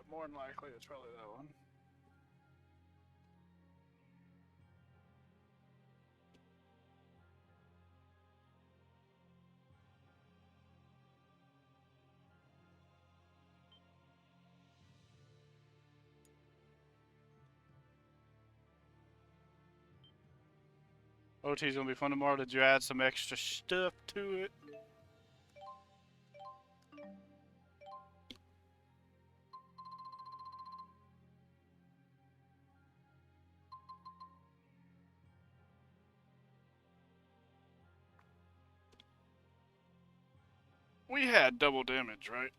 More than likely, it's probably that one. OT's gonna be fun tomorrow. Did you add some extra stuff to it? We had double damage, right?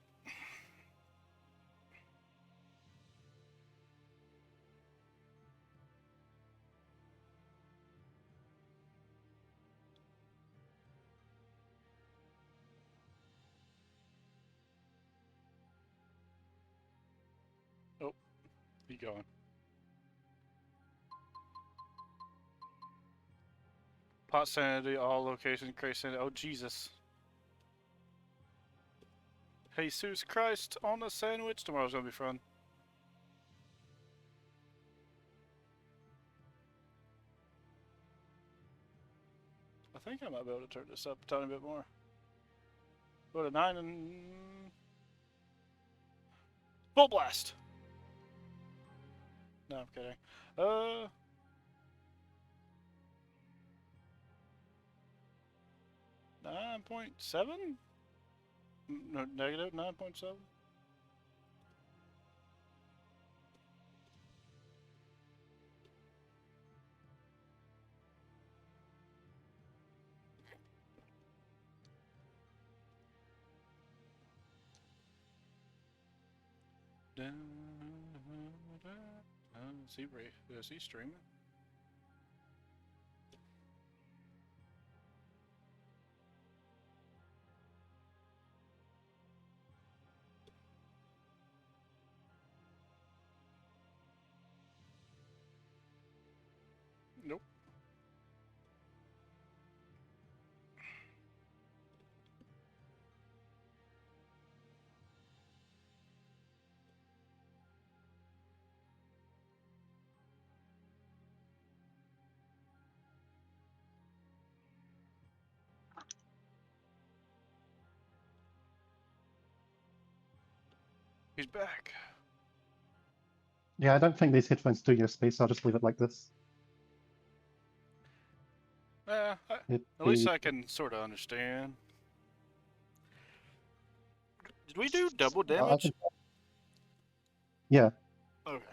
Oh, keep going. Pot sanity, all locations, increase sanity. Oh, Jesus. Jesus Christ on a sandwich. Tomorrow's gonna be fun. I think I might be able to turn this up a tiny bit more. Go to 9 and... Full blast! No, I'm kidding. 9.7? No, negative 9.7? Is he streaming? Nope. He's back. Yeah, I don't think these headphones do your space. I'll just leave it like this. At least I can sort of understand. Did we do double damage? Yeah. Okay.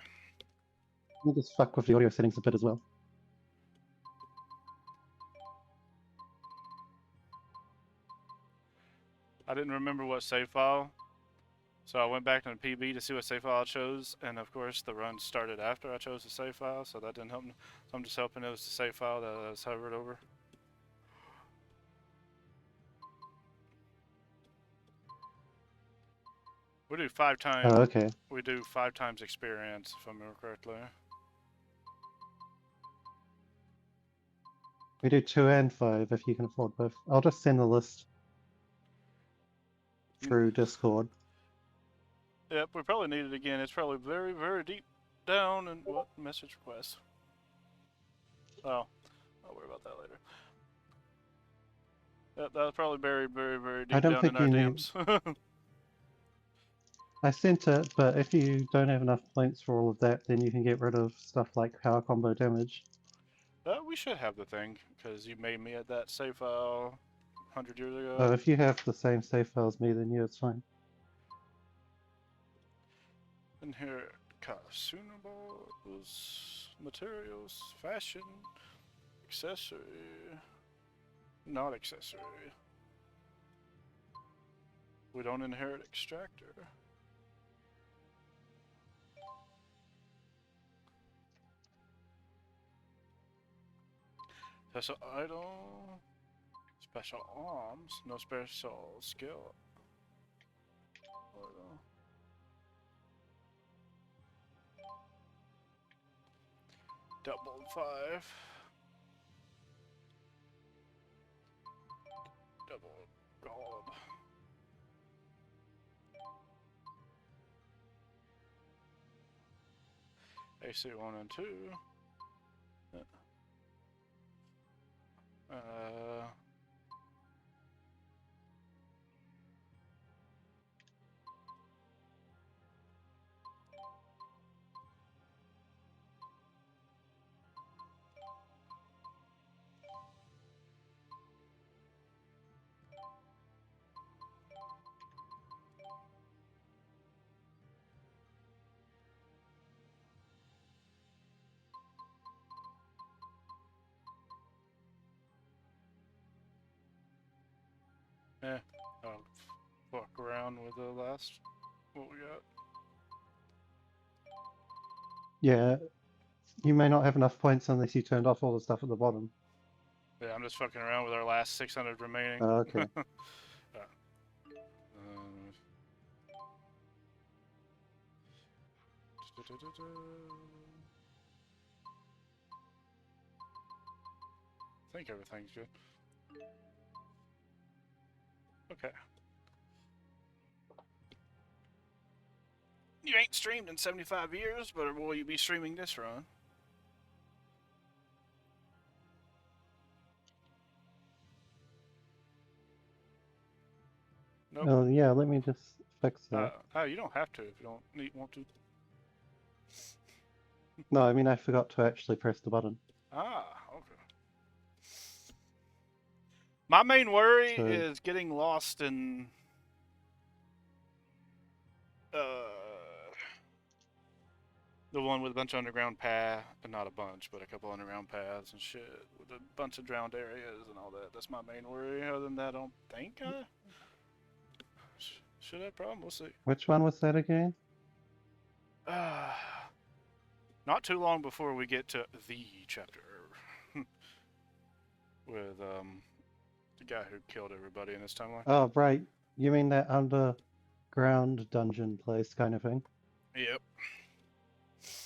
Let me just fuck with the audio settings a bit as well. I didn't remember what save file, so I went back to the PB to see what save file I chose, and of course the run started after I chose the save file, so that didn't help me. So I'm just hoping it was the save file that I was hovered over. We do 5 times. Oh, okay. We do 5 times experience, if I remember correctly. We do 2 and 5 if you can afford both. I'll just send the list through Discord. Yep, we probably need it again. It's probably very, very deep down. And what message request? Oh, I'll worry about that later. Yep, that was probably buried very, very deep down in our DMs. I sent it, but if you don't have enough points for all of that, then you can get rid of stuff like power combo damage. We should have the thing, because you made me at that save file 100 years ago. If you have the same save file as me, then yeah, it's fine. Inherit consumables, materials, fashion, accessory, not accessory. We don't inherit extractor. Special idol, special arms, no special skill. Idol. Double 5. Double gold. AC1 and 2. I'll fuck around with the last what we got. Yeah, you may not have enough points unless you turned off all the stuff at the bottom. Yeah, I'm just fucking around with our last 600 remaining. Oh, okay. I think everything's good. Okay. You ain't streamed in 75 years, but will you be streaming this run? Nope. Oh, yeah, let me just fix that. Oh, you don't have to if you don't want to. No, I mean, I forgot to actually press the button. Ah, okay. My main worry So- is getting lost in the one with a bunch of underground paths, not a bunch, but a couple underground paths and shit, with a bunch of drowned areas and all that. That's my main worry. Other than that, I don't think I should have a problem. We'll see. Which one was that again? Not too long before we get to the chapter with the guy who killed everybody in this timeline. Oh, right. You mean that underground dungeon place kind of thing? Yep.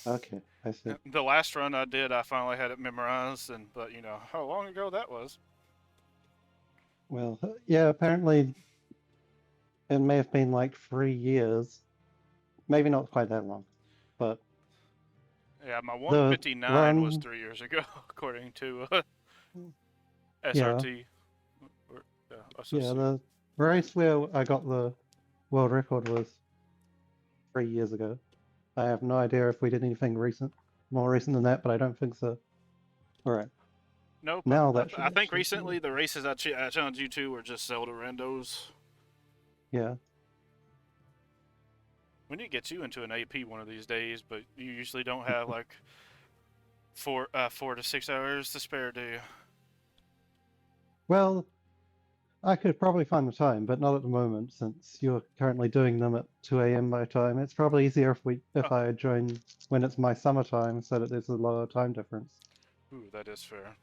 Okay, I see. The last run I did, I finally had it memorized, but you know how long ago that was. Well, yeah, apparently it may have been like 3 years. Maybe not quite that long, but Yeah, my 159 was run- 3 years ago, according to Yeah. SRT. Or, yeah, the race where I got the world record was 3 years ago. I have no idea if we did anything more recent than that, but I don't think so. All right. Nope. Now I that should think actually recently the races I challenged you to were just Zelda randos. Yeah. We need to get you into an AP one of these days, but you usually don't have like 4 to 6 hours to spare, do you? Well, I could probably find the time, but not at the moment, since you're currently doing them at 2 a.m. my time. It's probably easier if I join when it's my summertime, so that there's a lower time difference. Ooh, that is fair.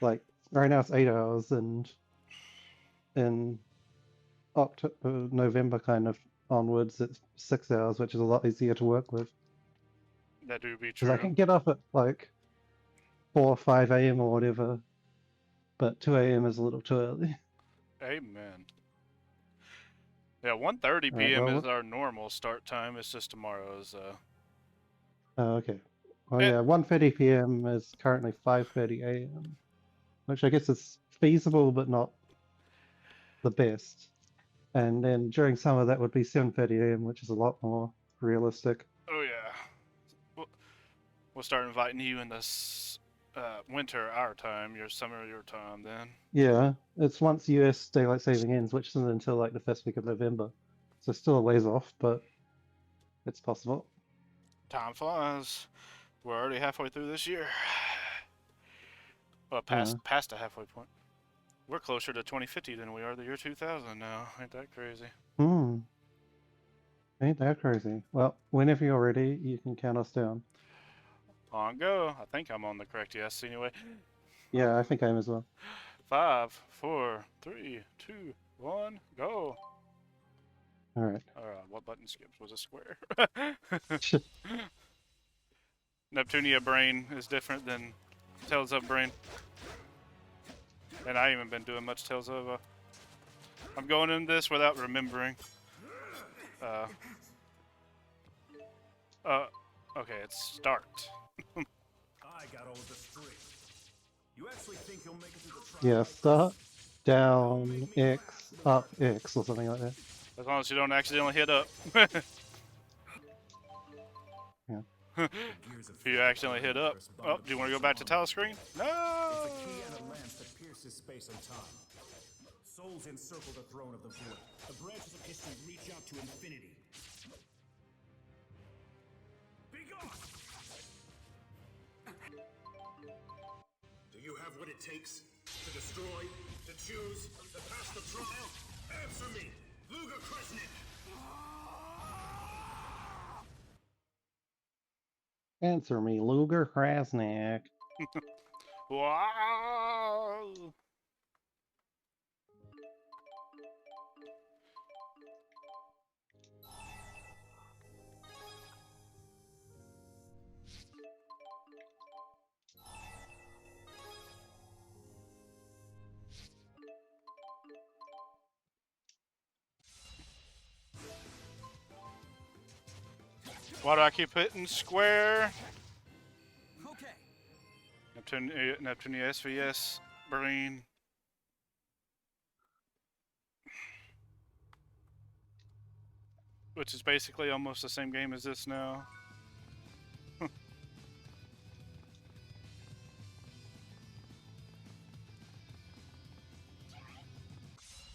Like right now it's 8 hours, and in October, November kind of onwards, it's 6 hours, which is a lot easier to work with. That do be Because true. I can get up at like 4 or 5 a.m. or whatever, but 2 a.m. is a little too early. Amen. Yeah, 1:30 All right, p.m. well, is our normal start time. It's just tomorrow's. Oh, okay. Well, yeah, 1:30 p.m. is currently 5:30 a.m., which I guess is feasible, but not the best. And then during summer, that would be 7:30 a.m., which is a lot more realistic. Oh yeah. We'll start inviting you in this winter our time, your summer your time then. Yeah, it's once US daylight saving ends, which isn't until like the first week of November. So still a ways off, but it's possible. Time flies. We're already halfway through this year. Well, past the halfway point. We're closer to 2050 than we are the year 2000 now. Ain't that crazy? Ain't that crazy? Well, whenever you're ready, you can count us down. On go. I think I'm on the correct yes anyway. Yeah, I think I am as well. 5, 4, 3, 2, 1, go. All right. What button skips? Was it square? Neptunia brain is different than Tales of brain. And I haven't been doing much Tales of. I'm going in this without remembering. Okay, it's start. I got all of the string. You actually think he'll make it through the trial Yeah, like start, this? down, X, up, X, or something like that. As long as you don't accidentally hit up. Yeah. The gears of If you fate accidentally turn hit when you up. press Oh, bottom do you want to go push back to on title the screen? key. No! It's a key and a lance that pierces space and time. Souls encircle the throne of the void. The branches of history reach out to infinity. Be gone! Do you have what it takes to destroy, to choose, to pass the trial? Answer me, Luger Kresnik! Answer me, Luger Krasnick. Wow! Why do I keep hitting square? Okay. Neptune SVS brain. Which is basically almost the same game as this now.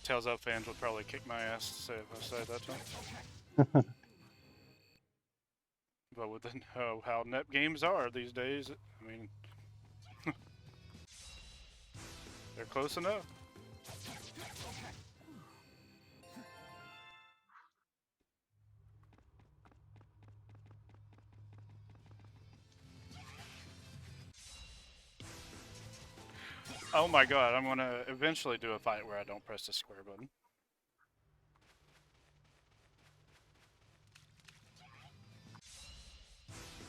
Tails Up fans would probably kick my ass to say if I said that to them. But with how net games are these days, I mean, they're close enough. Oh my god, I'm gonna eventually do a fight where I don't press the square button.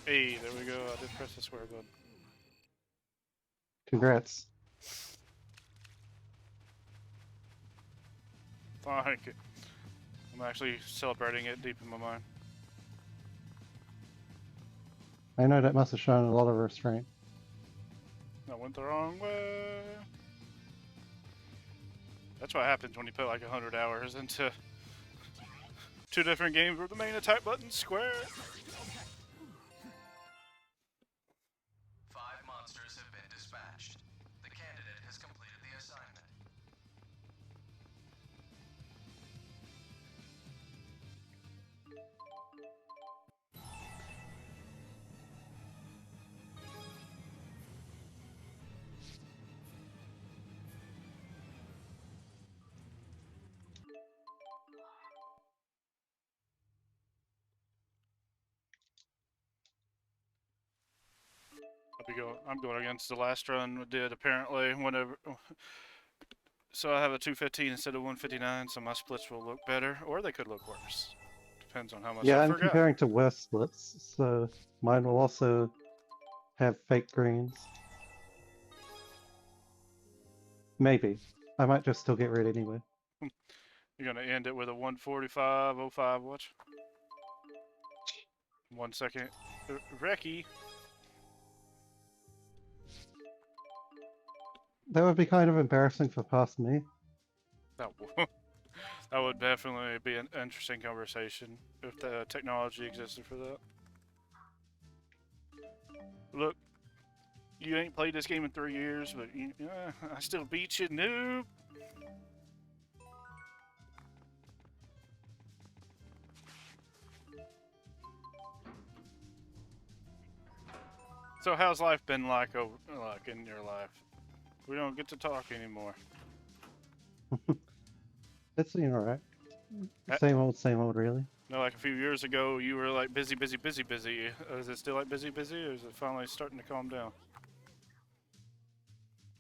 Hey, there we go, I did press the square button. Congrats. Thank you. I'm actually celebrating it deep in my mind. I know that must have shown a lot of restraint. I went the wrong way. That's what happens when you put like 100 hours into 2 different games where the main attack button's square. 5 monsters have been dispatched. The candidate has completed the assignment. I'm going against the last run we did apparently whenever. So I have a 215 instead of 159, so my splits will look better, or they could look worse. Depends on how much Yeah, I I'm forgot. comparing to worse splits, so mine will also have fake greens. Maybe. I might just still get red anyway. You're gonna end it with a 145.05. Watch. 1 second. Reki. That would be kind of embarrassing for past me. That that would definitely be an interesting conversation if the technology existed for that. Look, you ain't played this game in 3 years, but I still beat you, noob. So how's life been like in your life? We don't get to talk anymore. It's been alright. Ha- Same old, really. No, like a few years ago, you were like busy. Is it still like busy, or is it finally starting to calm down?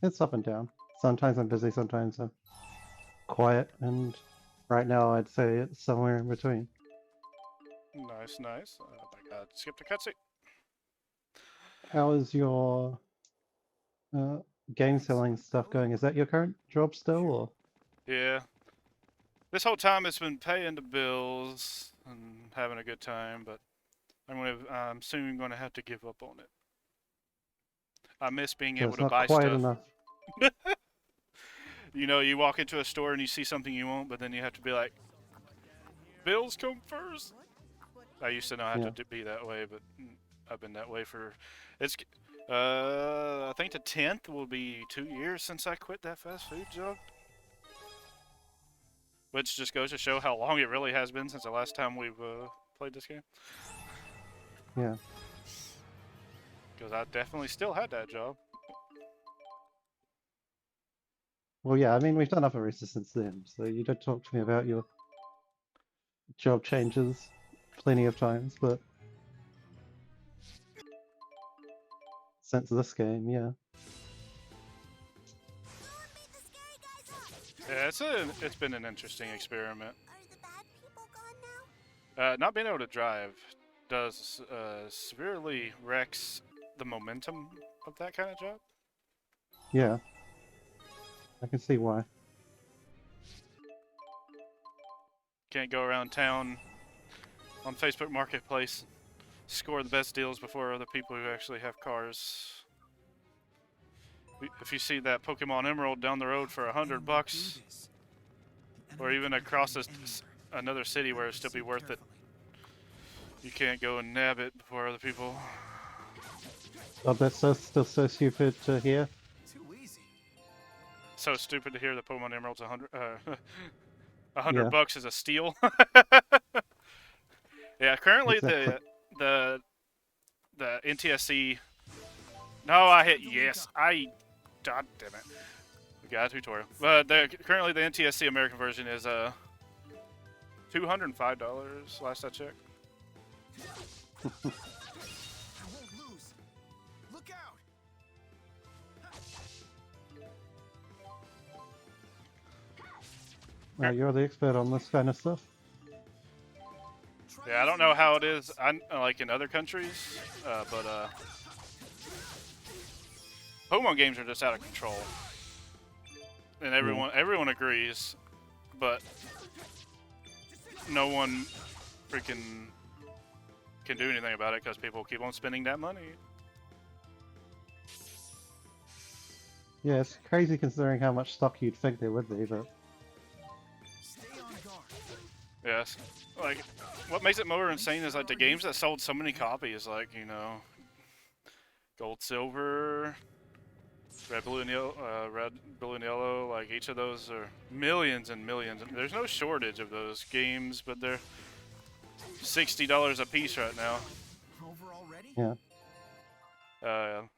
It's up and down. Sometimes I'm busy, sometimes I'm quiet, and right now I'd say it's somewhere in between. Nice, nice. My God, skipped a cutscene. How is your game selling stuff going? Is that your current job still, or? Yeah. This whole time it's been paying the bills and having a good time, but I'm soon gonna have to give up on it. I miss being So able it's to not buy quite stuff. enough. You know, you walk into a store and you see something you want, but then you have to be like, bills come first. I used to not have Yeah. to be that way, but I've been that way for. It's. I think the 10th will be 2 years since I quit that fast food job. Which just goes to show how long it really has been since the last time we've played this game. Yeah. Because I definitely still had that job. Well, yeah, I mean, we've done other races since then, so you did talk to me about your job changes plenty of times, but since this game, yeah. Yeah, it's been an interesting experiment. Are the bad people gone now? Not being able to drive does severely wrecks the momentum of that kind of job. Yeah. I can see why. Can't go around town on Facebook Marketplace, score the best deals before other people who actually have cars. If you see that Pokemon Emerald down the road for $100, or even across another city where it'll still be worth it, you can't go and nab it before other people. Oh, that's still so stupid to hear. Too easy. So stupid to hear that Pokemon Emerald's $100. Yeah. $100 is a steal. Yeah, currently Exactly. the NTSC. No, I hit yes. God damn it. We got a tutorial. But currently the NTSC American version is $205 last I checked. I won't lose. Look out! You're the expert on this kind of stuff. Yeah, I don't know how it is like in other countries, but Pokemon games are just out of control, and everyone agrees, but no one freaking can do anything about it because people keep on spending that money. Yeah, it's crazy considering how much stock you'd think there would be, but Stay on guard. Yes, like what makes it more insane is like the games that sold so many copies, like Gold, Silver, Red, Blue, and Yellow. Like each of those are millions and millions. There's no shortage of those games, but they're $60 a piece right now. Over already? yeah.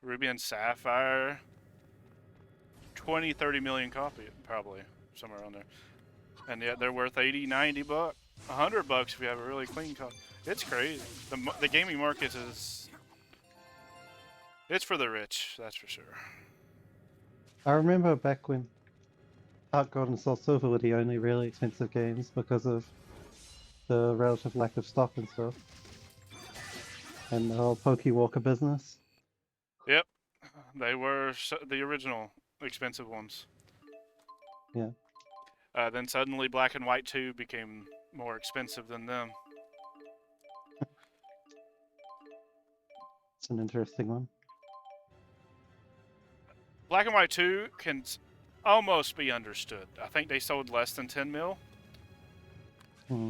Ruby and Sapphire, 20-30 million copies, probably somewhere around there, and yet they're worth $80, $90, $100 if you have a really clean copy. It's crazy. The gaming market it's for the rich, that's for sure. I remember back when Heart Gold and Soul Silver were the only really expensive games because of the relative lack of stock and stuff. And the whole Pokewalker business. Yep, they were the original expensive ones. Yeah. Then suddenly Black and White 2 became more expensive than them. It's an interesting one. Black and White 2 can almost be understood. I think they sold less than 10 mil,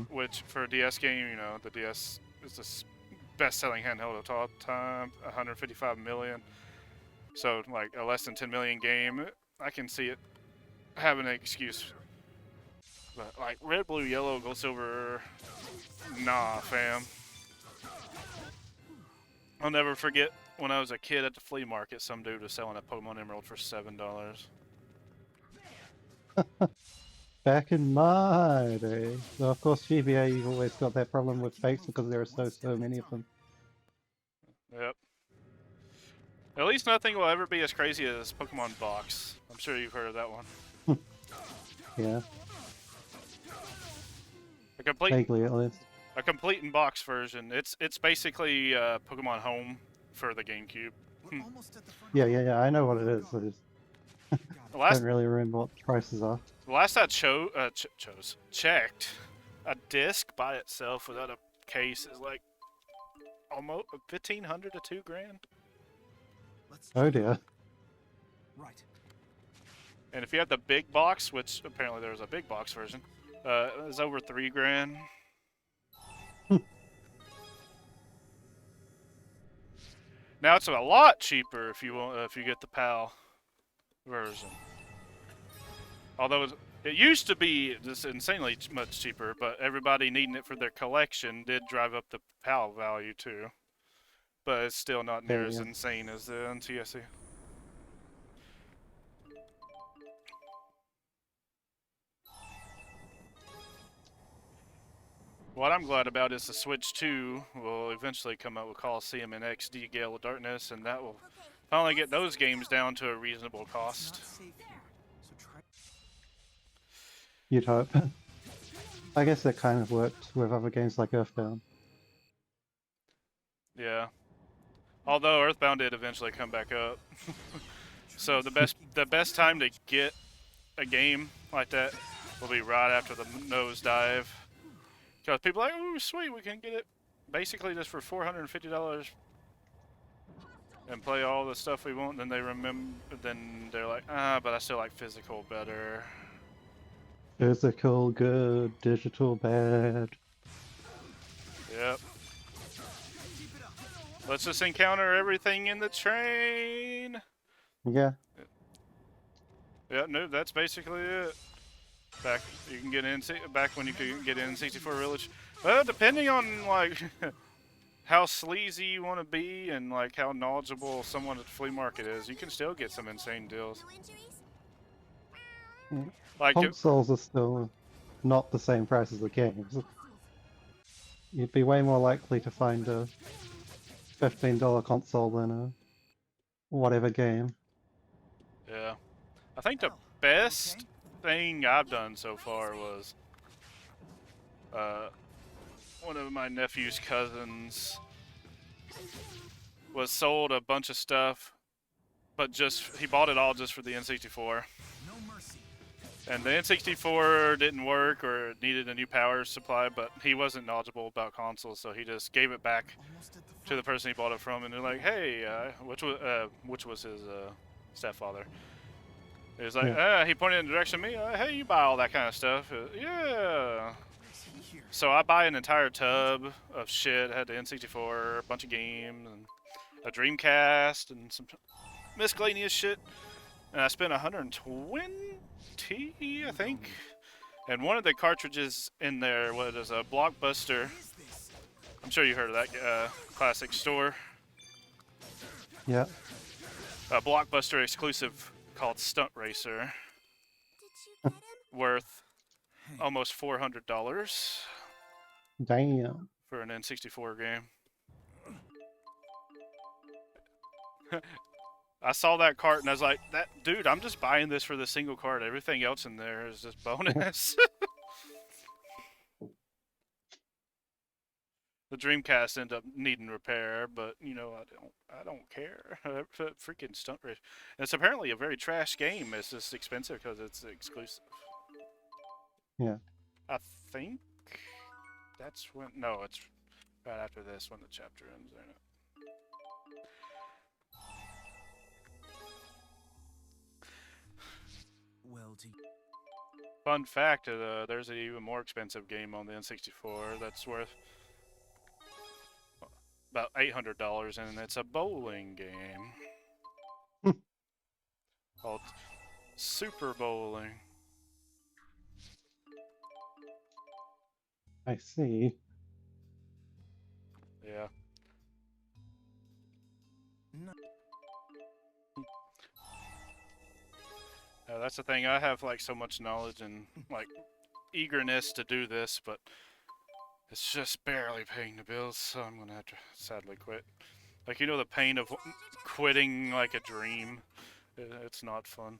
which for a DS game, the DS is the best-selling handheld of all time, 155 million. So, like, a less than 10 million game, I can see it having an excuse. But, like, Red, Blue, Yellow, Gold, Silver, nah, fam. I'll never forget when I was a kid at the flea market, some dude was selling a Pokemon Emerald for $7. Back in my day. So of course, GBA, you've always got that problem with fakes because there are so many of them. Yep. At least nothing will ever be as crazy as Pokemon Box. I'm sure you've heard of that one. Yeah, Vaguely at least. A complete in box version. It's basically Pokemon Home for the GameCube. We're almost at the front. Yeah, I know what it is. I just The don't really remember what the prices are. last I checked, a disc by itself without a case is like almost 1,500 to 2 grand. Let's Oh check it dear. out. Right. And if you have the big box, which apparently there's a big box version, it's over 3 grand. Now it's a lot cheaper if you want, if you get the PAL version. Although it used to be just insanely much cheaper, but everybody needing it for their collection did drive up the PAL value too. But it's still not near as Yeah. insane as the NTSC. What I'm glad about is the Switch 2 will eventually come out with Coliseum and XD Gale of Darkness, and that will finally get those games down to a reasonable cost. You'd hope. I guess that kind of worked with other games like Earthbound. Yeah. Although Earthbound did eventually come back up. So the best time to get a game like that will be right after the nosedive. Because people are like, ooh, sweet, we can get it basically just for $450 and play all the stuff we want. Then they remember, then they're like, but I still like physical better. Physical good, digital bad. Yep. Let's just encounter everything in the train. Yeah. Yeah, no, that's basically it. Back you can get in back when you could get in 64 Village. Well, depending on like how sleazy you want to be and like how knowledgeable someone at the flea market is, you can still get some insane deals. No injuries? Yeah. Like Consoles are still not the same price as the games. You'd be way more likely to find a $15 console than a whatever game. yeah, I think the best thing I've done so far was one of my nephew's cousins was sold a bunch of stuff, but just he bought it all just for the N64. No mercy. And the N64 didn't work or it needed a new power supply, but he wasn't knowledgeable about consoles, so he just gave it back to the person he bought it from, and they're like, "Hey," which was his stepfather. He was like, he pointed in the direction of me. Hey, you buy all that kind of stuff? Yeah. So I buy an entire tub of shit. I had the N64, a bunch of games, and a Dreamcast, and some miscellaneous shit. And I spent 120, I think. And one of the cartridges in there was a Blockbuster. I'm sure you heard of that classic store. Yeah. A Blockbuster exclusive called Stunt Racer, Did you get him? worth almost $400 Damn. for an N64 game. I saw that cart and I was like, "That dude, I'm just buying this for the single cart. Everything else in there is just bonus." The Dreamcast ended up needing repair, but you know, I don't care. Freaking Stunt Race. And it's apparently a very trash game. It's just expensive because it's exclusive. Yeah. I think that's when. No, it's right after this when the chapter ends, ain't it? Well, Fun fact: there's an even more expensive game on the N64 that's worth about $800, and it's a bowling game called Super Bowling. I see. Yeah. No. That's the thing. I have like so much knowledge and like eagerness to do this, but it's just barely paying the bills, so I'm gonna have to sadly quit. Like, you know, the pain of quitting like a dream. It's not fun. And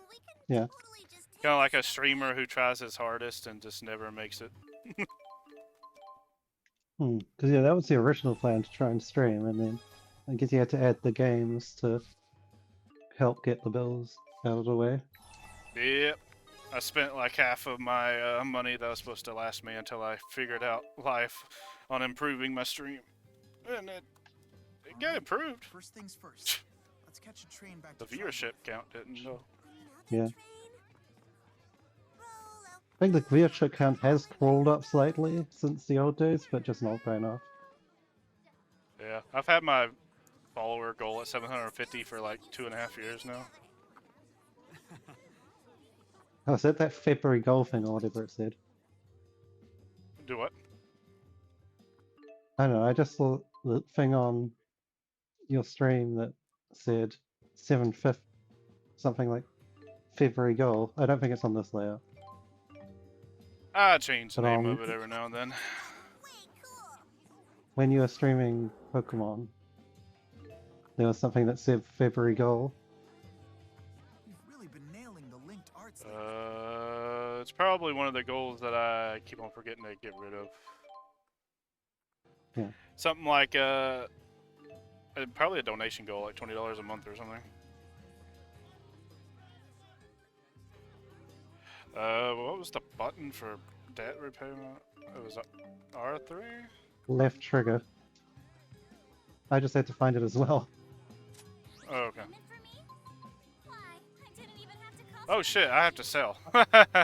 we can Yeah. totally just take Kind of like a this stuff streamer who tries his hardest and just never makes it. Because yeah, that was the original plan to try and stream, and then I guess you had to add the games to help get the bills out of the way. Yep. I spent like half of my money that was supposed to last me until I figured out life on improving my stream. and it got improved. First things first. Let's catch a train back The to viewership count didn't though. Yeah. Another train? Roll up. I think the viewership count has crawled up slightly since the old days, but just not by enough. Yeah, I've had my follower goal at 750 for like 2.5 years now. Oh, is that February golfing or whatever it said? Do what? I don't know, I just saw the thing on your stream that said 750, something like February goal. I don't think it's on this layout. I change the But name of it every now and then. Way cool. when you were streaming Pokemon, there was something that said February goal. You've really been nailing the linked arts. It's probably one of the goals that I keep on forgetting to get rid of. Yeah. Something like probably a donation goal, like $20 a month or something. What was the button for debt repayment? It was R3? Left trigger. I just had to find it as well. Oh, okay. Payment for me? Why? I didn't even have to call. Oh shit, I have to sell.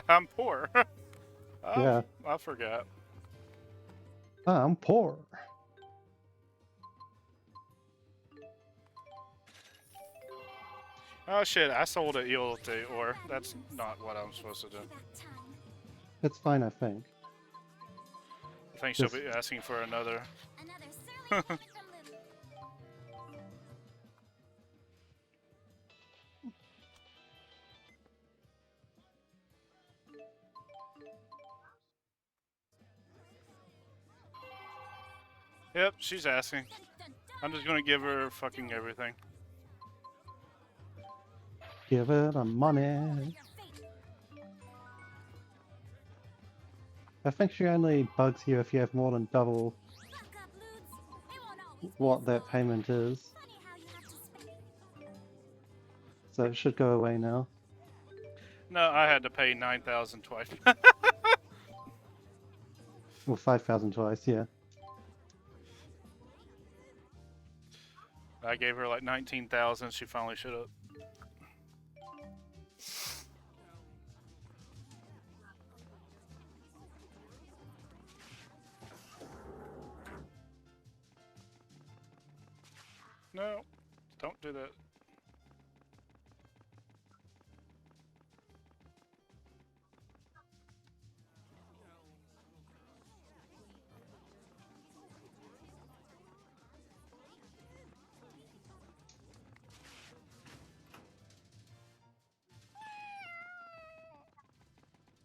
I'm poor. Oh, Yeah. I forgot. I'm poor. Oh shit, I sold an Eolite ore. That's not what I'm supposed to do. It's fine, I think. I think she'll be asking for another. Another surly payment from Lily. Yep, she's asking. I'm just gonna give her fucking everything. Give it a money. Your fate. I think she only bugs you if you have more than double Buck up, Ludes. It won't always be what that this payment is. funny how you have to spend. So it should go away now. No, I had to pay 9,000 twice. Well, 5,000 twice, yeah. I gave her like 19,000. She finally shut up. No, don't do that.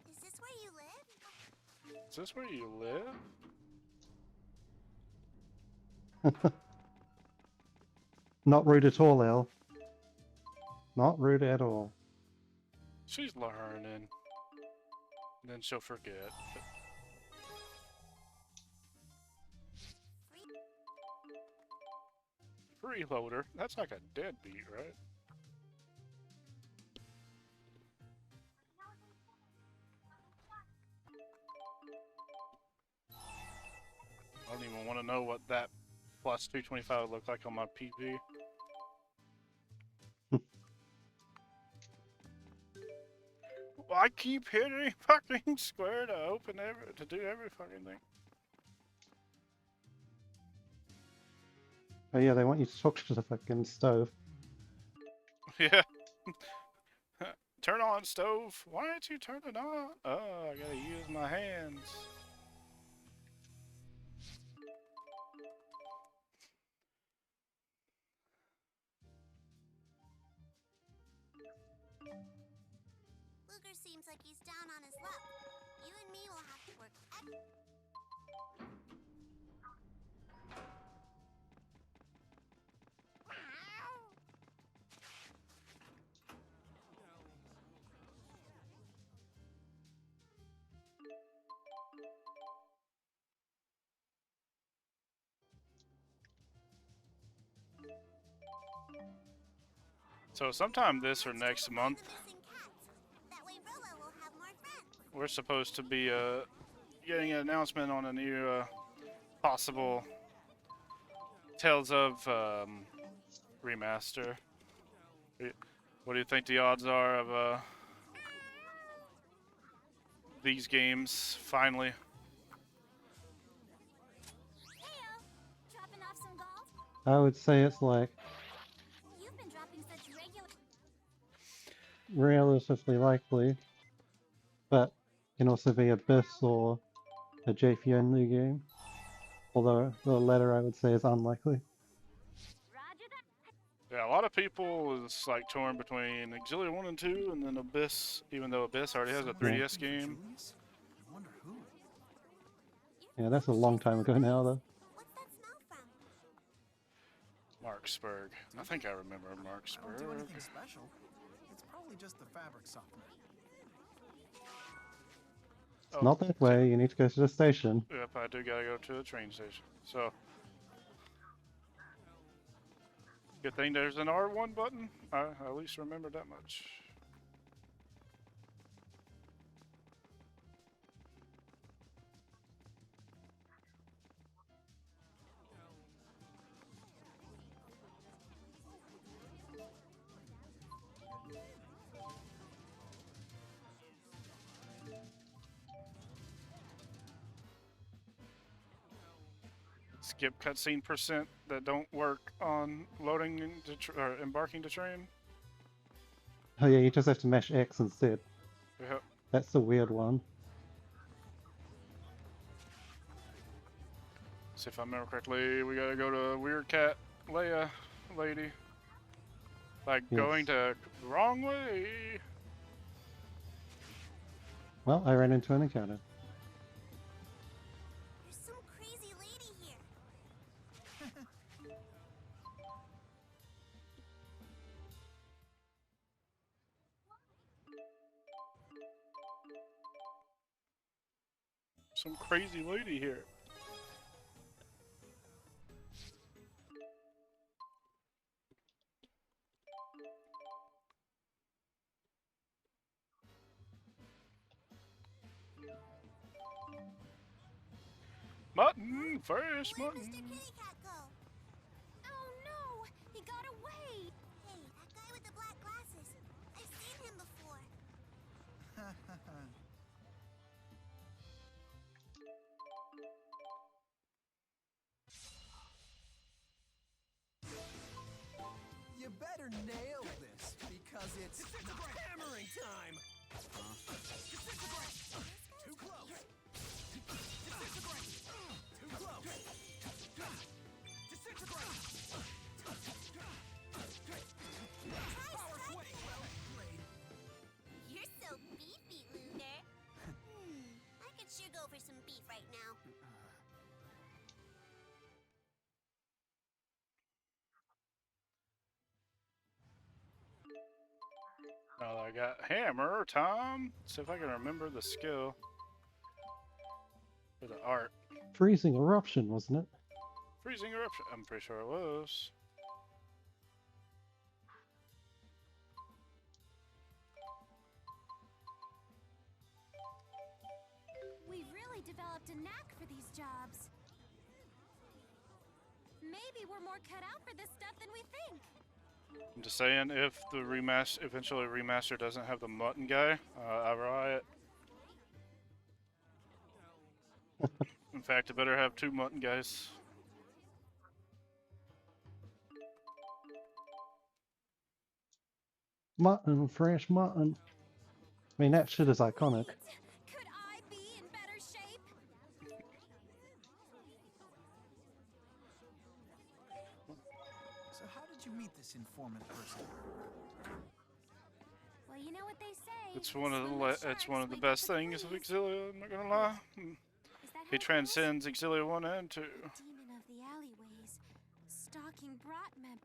Is this where you live? Is this where you live? Not rude at all, El. Not rude at all. She's learning. And then she'll forget. Freeloader? That's like a deadbeat, right? I don't even want to know what that plus 225 would look like on my PV. I keep hitting fucking square to open to do every fucking thing. Oh yeah, they want you to talk to the fucking stove. Yeah. Turn on stove. Why don't you turn it on? Oh, I gotta use my hands. Luger seems like he's down on his luck. You and me will have to work. So sometime this or next month, Missing cats. That way Rolo will have more friends. we're supposed to be getting an announcement on a new possible Tales of remaster. What do you think the odds are of these games finally? Heyo, dropping off some gold? I would say it's like You've been dropping such regular. relatively likely, but can also be Abyss or a JP only game. Although the latter I would say is unlikely. Roger that. Yeah, a lot of people is like torn between Xillia 1 and 2 and then Abyss, even though Abyss already has a Someone's 3DS looking for game. Julius? I wonder who. Yeah, that's a long time ago now, though. What's that smell from? Marksburg. I think I remember I don't do Marksburg. anything special. It's probably just the fabric softener. Oh, Not that way, you need to go to the station. yep, I do gotta go to a train station. So, good thing there's an R1 button. I at least remember that much. Skip cutscene percent that don't work on loading into or embarking to train. Oh yeah, you just have to mash X instead. Yep. That's the weird one. See if I remember correctly, we gotta go to Weird Cat Leia lady. Like going Yes. to the wrong way. Well, I ran into an encounter. There's some crazy lady here. Some crazy lady here. Mutton, fresh Where'd Mr. mutton. Kitty Cat go? Oh no, he got away. Hey, that guy with the black glasses. I've seen him before. You better nail this because it's hammering time. Too close. Too close. Disintegrate. Power swing. Well played. You're so beefy, Lunar. I could sure go for some beef right now. Now that I got hammer time. See if I can remember the skill. For the art. Freezing eruption, wasn't it? Freezing eruption. I'm pretty sure it was. We've really developed a knack for these jobs. Maybe we're more cut out for this stuff than we think. I'm just saying, if the eventually remaster doesn't have the mutton guy, I riot. In fact, it better have 2 mutton guys. Mutton, fresh mutton. I mean, that shit is iconic. Could I be in better shape? So how did you meet this informant person? Well, you know what they say. It's one of swim with the it's sharks, one of the wake up best with things of fleas. Xillia. I'm not gonna lie. Is that how He it goes? transcends Xillia 1 and 2. Demon of the alleyways, stalking brat mem.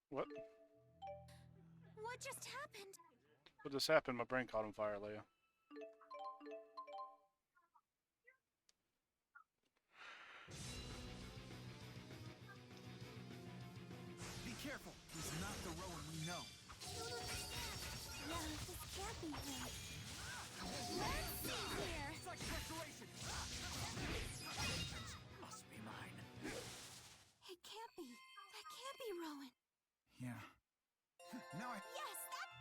What? What just happened? What just happened? My brain caught on fire, Leia. careful. He's not the Rowan we know. No, this can't be him. Let's see here. It's like restoration. Must be mine. It can't be. That can't be Rowan. Yeah. Now I... Yes, that...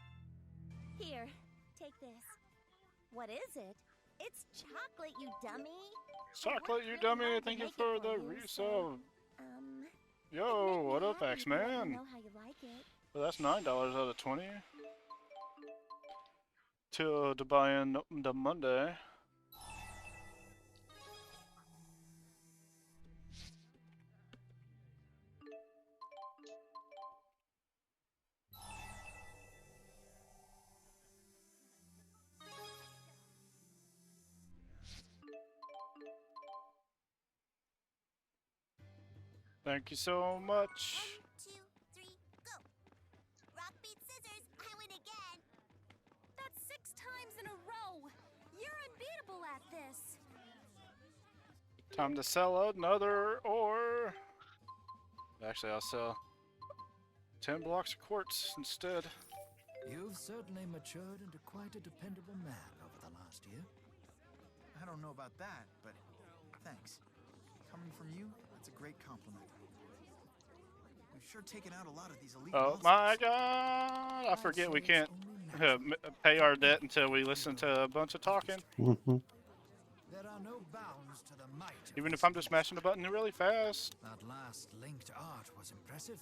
Here, take this. What is it? It's chocolate, you dummy. Chocolate, you Really dummy. hard to Thank you make it for the you, resub. It'd Yo, make me what up, happy to let you X-Man? know how you like it. Well, that's $9 out of 20. To buy in the Monday. Thank you so much. 1, 2, 3, go. Rock, beat, scissors. I win again. That's 6 times in a row. You're unbeatable at this. Time to sell another ore. Actually, I'll sell 10 blocks of quartz instead. You've certainly matured into quite a dependable man over the last year. I don't know about that, but thanks. Coming from you, that's a great compliment. We've sure taken out a lot of these elite Oh monsters. my god! I forget we can't pay our debt until we listen to a bunch of talking. Mm-hmm. There are no bounds to the might of Even this if I'm just beast. mashing the button really fast. That last linked art was impressive.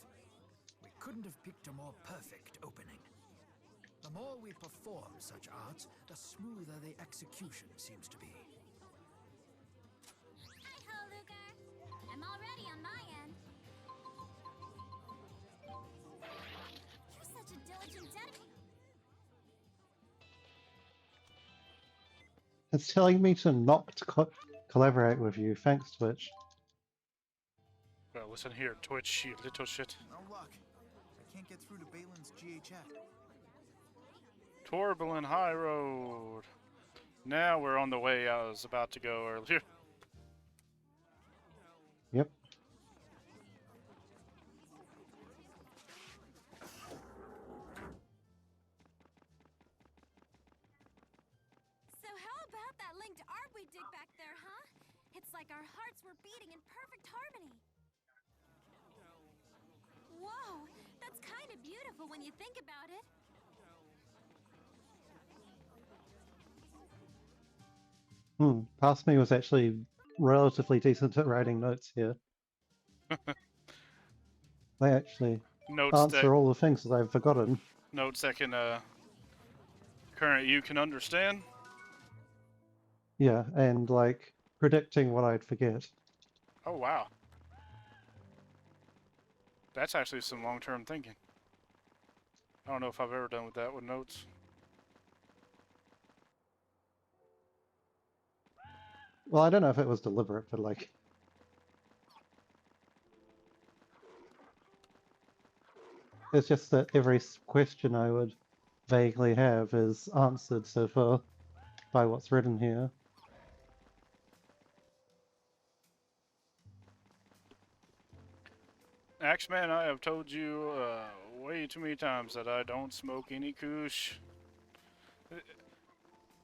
We couldn't have picked a more perfect opening. The more we perform such arts, the smoother the execution seems to be. Hi-ho, Luger. I'm all ready on my end. You're such a diligent dedicator. It's telling me to not collaborate with you. Thanks, Twitch. Well, listen here, Twitch, you little shit. No luck. I can't get through to Balin's GHF. Torblin High Road. Now we're on the way I was about to go earlier. Yep. So how about that linked art we dig back there, huh? It's like our hearts were beating in perfect harmony. Whoa, that's kind of beautiful when you think about it. Past me was actually relatively decent at writing notes here. They actually answer all the things that I've forgotten. Notes that can current you can understand. Yeah, and like predicting what I'd forget. Oh wow. That's actually some long-term thinking. I don't know if I've ever done with that with notes. Well, I don't know if it was deliberate, but like... It's just that every question I would vaguely have is answered so far by what's written here. Axeman, I have told you way too many times that I don't smoke any kush.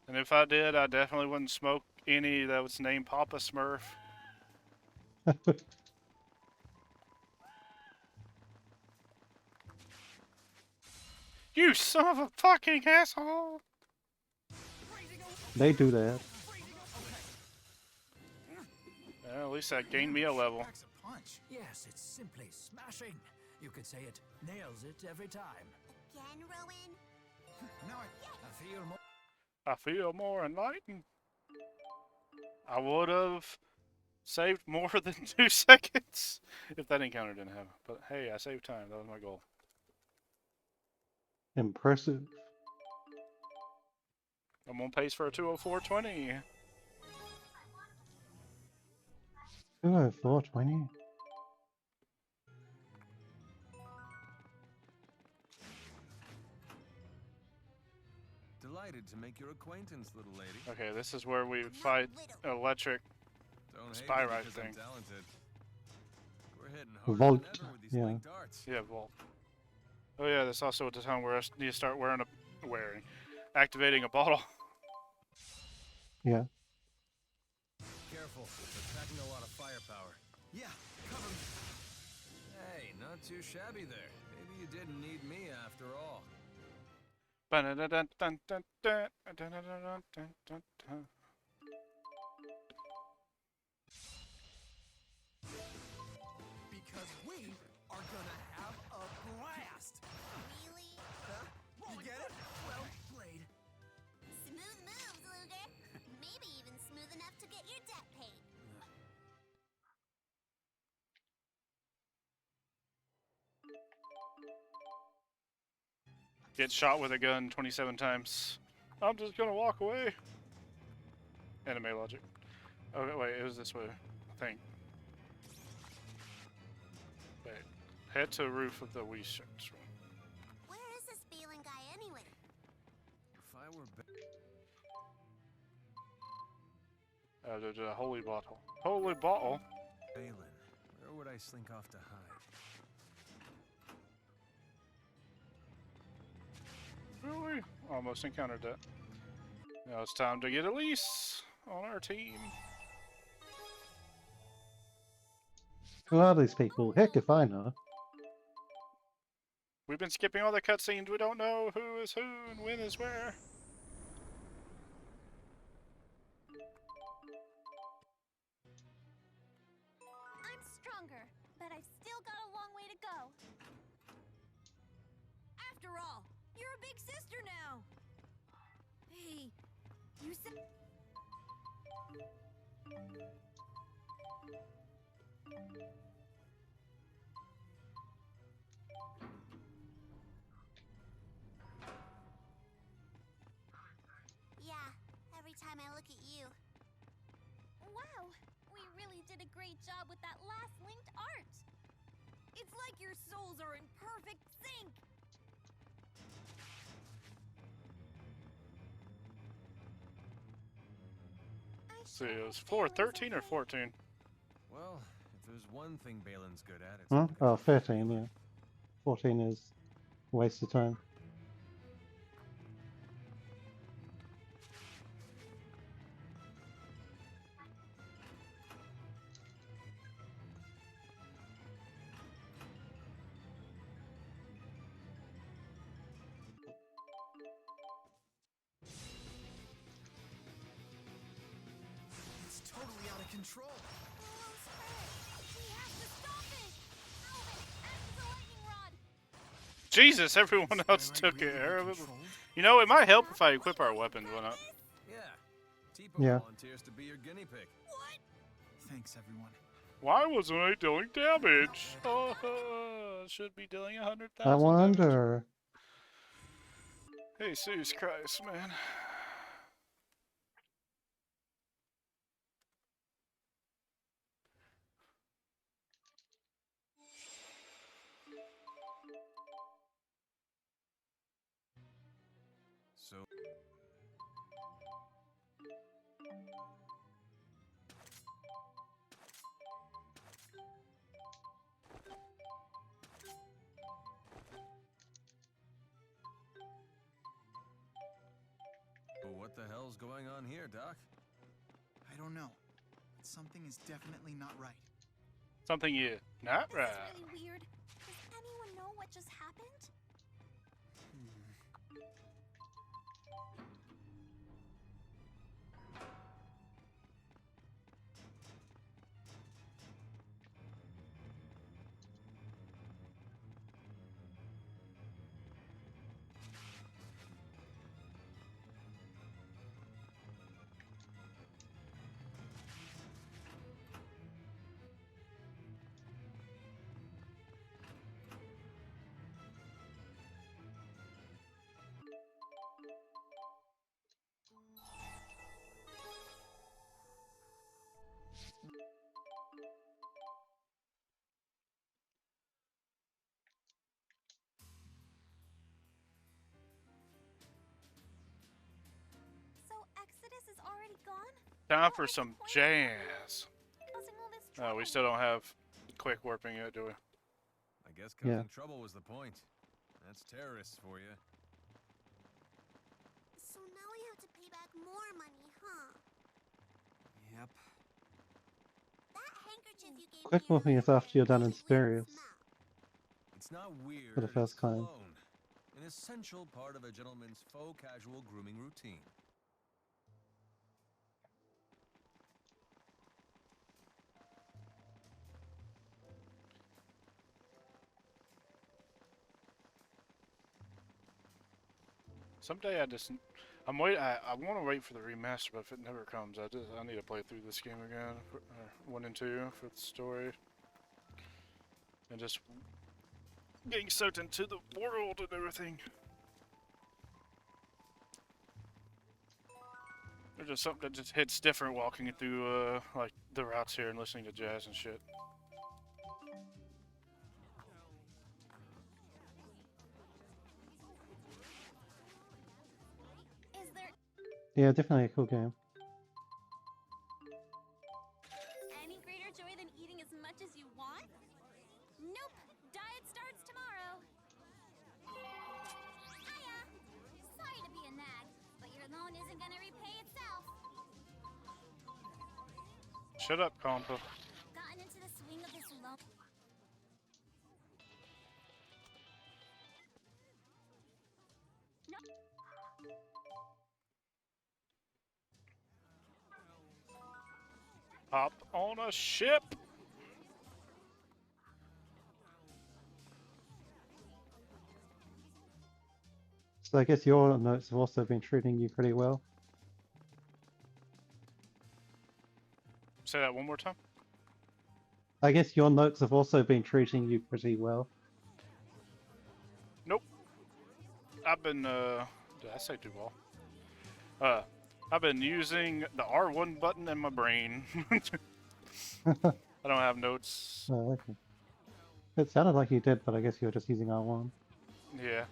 And if I did, I definitely wouldn't smoke any that was named Papa Smurf. You son of a fucking asshole! They do that. Well, at least that gained me a level. Packs a punch. Yes, it's simply smashing. You could say it nails it every time. Again, Rowan? Now I feel more. I feel more enlightened. I would have saved more than 2 seconds if that encounter didn't happen. But hey, I saved time. That was my goal. Impressive. I'm on pace for a 204.20. 204.20. Delighted to make your acquaintance, little lady. Okay, this is where we fight electric Don't hate Spyrite me because thing. I'm talented. We're hitting harder Volt, than ever with these yeah. linked arts. Yeah, well, Oh yeah, that's also at the time where I need to start activating a bottle. Yeah. Careful, they're packing a lot of firepower. Yeah, cover me. Hey, not too shabby there. Maybe you didn't need me after all. Because we are gonna have a blast. Really? Huh? You get it? Well played. Smooth moves, Luger. Maybe even smooth enough to get your debt paid. Get shot with a gun 27 times. I'm just gonna walk away. Anime logic. Okay, wait, it was this way, I think. Wait, head to the roof of the Wii Shirts room. Where is this Balin guy anyway? If I were There's a holy bottle. Holy bottle? Balin, where would I slink off to hide? Really? Almost encountered that. Now it's time to get Elise on our team. Who are these people? Heck if I know. We've been skipping all the cutscenes. We don't know who is who and when is where. I'm stronger, but I've still got a long way to go. After all, you're a big sister now. Hey, you said. Yeah, every time I look at you. Wow, we really did a great job with that last linked art. It's like your souls are in perfect sync. See, it was floor 13 or 14? Well, if there's one thing Balin's good at, it's Huh? looking Oh, for 13, yeah. 14 is a waste of time. It's totally out of control. Almost hurt. We have to stop it. Alvin, act as a lightning rod. Jesus, everyone else Twilight took really care of it. controlled? You know, it might help if I equip our weapons when I... Yeah. Tipo Yeah. volunteers to be your guinea pig. What? Thanks, everyone. Why wasn't I dealing damage? Oh, should be dealing 100,000 I damage. wonder. Jesus Christ, man. So, what the hell's going on here, Doc? I don't know. But something is definitely not right. Something you not This right. is really weird. Does anyone know what just happened? So Exodus is already gone? Time for some jazz. Causing all this Oh, trouble. we still don't have quick warping yet, do we? I guess Yeah. causing trouble was the point. That's terrorists for you. So now we have to pay back more money, huh? Yep. That handkerchief you gave Quick me walking earlier is after you're had a done in really weird Spurious smell. It's not weird, for the it's first time. cologne. An essential part of a gentleman's faux casual grooming routine. Someday I want to wait for the remaster, but if it never comes, I need to play through this game again, 1 and 2 for the story, and just getting sucked into the world and everything. There's just something that just hits different walking through like the routes here and listening to jazz and shit. Is there Yeah, definitely a cool game. any greater joy than eating as much as you want? Nope. Diet starts tomorrow. Hiya. Sorry to be a nag, but your loan isn't gonna repay itself. Shut up, Compa. Gotten into the swing of this loan. Hop on a ship. So I guess your notes have also been treating you pretty well. Say that one more time. I guess your notes have also been treating you pretty well. Nope. I've been did I say too well? I've been using the R1 button in my brain. I don't have notes. Oh, okay. It sounded like you did, but I guess you were just using R1. Yeah.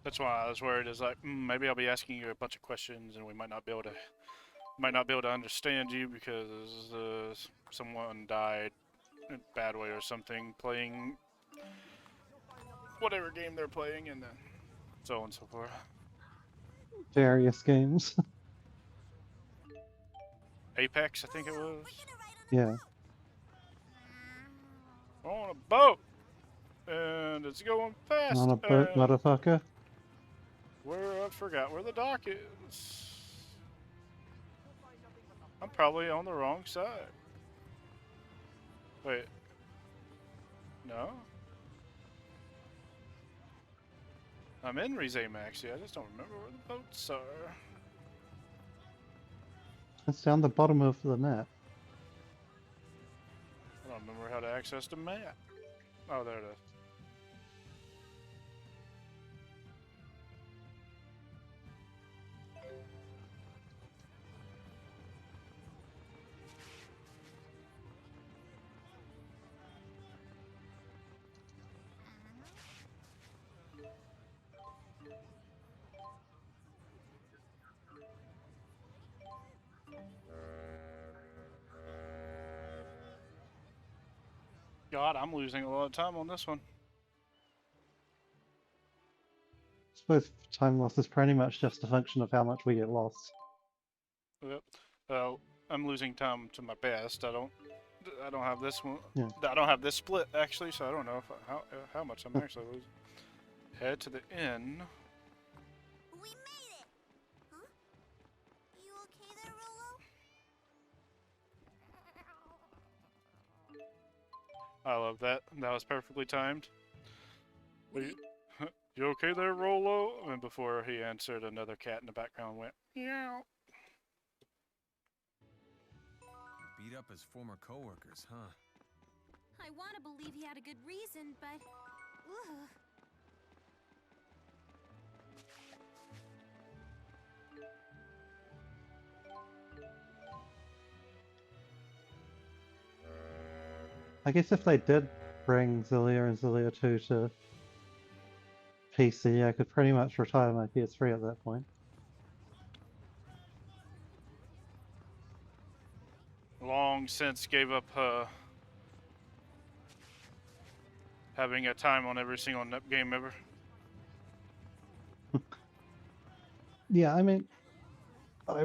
That's why I was worried. Is like maybe I'll be asking you a bunch of questions and we might not be able to understand you because someone died in a bad way or something playing whatever game they're playing and then so on and so forth. Various games. Apex, I think it was. Yeah. We're on a boat and it's going fast. On a boat, and motherfucker. I forgot where the dock is. I'm probably on the wrong side. Wait. No? I'm in Rize Maxi, I just don't remember where the boats are. It's down the bottom of the map. I don't remember how to access the map. Oh, there it is. God, I'm losing a lot of time on this one. I suppose time loss is pretty much just a function of how much we get lost. Yep. I'm losing time to my best. I don't have this one. Yeah. I don't have this split actually, so I don't know if how much I'm actually losing. Head to the inn. We made it! Huh? You okay there, Rolo? I love that. That was perfectly timed. You okay there, Rolo? And before he answered, another cat in the background went, meow. Beat up his former coworkers, huh? I want to believe he had a good reason, but... Ugh. I guess if they did bring Xillia and Xillia 2 to PC, I could pretty much retire my PS3 at that point. long since gave up having a time on every single game ever. Yeah, I mean, I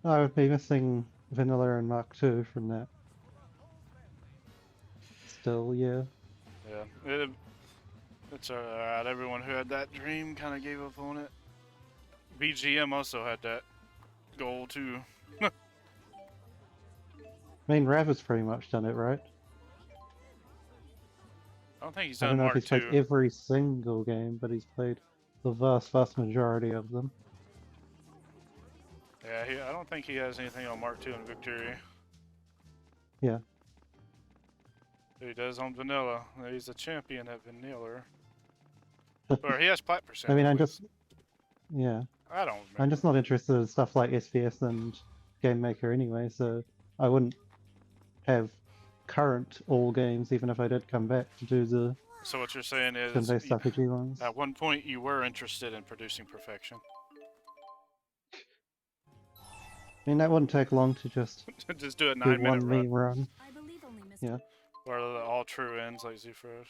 would be missing Vanilla and Mark II from that. Still, yeah. Yeah, it's alright. Everyone who had that dream kind of gave up on it. BGM also had that goal too. I mean, Rav has pretty much done it, right? I don't think he's I done don't know if Mark he's played II. every single game, but he's played the vast majority of them. Yeah, I don't think he has anything on Mark II and Victory. Yeah. He does on Vanilla. He's a champion at Vanilla. Or he has plat percent. I mean, at I'm least. just, yeah. I don't remember. I'm just not interested in stuff like SVS and Game Maker anyway, so I wouldn't have current all games, even if I did come back to do the So what you're saying is, turn-based RPG ones. at one point you were interested in producing perfection. I mean, that wouldn't take long to just Just do a do 9-minute one run. meme run. I believe only Mr. Yeah. Or the all true ends like Z-Froze.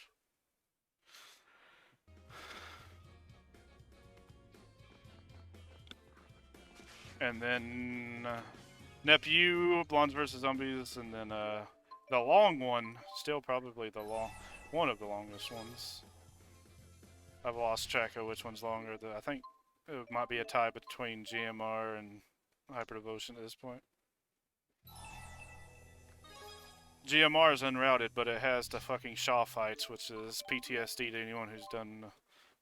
And then Nephew, Blondes vs. Zombies, and then the long one, still probably one of the longest ones. I've lost track of which one's longer. I think it might be a tie between GMR and Hyper Devotion at this point. GMR is unrouted, but it has the fucking Shaw fights, which is PTSD to anyone who's done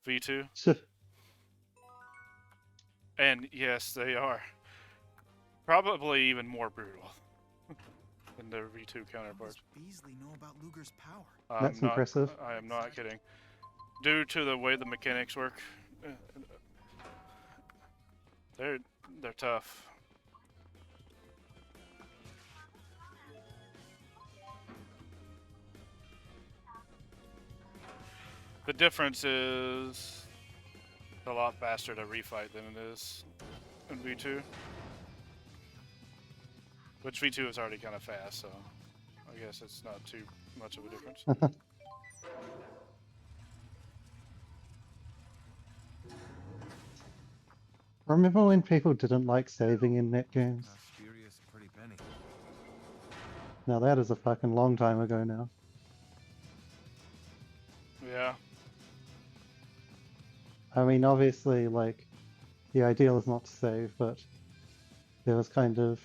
V2. And yes, they are probably even more brutal than their V2 How counterparts. does Beasley know about Luger's power? That's impressive. I am not kidding. Due to the way the mechanics work, they're tough. The difference is a lot faster to refight than it is in V2. Which V2 is already kind of fast, so I guess it's not too much of a difference. Remember when people didn't like saving in net games? Spurious pretty penny. Now that is a fucking long time ago now. Yeah. I mean, obviously, like, the ideal is not to save, but there was kind of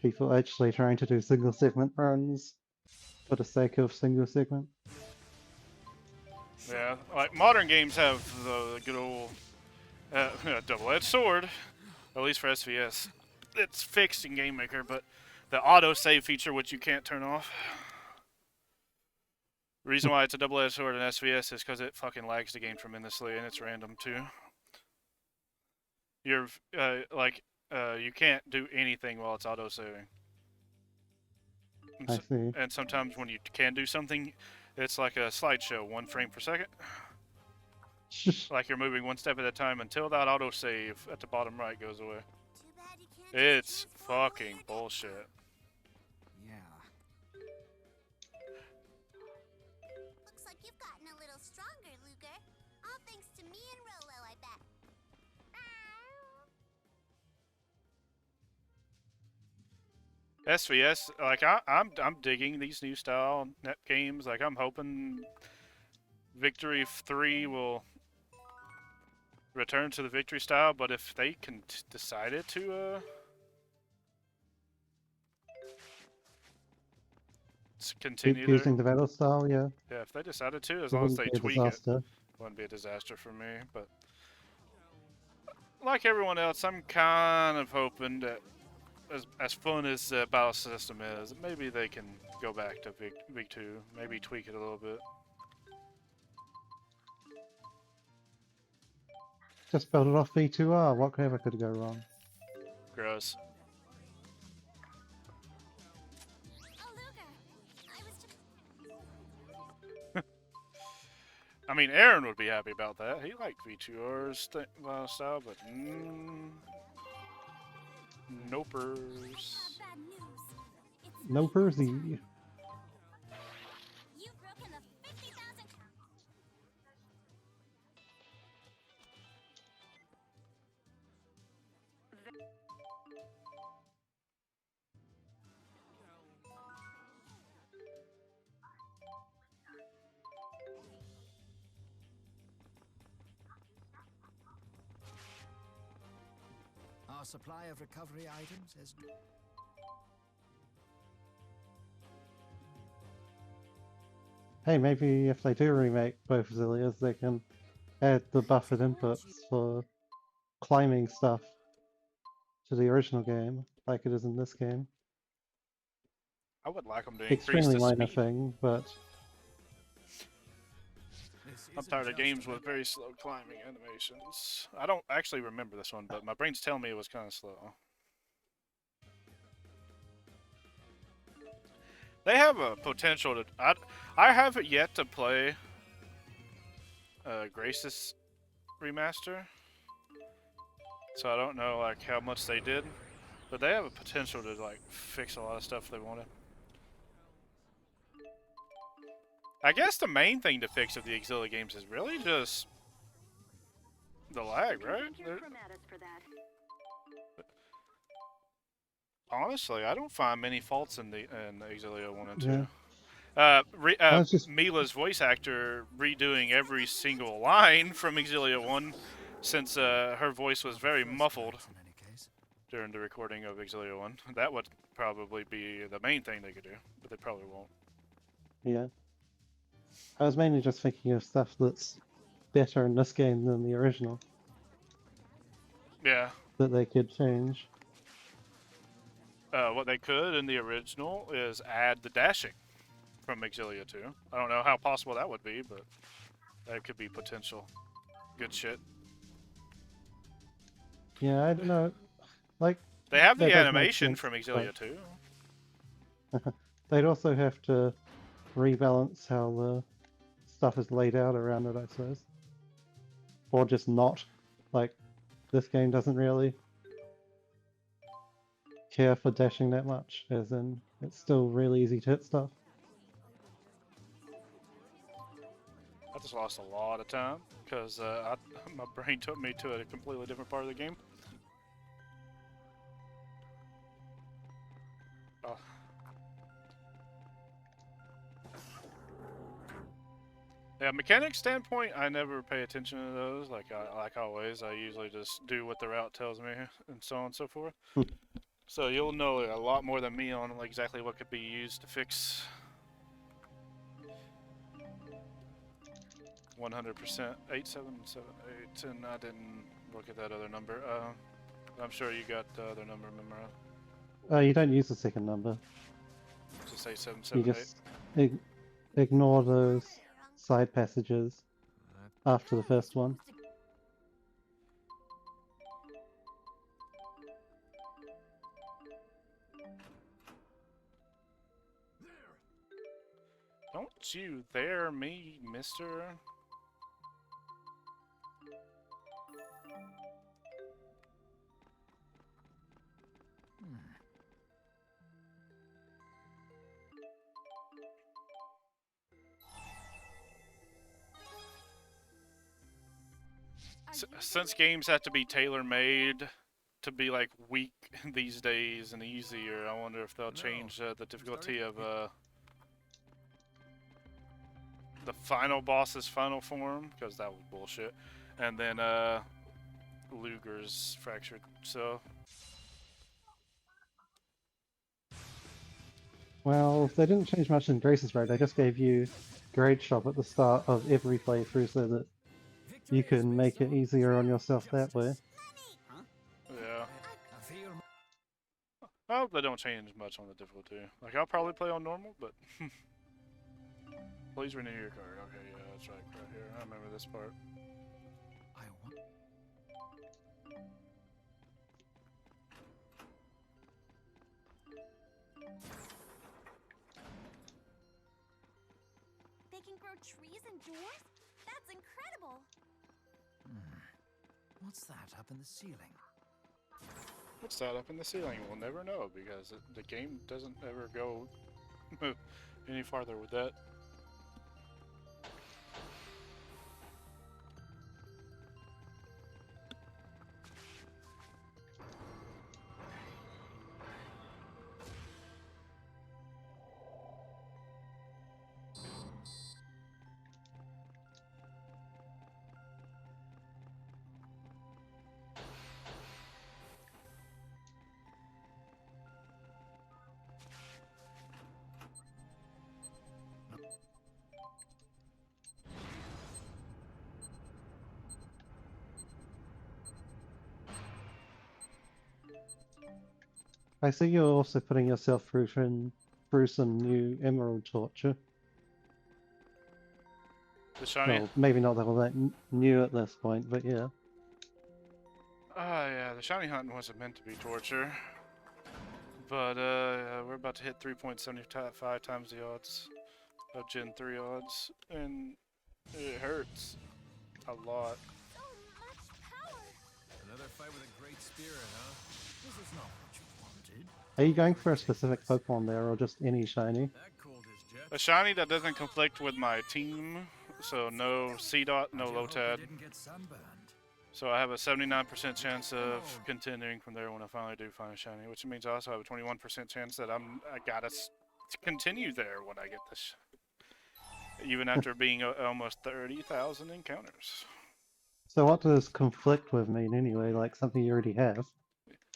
people actually trying to do single segment runs for the sake of single segment. Yeah, like modern games have the good old double-edged sword, at least for SVS. It's fixed in Game Maker, but the auto-save feature, which you can't turn off. The reason why it's a double-edged sword in SVS is because it fucking lags the game tremendously, and it's random too. You're you can't do anything while it's auto-saving. I see. And sometimes when you can do something, it's like a slideshow, 1 frame per second. Like you're moving one step at a time until that autosave at the bottom right goes away. Too bad you can't It's just use full fucking energy. bullshit. Yeah. Looks like you've gotten a little stronger, Luger. All thanks to me and Rolo, I bet. SVS, like I'm digging these new style net games. Like I'm hoping Victory 3 will return to the Victory style, but if they can decided to continue Keep using the battle style, yeah. yeah, if they decided to, as It long as wouldn't they be a tweak it, disaster. wouldn't be a disaster for me. But like everyone else, I'm kind of hoping that as fun as the battle system is, maybe they can go back to Vig 2, maybe tweak it a little bit. Just build it off V2R. What ever could go wrong? Gross. Oh, Luger. I was just... I mean, Aaron would be happy about that. He liked V2R's style, but nopers. Bad news. No Percy. You've broken the 50,000. Our supply of recovery items has... Hey, maybe if they do remake both Xillias, they can add the buffered inputs for climbing stuff to the original game, like it is in this game. I would like them to increase Extremely the minor speed. thing, but I'm tired of games with very slow climbing animations. I don't actually remember this one, but my brain's telling me it was kind of slow. They have a potential to... I haven't yet to play Grace's remaster, so I don't know like how much they did, but they have a potential to like fix a lot of stuff they wanted. I guess the main thing to fix of the Xillia games is really just the lag, right? Honestly, I don't find many faults in the Xillia 1 and 2. yeah. I was just Mila's voice actor redoing every single line from Xillia 1 since her voice was very muffled In any case. during the recording of Xillia 1. That would probably be the main thing they could do, but they probably won't. yeah. I was mainly just thinking of stuff that's better in this game than the original Yeah. that they could change. What they could in the original is add the dashing from Xillia 2. I don't know how possible that would be, but that could be potential good shit. Yeah, I don't know. Like, They have that the does make animation sense, from Xillia 2. but they'd also have to rebalance how the stuff is laid out around it, I suppose. Or just not. Like, this game doesn't really care for dashing that much, as in, it's still really easy to hit stuff. I just lost a lot of time because my brain took me to a completely different part of the game. Oh. Yeah, mechanic standpoint, I never pay attention to those. Like always, I usually just do what the route tells me, and so on and so forth. So you'll know a lot more than me on exactly what could be used to fix 100%. 8778, and I didn't look at that other number. I'm sure you got the other number memorized. You don't use the second number. Just say You 778. just ignore those side passages after the first one. Don't you dare me, mister. Since games have to be tailor-made to be like weak these days and easier, I wonder if they'll change the difficulty of the final boss's final form, because that was bullshit, and then Luger's fractured. So Well, they didn't change much in Grace's Road. They just gave you Grade Shop at the start of every playthrough so that you can make it easier on yourself that way. yeah. I hope they don't change much on the difficulty. Like, I'll probably play on normal, but please renew your card. Okay, yeah, that's right here. I remember this part. They can grow trees and doors? That's incredible! What's that up in the ceiling? hits that up in the ceiling. We'll never know because the game doesn't ever go any farther with that. I see you're also putting yourself through some new emerald torture. The shiny. Well, maybe not all that new at this point, but yeah. Yeah, the shiny hunting wasn't meant to be torture. But we're about to hit 3.75 times the odds of Gen 3 odds, and it hurts a lot. So much power. Another fight with a great spirit, huh? This is not what you wanted. Are you going for a specific Pokemon there, or just any shiny? That cooled his jets. A shiny that doesn't conflict with my team, so no C-Dot, no How'd you hope you Lotad. didn't get sunburned? So I have a 79% chance of continuing from there when I finally do find a shiny, which means I also have a 21% chance that I gotta continue there when I get this, even after being almost 30,000 encounters. So what does conflict with mean anyway? Like something you already have?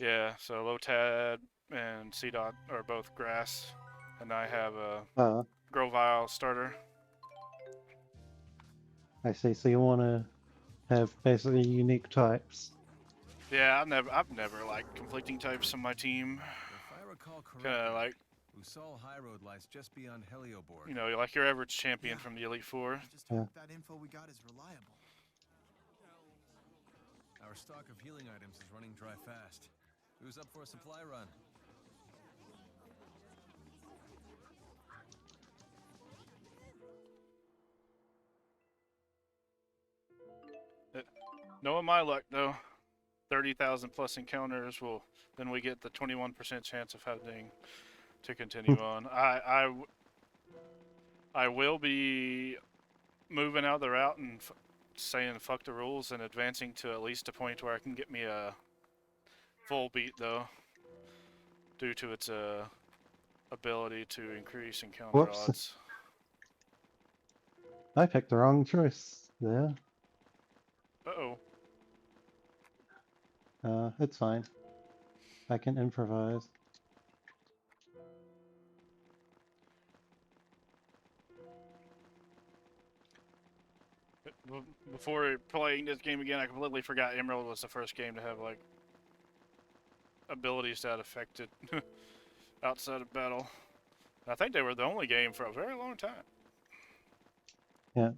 Yeah, so Lotad and C-Dot are both grass, and I have a Oh, Grovyle starter. I see. So you want to have basically unique types. Yeah, I've never liked conflicting types on my team. If I recall Kind correctly, of like, Usal High Road lies just beyond Helioborg. you know, like your average champion from the Elite Four. I just hope that info we got is reliable. Our stock of healing items is running dry fast. Who's up for a supply run? Knowing my luck, though, 30,000 plus encounters will, then we get the 21% chance of having to continue on. I will be moving out of the route and saying fuck the rules and advancing to at least a point where I can get me a full beat, though, due to its ability to increase encounter Whoops. odds. I picked the wrong choice there. Uh-oh. It's fine. I can improvise. Before playing this game again, I completely forgot Emerald was the first game to have, like, abilities that affected outside of battle. I think they were the only game for a very long time. Yeah.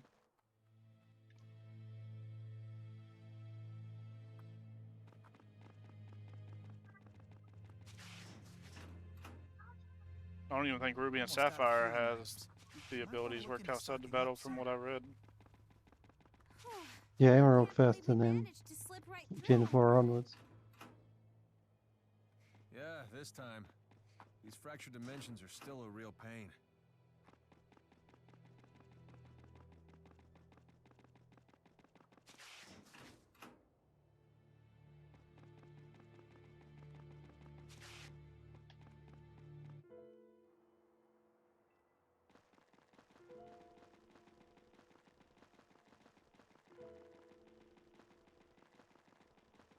I don't even think Ruby and Sapphire has the abilities worked outside the battle from what I read. Yeah, Emerald Can't believe first and we then managed to slip right Gen through. 4 onwards. Yeah, this time. These fractured dimensions are still a real pain.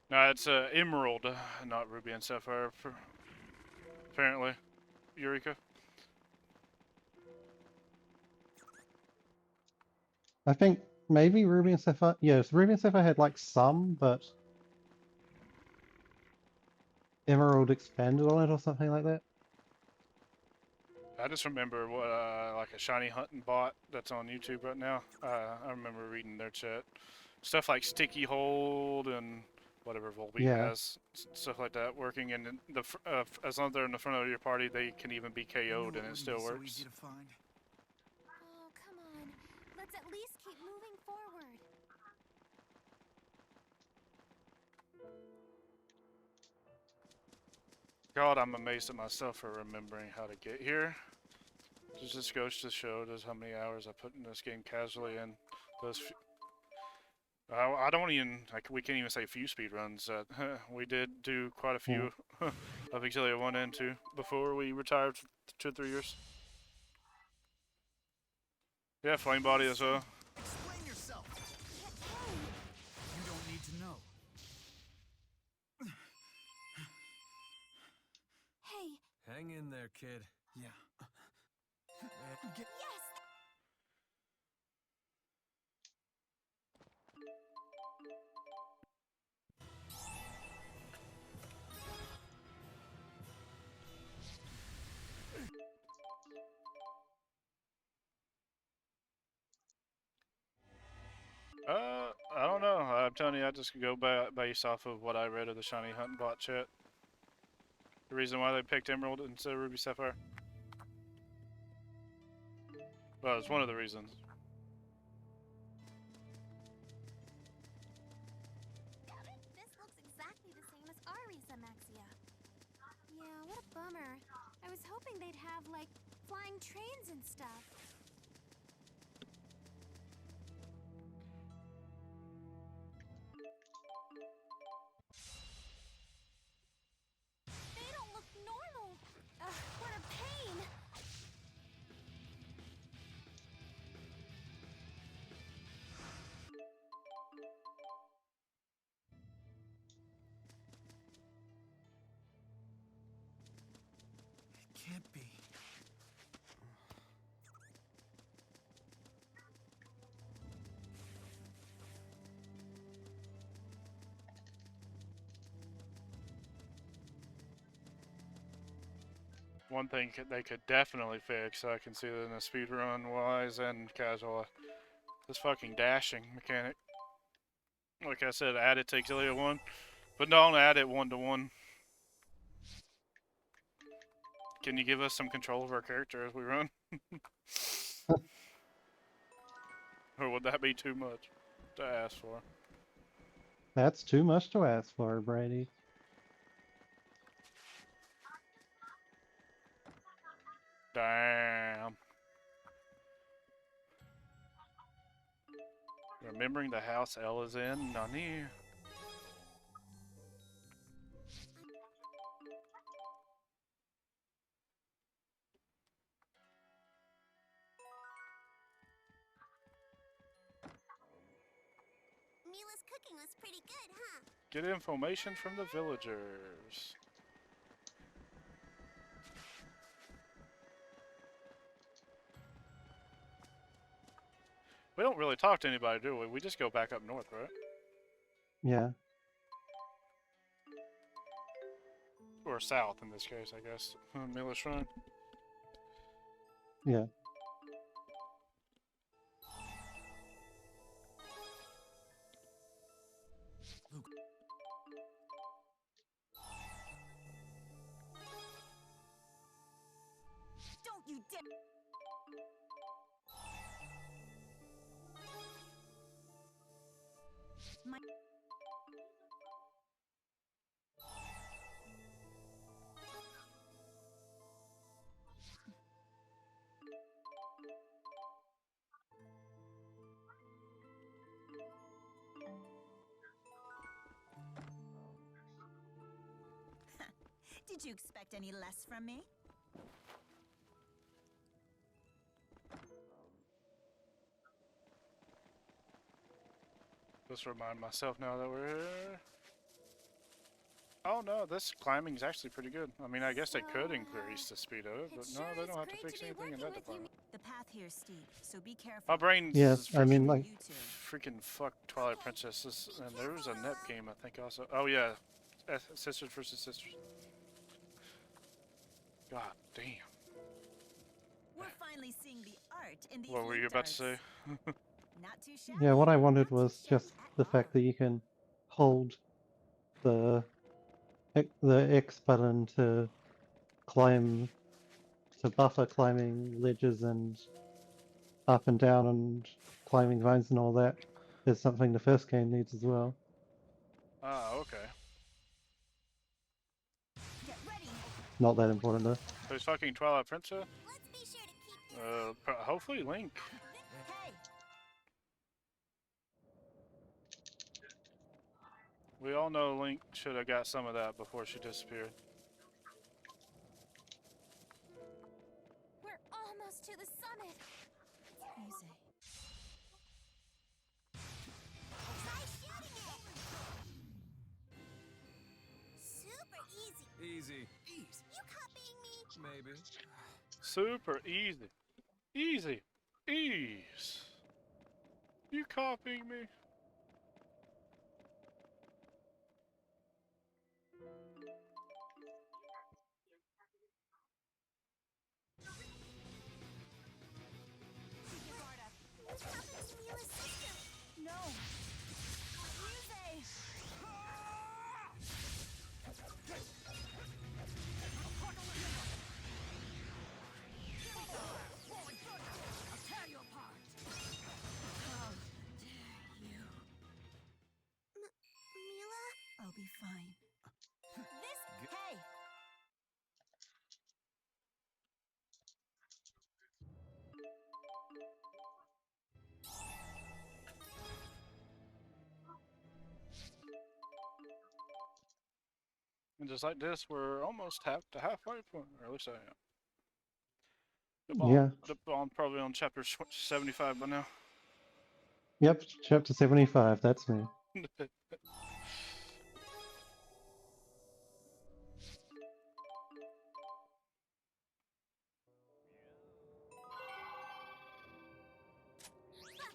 No, it's Emerald, not Ruby and Sapphire, apparently. Eureka. I think maybe Ruby and Sapphire. Yes, Ruby and Sapphire had like some, but Emerald expanded on it or something like that. I just remember what like a shiny hunting bot that's on YouTube right now. I remember reading their chat. Stuff like Sticky Hold and whatever Volbeat Yeah. has, stuff like that working, and the as long as they're in the front of your party, they can even be I knew KO'd it and it wouldn't still be so works. easy to find. Oh, come on. Let's at least keep moving forward. God, I'm amazed at myself for remembering how to get here. It just goes to show just how many hours I put in this game casually, and those. I don't even. We can't even say few speed runs. We did do quite a few of Xillia 1 and 2 before we retired for 2 or 3 years. Yeah, Flame Body as well. Explain yourself. You don't need to know. Hey, Hang in there, kid. Yeah. yes! I don't know. I'm telling you, I just go based off of what I read of the Shiny Hunt bot chat. The reason why they picked Emerald instead of Ruby Sapphire. Well, it's one of the reasons. This looks exactly the same as Ari's Amaxia. Yeah, what a bummer. I was hoping they'd have, like, flying trains and stuff. They don't look normal. Ugh, what a pain. It can't be. One thing they could definitely fix, I can see that in the speedrun wise and casual, this fucking dashing mechanic. Like I said, add it to Xillia 1, but don't add it 1-to-1. Can you give us some control of our character as we run? Or would that be too much to ask for? That's too much to ask for, Brady. Damn. Remembering the house Elle is in? Nani? Mila's cooking was pretty good, huh? Get information from the villagers. We don't really talk to anybody, do we? We just go back up north, right? Yeah. Or south in this case, I guess. Mila Shrine. Yeah. Luke. Don't you dare! My... Did you expect any less from me? Just remind myself now that we're here. Oh no, this climbing is actually pretty good. I mean, I guess they could increase the speed of it, but no, they don't have to fix anything in that department. The path here is steep, so be careful. My brain Yes, I mean, freaking, like, freaking fuck Twilight Princess. And there was a net game, I think, also. Oh yeah, Sisters versus Sisters. God damn. We're finally seeing the art in these What were you linked about to say? arts. Not too shabby. yeah, what I wanted Not too was shabby just at the all. fact that you can hold the X button to climb, to buffer climbing ledges and up and down and climbing vines and all that is something the first game needs as well. Ah, okay. Get ready. Not that important though. Who's fucking Twilight Princess? Let's be sure to keep this Hopefully Link. Hey, We all know Link should have got some of that before she disappeared. We're almost to the summit. easy. Try shooting it. Super easy. Easy. You copying me? Maybe. Super easy. Easy. Ease. You copying me? What happened to Mila's sister? No. Easy. I'll tear you apart. How dare you? Mila? I'll be fine. Hey! And just like this, we're almost the halfway point, or at least I am. Yeah. I'm probably on chapter 75 by now. Yep, chapter 75, that's me. Fuck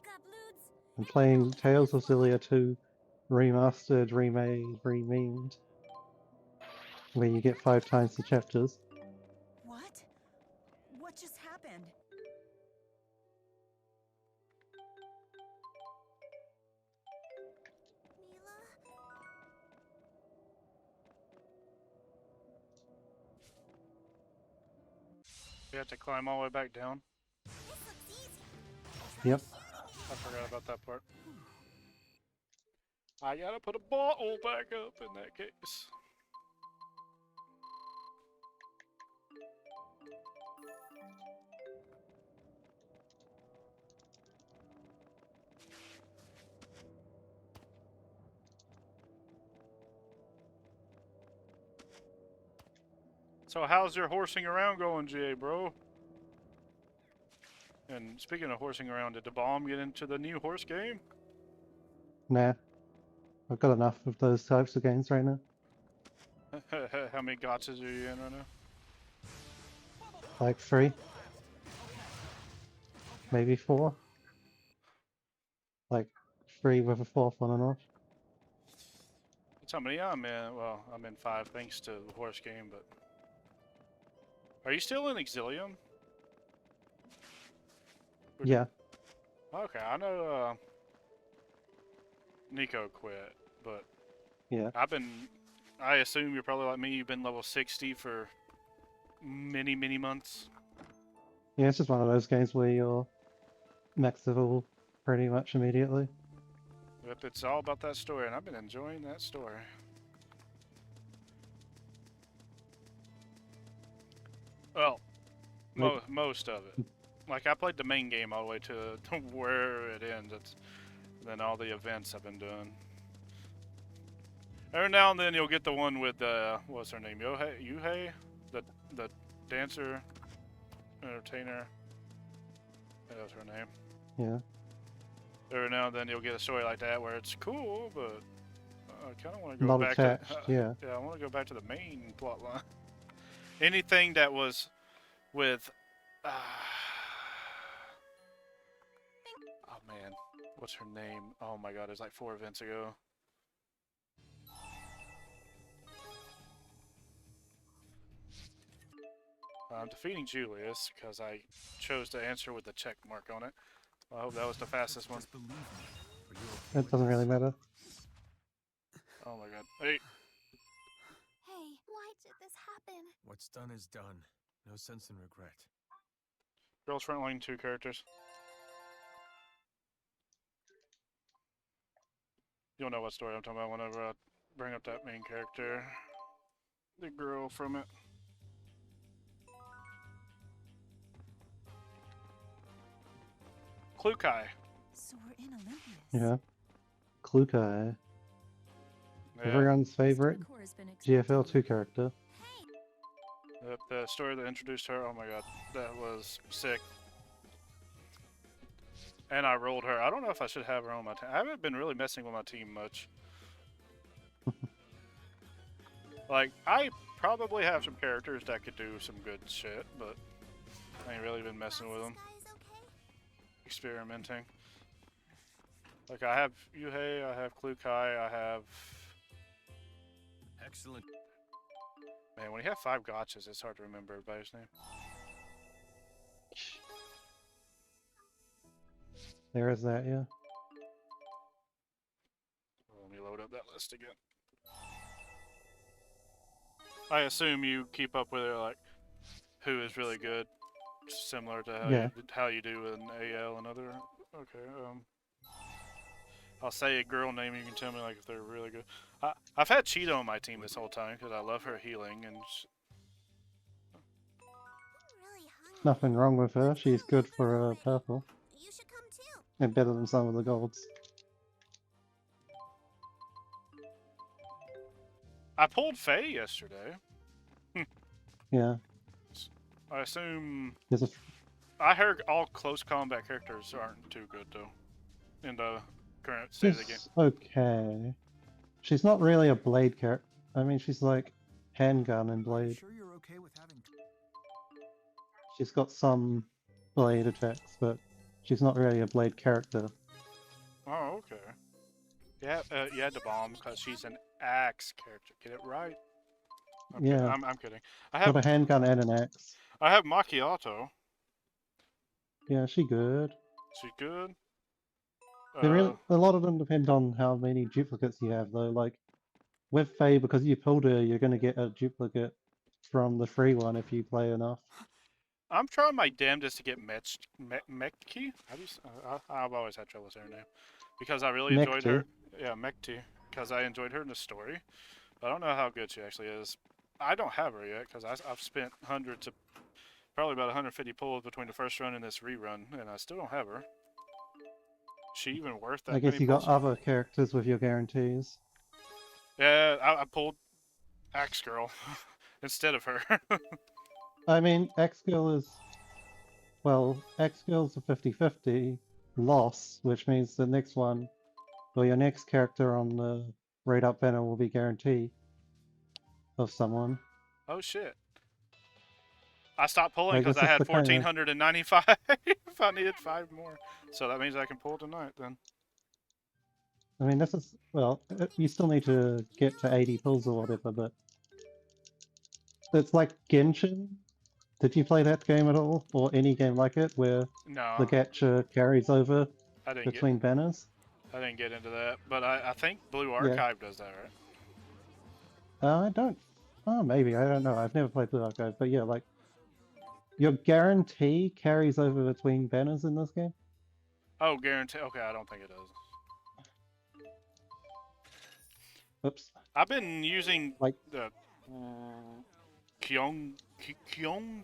up, Ludes. I'm playing Tales of Xillia 2 remastered, remade, rememed, where you get 5 times the chapters. What? What just happened? Mila? We have to climb all the way back down. This looks easy. Yep. I forgot about that part. I gotta put a bottle back up in that case. So how's your horsing around going, GA, bro? And speaking of horsing around, did the bomb get into the new horse game? Nah. I've got enough of those types of games right now. How many gotchas are you in right now? Like 3. Maybe 4. Like 3 with a 4th on and off. That's how many I'm in. Well, I'm in 5 thanks to the horse game, but... Are you still in Xillia? Yeah. Okay, I know Nico quit, but Yeah. I assume you're probably like me, you've been level 60 for many, many months. Yeah, it's just one of those games where you're max level pretty much immediately. Yep, it's all about that story, and I've been enjoying that story. Well, most of it. Like, I played the main game all the way to where it ends. Then all the events I've been doing. Every now and then you'll get the one with, what's her name? Yuhei? The dancer, entertainer. That was her name. Yeah. Every now and then you'll get a story like that where it's cool, but I kind of want to go Not back attached, to... yeah. Yeah, I want to go back to the main plot line. Anything that was with... oh man, what's her name? Oh my god, it was like 4 events ago. I'm defeating Julius because I chose to answer with a check mark on it. I hope that was the fastest one. Just believe me. For your It doesn't really matter. Oh my god. Hey, Hey, why did this happen? What's done is done. No sense in regret. Girls Frontline 2 characters. You'll know what story I'm talking about whenever I bring up that main character. The girl from it. Klukai. So we're in Olympus. Yeah. Klukai. Yeah. Everyone's favorite Mr. McCoy has been expecting GFL 2 you. character. The story that introduced her, oh my god, that was sick. And I rolled her. I don't know if I should have her on my team. I haven't been really messing with my team much. Like, I probably have some characters that could do some good shit, but I ain't really been messing with them. Experimenting. Like, I have Yuhei, I have Klukai, I have... Excellent. Man, when you have 5 gotchas, it's hard to remember everybody's name. There is that, yeah. Let me load up that list again. I assume you keep up with it, like, who is really good, similar to how you do in AL and other... Okay, I'll say a girl name, you can tell me, like, if they're really good. I've had Cheetah on my team this whole time, because I love her healing, and... Nothing wrong with her. She's good for purple. You should come too. And better than some of the golds. I pulled Faye yesterday. Yeah. I assume... There's a I heard all close combat characters aren't too good, though, in the current state of the game. She's okay. She's not really a blade character. I mean, she's like handgun and blade. Sure you're okay with having... She's got some blade attacks, but she's not really a blade character. Oh, okay. Yeah, you had to bomb because she's an axe character. Get it right. I'm Yeah. kidding. I'm kidding. I have Got a handgun and an axe. I have Macchiato. Yeah, she good. She good. A lot of them depend on how many duplicates you have, though. Like with Faye, because you pulled her, you're gonna get a duplicate from the free one if you play enough. I'm trying my damnedest to get Mekti. How do you? I've always had trouble with her name because I really enjoyed her. Yeah, Mekti, because I enjoyed her in the story. But I don't know how good she actually is. I don't have her yet because I've spent hundreds of, probably about 150 pulls between the first run and this rerun, and I still don't have her. She even worth that? I guess many you got pulls? other characters with your guarantees. Yeah, I pulled Axe Girl instead of her. I mean, X-Girl is... Well, X-Girl's a 50-50 loss, which means the next one, or your next character on the Raid Up banner will be guaranteed of someone. Oh shit. I stopped pulling I because guess I it's had the kind of- 1,495. I needed 5 more. So that means I can pull tonight then. I mean, this is... Well, you still need to get to 80 pulls or whatever, but... It's like Genshin. Did you play that game at all? Or any game like it, where No, the gacha carries over I didn't between banners? I didn't get into that. But I think Blue Archive does that, right? I don't... Oh, maybe. I don't know. I've never played Blue Archive. But yeah, like... Your guarantee carries over between banners in this game? Oh, guarantee. Okay, I don't think it does. Oops. I've been using Like... the Kyong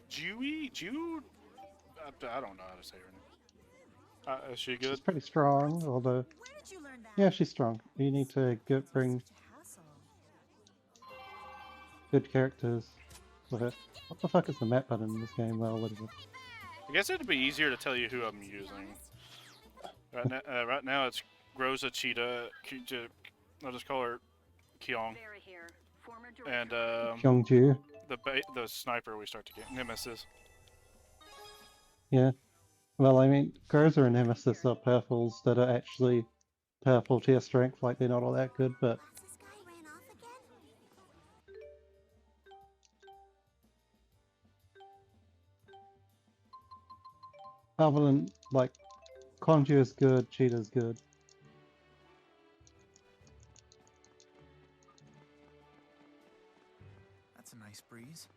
Ju? I don't know how to say her name. Is she good? She's pretty strong, although... Where did you learn that? Yeah, she's strong. You need to bring good characters with it. What the fuck is the map button in this game? Well, what is it? I guess it'd be easier to tell you who I'm using. Right now it's Groza Cheetah. I'll just call her Kyong. And Kyongju. the sniper we start to get Nemesis. Yeah. Well, I mean, Groza and Nemesis are purples that are actually purple tier strength, like they're not all that good, but... This guy ran off again? Other than, like, Conjure's good, Cheetah's good. That's a nice breeze.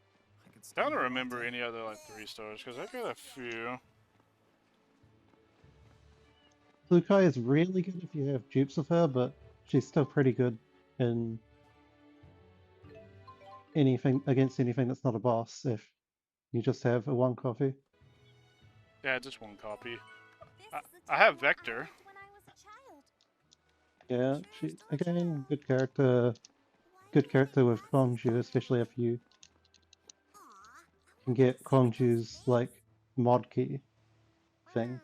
I could I stay don't here all remember day. any other like 3 stars because I got a few. Lukai is really good if you have dupes of her, but she's still pretty good in anything against anything that's not a boss if you just have a 1 copy. Yeah, just 1 copy. This is the I have town where Vector. lived when I was a child. Yeah, she again good character. Good character with Kongju, especially if you Aw, can get Kongju's like mod key thing,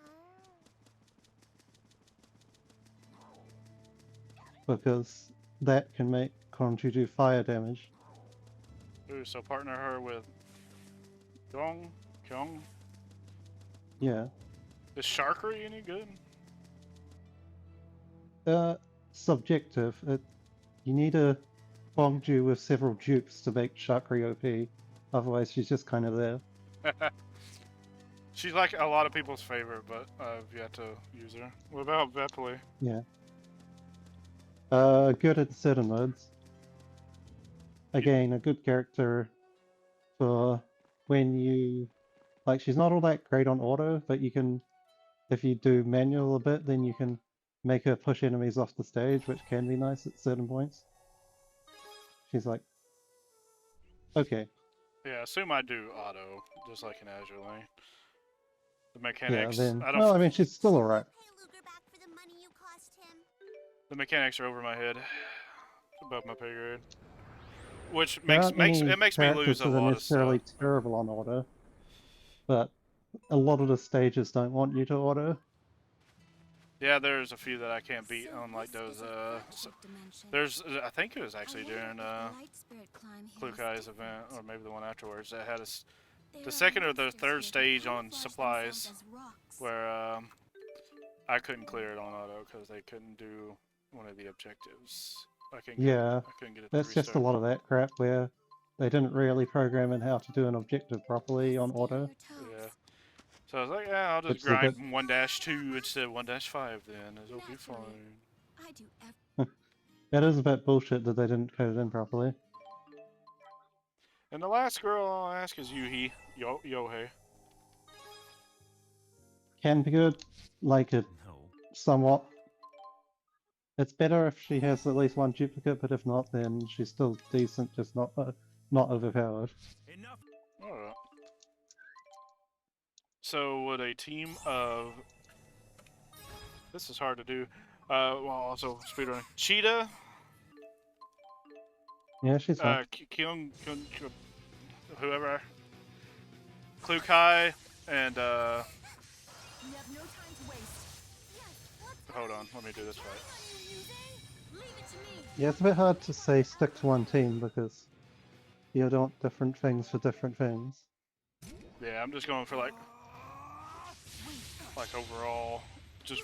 because that can make Kongju do fire damage. Ooh, so partner her with Kyung. Yeah. Is Sharkery any good? Subjective. You need a Kongju with several dupes to make Shakri OP. Otherwise, she's just kind of there. She's like a lot of people's favorite, but I've yet to use her. What about Vepley? Yeah. Good at certain modes. Again, a good character for when you like. She's not all that great on auto, but you can, if you do manual a bit, then you can make her push enemies off the stage, which can be nice at certain points. She's like, okay, Yeah, assume I do auto, just like in Azure Lane. The yeah, mechanics, then. I don't. Well, I mean, she's still alright. pay Luger back for the money you cost him. The mechanics are over my head, above my pay grade, which There makes aren't any it makes me lose characters a that are lot of necessarily stuff. terrible on auto, but a lot of the stages don't want you to auto. Yeah, there's a few that I can't beat So on like this those. is a flagship dimension. There's I think it was actually I wonder during if the light spirit climb here is Klukai's different. event, or maybe the one afterwards, that had us There the are second or the monsters third here that stage on camouflage supplies, themselves as rocks. where I couldn't clear it on auto because they couldn't do one of the objectives. I Yeah, couldn't get it to that's just a restart. lot of that crap where they didn't really program in how to do an objective properly on Stay on auto. your toes. Yeah. So I was like, yeah, I'll just Which is a bit. grind 1-2 instead of 1-5 then. It'll be Naturally. fine. I do That is a bit bullshit that they didn't code it in properly. And the last girl I'll ask is Yuhi. Yohei. Can be good, like it somewhat. It's better if she has at least one duplicate, but if not, then she's still decent, just not overpowered. Enough. Alright. So would a team of... This is hard to do. Well, also speedrunning. Cheetah, Yeah, she's fine. Kyung, whoever, Klukai, and You have no time to waste. hold on, let me do this right. Leave it to me. Yeah, it's a bit hard to say stick to one team because you don't want different things for different things. Yeah, I'm just going for like overall, just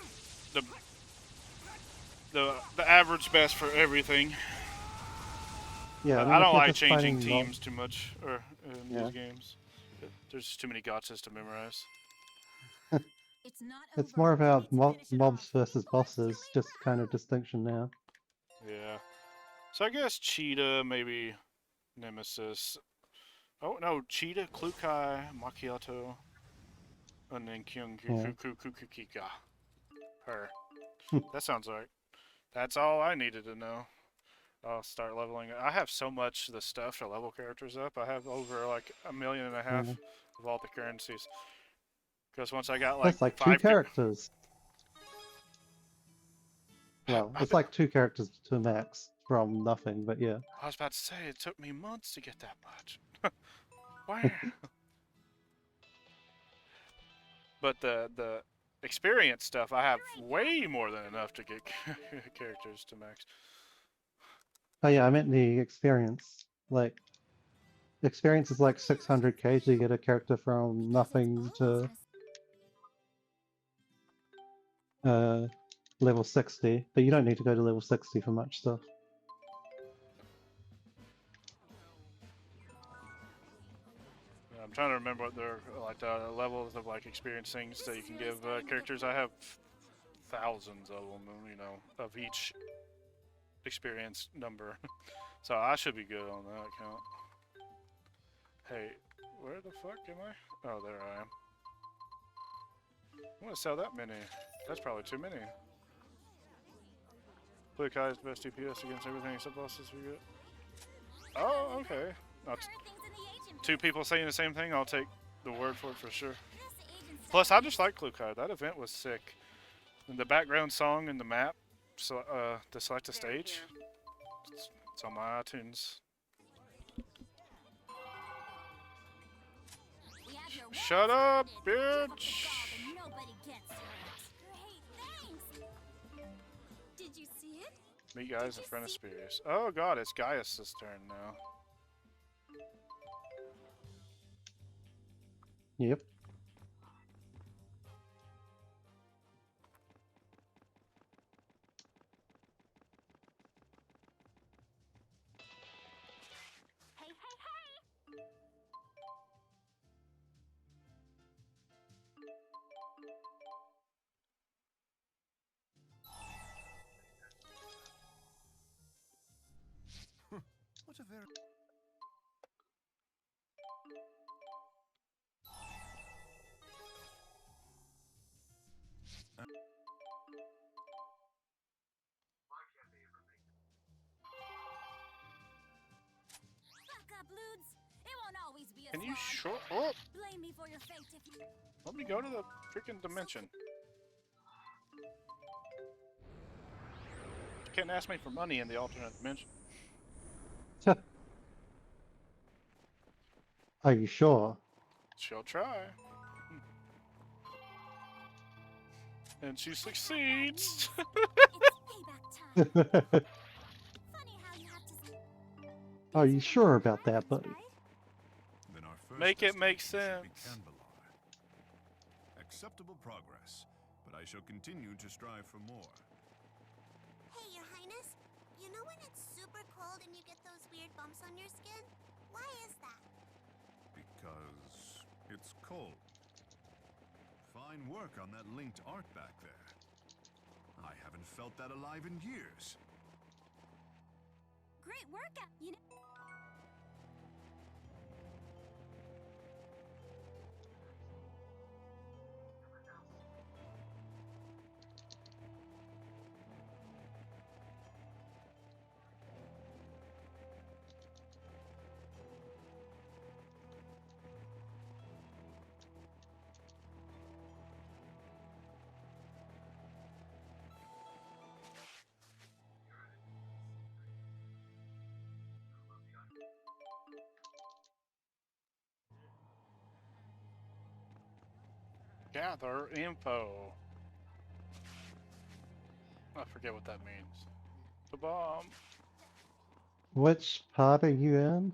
the average best for everything. Yeah, I mean, if don't you're like just changing fighting teams too much, or in Yeah. these games. There's just too many gotchas to memorize. It's not It's over. more I about need to finish it mobs off. versus bosses, just kind of distinction now. Yeah. So I guess Cheetah, maybe Nemesis. Oh no, Cheetah, Klukai, Macchiato, and then Kyung Yeah. Kukukika. Her. That sounds right. That's all I needed to know. I'll start leveling. I have so much of the stuff to level characters up. I have over like 1.5 million Yeah. of all the currencies. Because once I got like That's like 2 5 characters. Well, I've it's been- like 2 characters to max from nothing, but yeah. I was about to say, it took me months to get that much. Why? But the experience stuff, I have way more than enough to get characters to max. Oh yeah, I meant the experience. Like, experience is like 600k to get a character from nothing to level 60, but you don't need to go to level 60 for much stuff. I'm trying to remember what they're like the levels of like experience things that you can give characters. I have thousands of them, you know, of each experience number. So I should be good on that count. Hey, where the fuck am I? Oh, there I am. I want to sell that many. That's probably too many. Quick Eye's best DPS against everything except bosses we get. Oh, okay. Now, 2 people saying the same thing, I'll take the word for it for sure. This agent's Plus, I just like Klukai. That event was sick. And the background song in the map, so to select a stage, it's on my iTunes. We have your Shut words up, recorded. bitch! Difficult and nobody gets hurt. Great, thanks. Did you see it? Meet guys in front of Spurious. Oh god, it's Gaius' turn now. Yep. Hey, hey, hey! What a very... Fuck up, Ludes. It won't always be a Can you slog. short? Oh, Blame me for your fate if you... let me go to the freaking dimension. You can't ask me for money in the alternate dimension. Are you sure? She'll try. And she succeeds. It's payback time. Funny how you have to... Are you sure about that, buddy? Then our first Make it make destination should be sense. Candelar. Acceptable progress, but I shall continue to strive for more. Hey, Your Highness. You know when it's super cold and you get those weird bumps on your skin? Why is that? Because it's cold. Fine work on that linked art back there. I haven't felt that alive in years. Great workout. You know... Gather info. I forget what that means. The bomb. Which part are you in?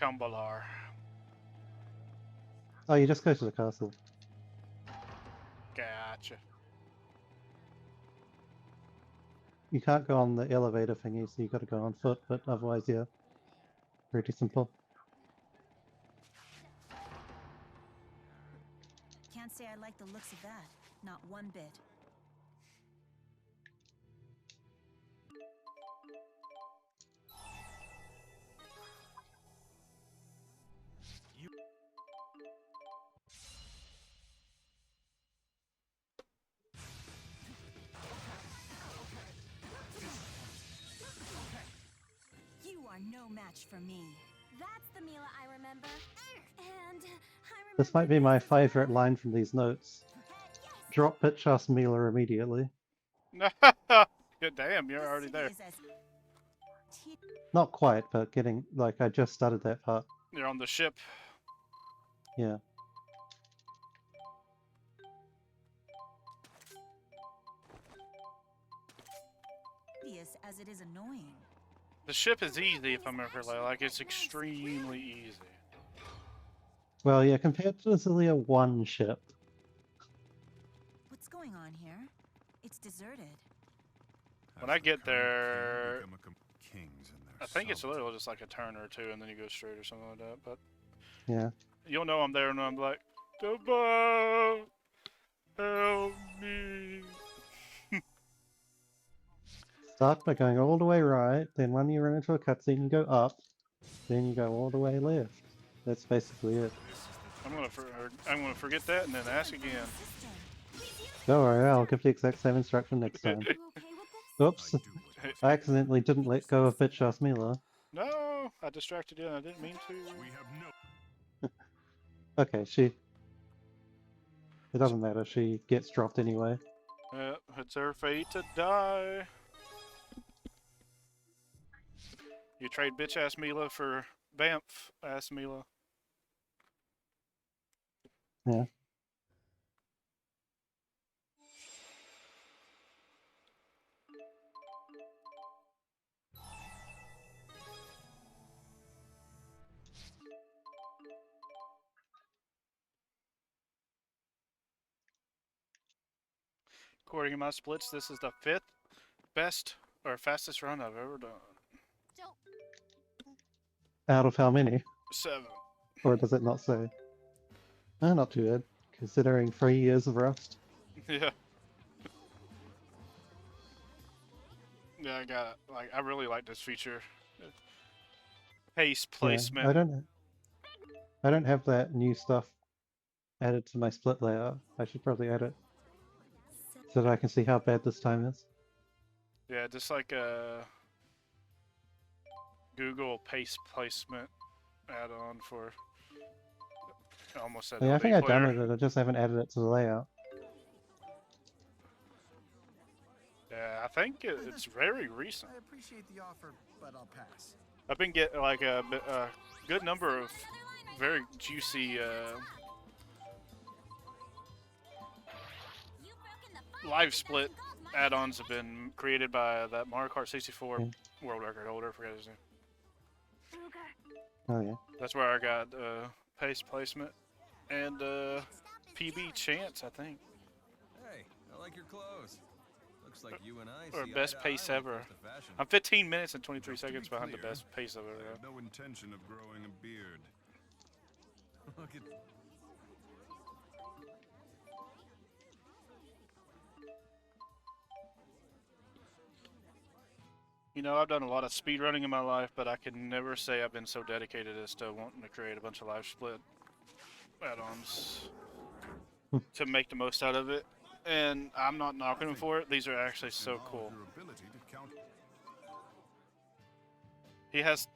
Kambalar. Oh, you just go to the castle. Gotcha. You can't go on the elevator thingy, so you gotta go on foot, but otherwise, yeah. Pretty simple. Can't say I like the looks of that. Not one bit. You are no match for me. That's the Mila I remember. And I remember... This might be my this as well. favorite line from these notes. Yes! Drop Pitchas Mila immediately. Good damn, you're This already city there. is as Not quite, but getting, like, I just started that part. You're on the ship. Yeah. tedious as it is annoying. The ship is easy if I remember correctly. Like, it's extremely easy. Well, yeah, compared to the Xillia 1 ship. What's going on here? It's deserted. When I get there, Kings in their I think it's solitude. literally just like a turn or two, and then you go straight or something like that. But Yeah. you'll know I'm there, and I'm like, Dabomstew, help me. Start by going all the way right, then when you run into a cutscene, you go up, then you go all the way left. That's basically it. I'm gonna forget that and then ask again. Don't worry, I'll give the exact same instruction next time. You okay with this? Oops, I do what I accidentally didn't let go of Bitchas Mila. No, I distracted you, and I didn't mean to. we have no Okay, she... It doesn't matter. She gets dropped anyway. Yep, it's her fate to die. You trade bitch ass Mila for Bamf ass Mila. Yeah. According to my splits, this is the 5th best or fastest run I've ever done. Don't. Out of how many? 7. Or does it not say? Not too bad, considering 3 years of Rust. Yeah. Yeah, I got it. Like, I really like this feature. Pace placement. Yeah, I don't have that new stuff added to my split layout. I should probably add it so that I can see how bad this time is. Yeah, just like a Google pace placement add-on for almost said Yeah, I LD think I player. downloaded it, I just haven't added it to the layout. Yeah, I think it's very recent. I appreciate the offer, but I'll pass. I've been getting like a good number of very juicy live split add-ons have been created by that Mario Kart 64 Yeah. world record holder. I forget his name. Oh yeah. That's where I got pace placement and PB chance, I think. Hey, I like your clothes. Looks like you and I Or see best eye to eye pace when it ever. comes to fashion. I'm 15 minutes and 23 Just to seconds be behind the clear, best pace I've ever I had. have no intention of growing a beard. Look at You know, I've done a lot of speedrunning in my life, but I can never say I've been so dedicated as to wanting to create a bunch of live split add-ons to make the most out of it. And I'm not knocking them for it. These are actually so cool. Your ability to count. He has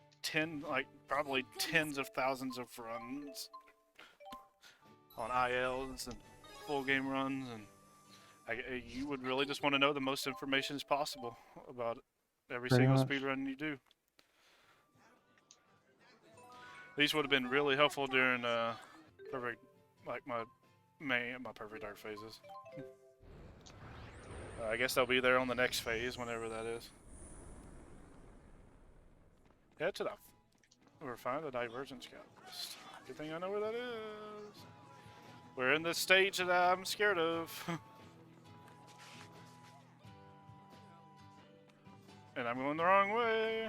probably tens of thousands of runs on ILs and full game runs, and you would really just want to know the most information as possible about every Pretty single much. speedrun you do. These would have been really helpful during perfect, like my perfect dark phases. I guess they'll be there on the next phase, whenever that is. Head to the refine the divergence catalyst. Good thing I know where that is. We're in this stage that I'm scared of. And I'm going the wrong way.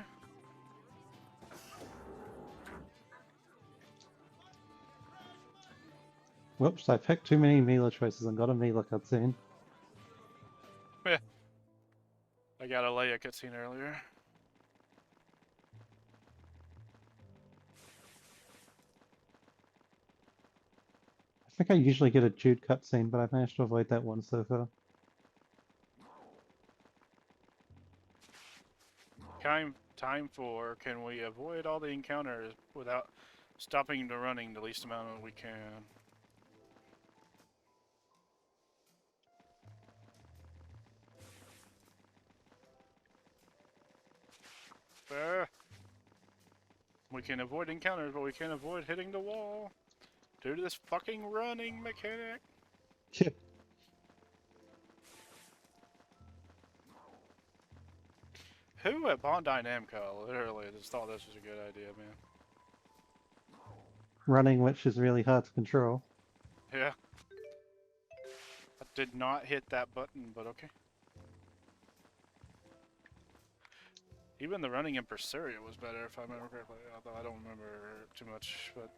Whoops, I picked too many Mila choices and got a Mila cutscene. Yeah. I got a Leia cutscene earlier. I think I usually get a Jude cutscene, but I've managed to avoid that one so far. Time for, can we avoid all the encounters without stopping the running the least amount we can? We can avoid encounters, but we can't avoid hitting the wall due to this fucking running mechanic. Yeah. Who at Bondi Namco literally just thought this was a good idea, man? Running, which is really hard to control. Yeah. I did not hit that button, but okay. Even the running in Berseria was better, if I remember correctly. Although I don't remember too much, but...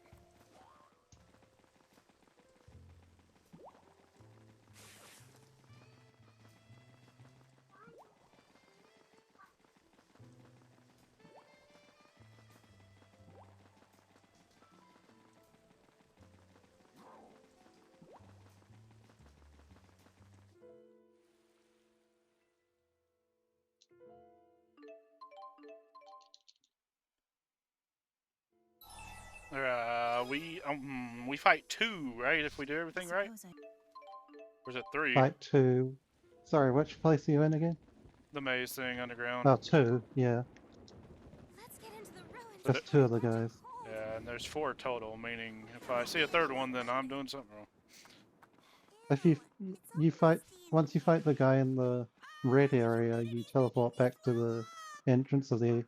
we fight 2, right? If we do everything right. Or is it 3? Fight 2. Sorry, which place are you in again? The maze thing underground. Oh, 2, yeah. Let's get into the ruins. But Just 2 of the guys. Yeah, and there's 4 total, meaning if I see a third one, then I'm doing something wrong. If you fight, once you fight the guy in the red area, you teleport back to the entrance of the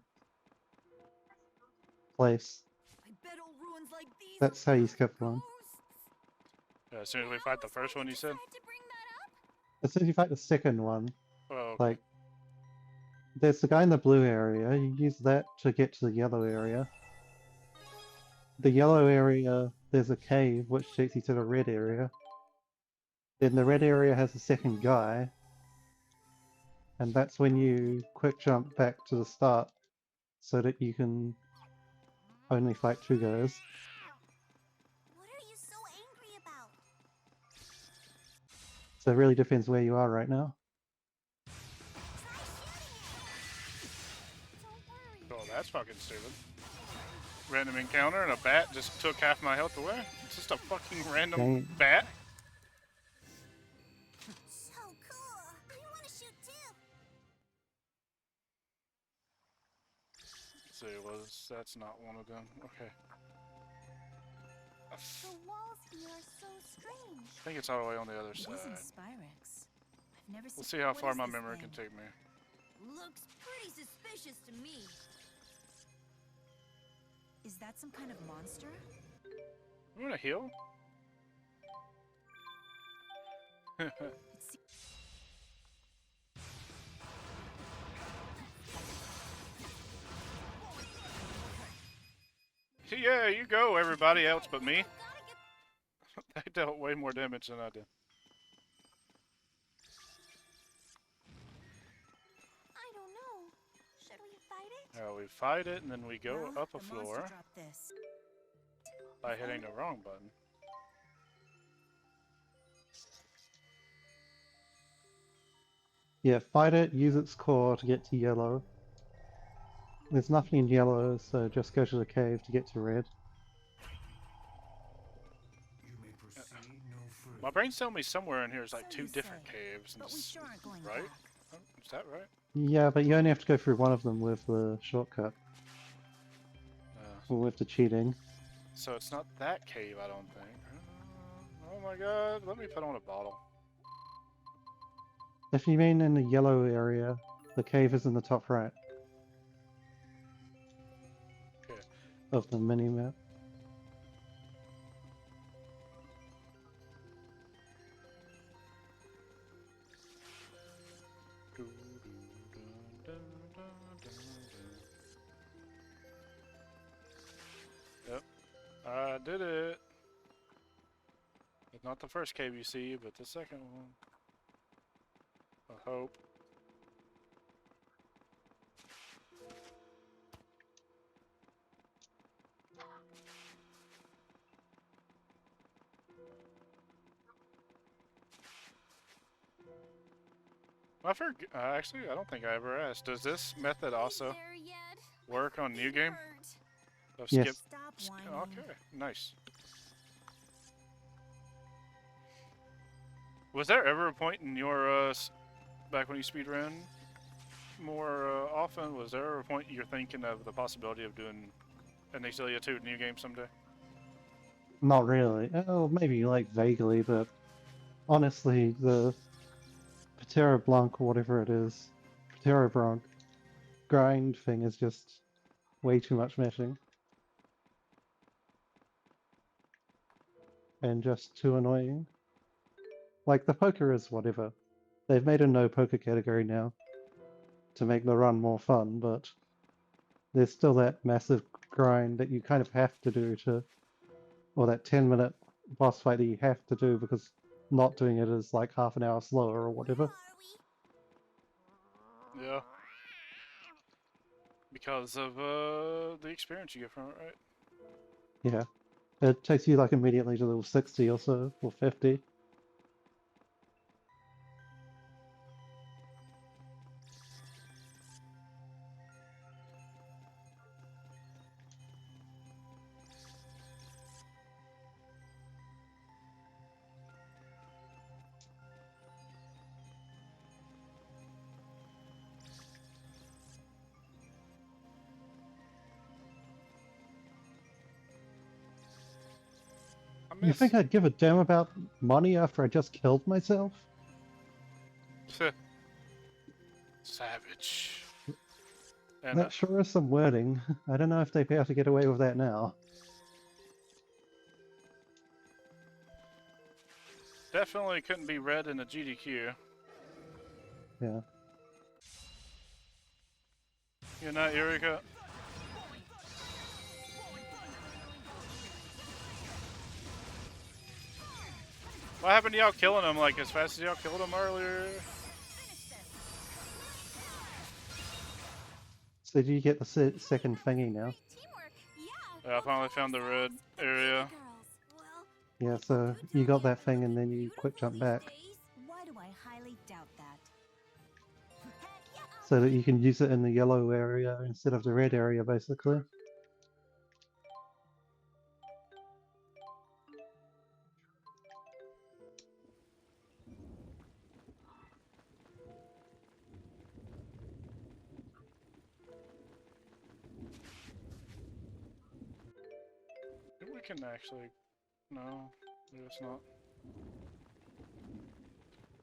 place. I bet old ruins like these That's how you skip one. ghosts. Yeah, as soon as we fight the first one, you said? As soon as you fight the second one, Oh, okay. like, there's the guy in the blue area, you use that to get to the yellow area. The yellow area, there's a cave which takes you to the red area. Then the red area has a second guy, and that's when you quick jump back to the start so that you can only fight 2 guys. What are you so angry about? So it really depends where you are right now. Oh, that's fucking stupid. Random encounter and a bat just took half my health away? It's just a fucking random Dang. bat? So cool. I want to shoot too. Let's see, that's not one of them. Okay. The walls here are so strange. I think it's all the way on the other side. Spyrex. I've never seen. We'll see how What far is my this memory thing? can take me. Looks pretty suspicious to me. Is that some kind of monster? You wanna heal? Yeah, you go, everybody else but me. They dealt way more damage than I did. I don't know. Should we fight it? We fight it, and then we go Well, up a the monster floor dropped this. by hitting the wrong button. Yeah, fight it, use its core to get to yellow. There's nothing in yellow, so just go to the cave to get to red. You may proceed no further. My brain's telling me somewhere in here is like So 2 you different say, caves. And But we sure aren't going right? back. Oh, is that right? Yeah, but you only have to go through one of them with the shortcut, or with the cheating. So it's not that cave, I don't think. Oh my god, let me put on a bottle. If you mean in the yellow area, the cave is in the top right Okay. of the mini-map. Yep, I did it. It's not the first cave you see, but the second one. I hope. I forgot. Actually, I don't think I ever asked. Does this method also There yet? work on New Game? Hurt. So Yes. Stop skip. whining. Okay, nice. Was there ever a point in your back when you speedrun more often? Was there ever a point you're thinking of the possibility of doing an Xillia 2 New Game someday? Not really. Oh, maybe like vaguely, but honestly, the Patera Blanc or whatever it is, Patera Blanc grind thing is just way too much meshing. And just too annoying. Like, the poker is whatever. They've made a no poker category now to make the run more fun, but there's still that massive grind that you kind of have to do to, or that 10-minute boss fight that you have to do because not doing it is like half an hour slower or whatever. Are we? Yeah. Because of the experience you get from it, right? Yeah. It takes you like immediately to level 60 or so, or 50. You miss. think I'd give a damn about money after I just killed myself? Savage. And That sure is some wording. I don't know if they'd be able to get away with that now. definitely couldn't be read in a GDQ. Yeah. You're not Eureka. What happened to y'all killing him like as fast as y'all killed him earlier? So do you get the second thingy now? Teamwork. Yeah, I finally found the red area. Yeah, so you got that thing and then you quick jump back. Why do I highly doubt that? So that you can use it in the yellow area instead of the red area, basically. Maybe we can actually... No, maybe it's not.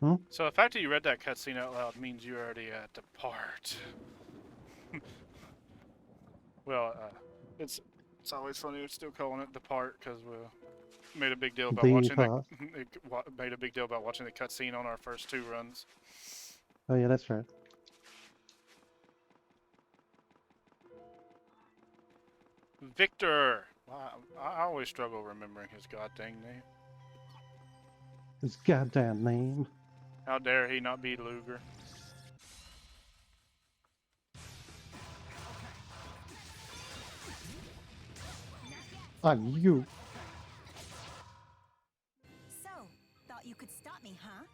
Hmm? So the fact that you read that cutscene out loud means you're already at the part. Well, it's always funny. We're still calling it the part because we made a big deal about The watching part. made a big deal about watching the cutscene on our first 2 runs. Oh yeah, that's right. Victor. Wow, I always struggle remembering his goddamn name. His goddamn name. How dare he not be Luger? I'm you. So, thought you could stop me, huh?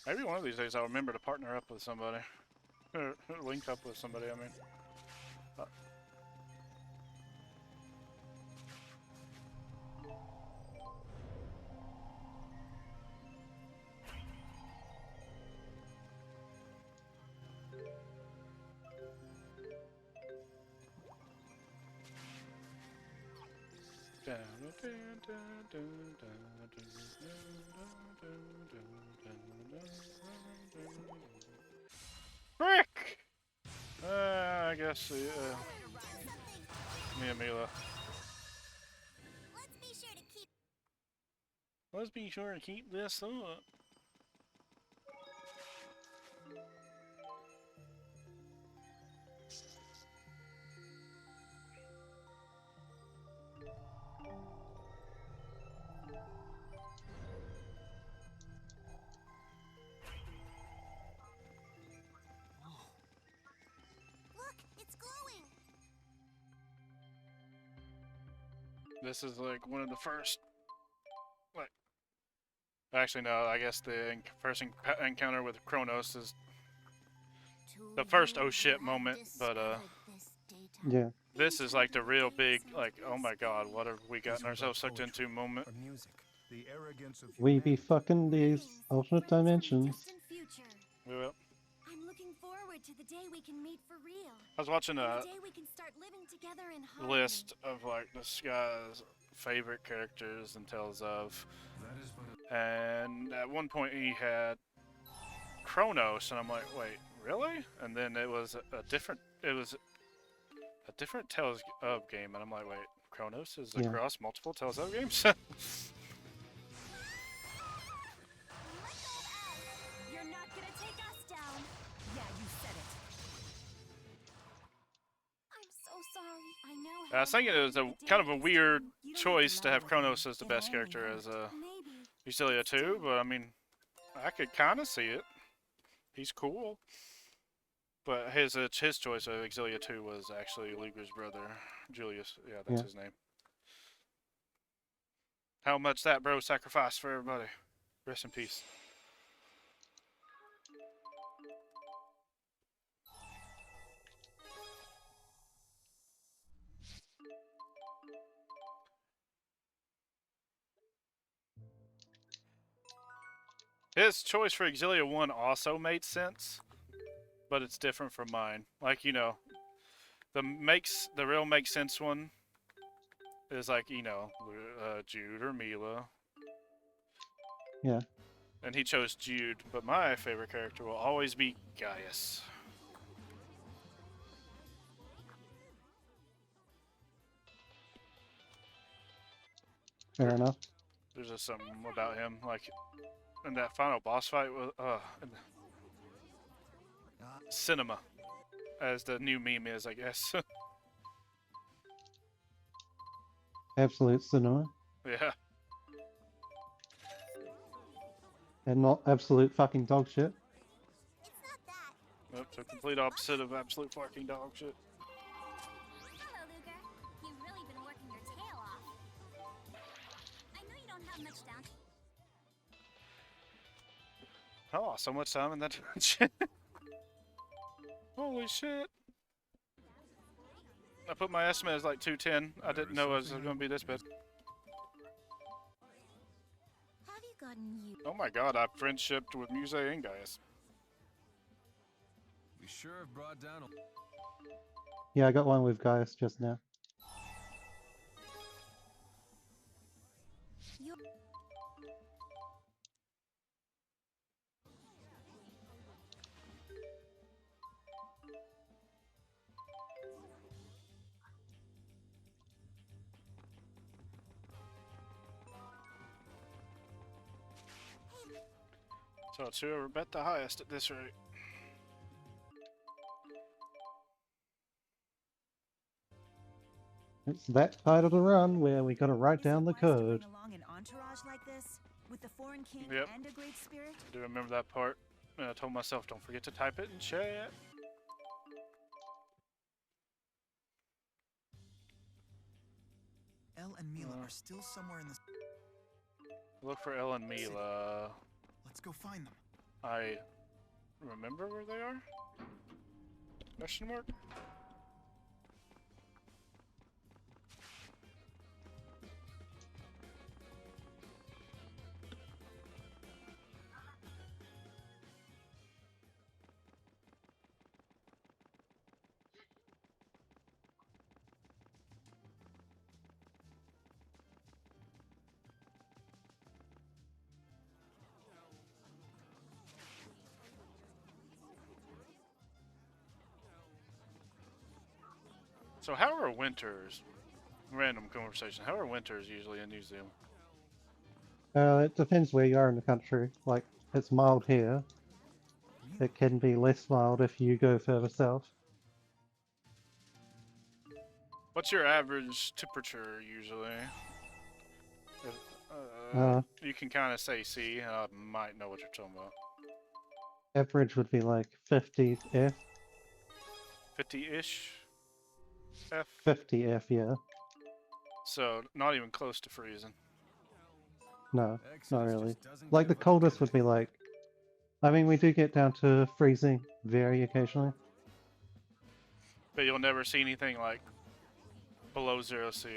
Maybe one of these days I'll remember to partner up with somebody. Or link up with somebody, I mean. Frick! I guess me and Mila. Let's be sure to keep this up. Look, it's glowing. This is like one of the first, like, actually no, I guess the first encounter with Kronos is the first oh shit moment, but Yeah. this is like the real big, like, oh my god, what have we gotten ourselves sucked into moment. Or music. The arrogance of We be fucking these alternate dimensions. We will. I'm looking forward to the day we can meet for real. I was watching And a the day we can start living together in harmony. list of like this guy's favorite characters and Tales of, that is but and at one point he had Kronos, and I'm like, wait, really? And then it was a different Tales of game, and I'm like, wait, Kronos is Yeah. across multiple Tales of games? You're not gonna take us down. Yeah, you said it. I'm so sorry. I know. I was thinking it was a kind of a weird choice to have Kronos as the best character as Maybe. Xillia 2, but I mean, I could kind of see it. He's cool. But his choice of Xillia 2 was actually Luger's brother, Julius. Yeah, that's Yeah. his name. How much that bro sacrificed for everybody. Rest in peace. His choice for Xillia 1 also made sense, but it's different from mine. Like, you know, the real make sense one is like, you know, Jude or Mila. Yeah. And he chose Jude, but my favorite character will always be Gaius. Fair enough. There's just something about him, like in that final boss fight with Cinema, as the new meme is, I guess. Absolute cinema. Yeah. And not absolute fucking dog shit. It's not that. Nope, the complete opposite of absolute fucking dog shit. Hello, Luger. You've really been working your tail off. I know you don't have much downtime. Oh, so much time in that dungeon. Holy shit. I put my estimate as like 210. I didn't know it was going to be this bad. Have you gotten you? Oh my god, I've friendshipped with Muse and Gaius. We sure have brought down a... Yeah, I got one with Gaius just now. So it's whoever bet the highest at this rate. It's that part of the run where we gotta write down the code. Along an entourage like this, with the foreign king Yep. and a great spirit. I do remember that part. And I told myself, don't forget to type it in chat. Elle and Mila are still somewhere in this. Look for Elle and Mila. Let's go find them. I remember where they are? Question mark? So how are winters? Random conversation. How are winters usually in New Zealand? It depends where you are in the country. Like, it's mild here. It can be less mild if you go further south. What's your average temperature usually? You can kind of say C, and I might know what you're talking about. Average would be like 50 F. 50-ish F? 50 F, yeah. So, not even close to freezing. No, Exodus not really. just doesn't Like, the give a coldest would be like... I mean, we do get down to freezing very occasionally. But you'll never see anything like below 0 C.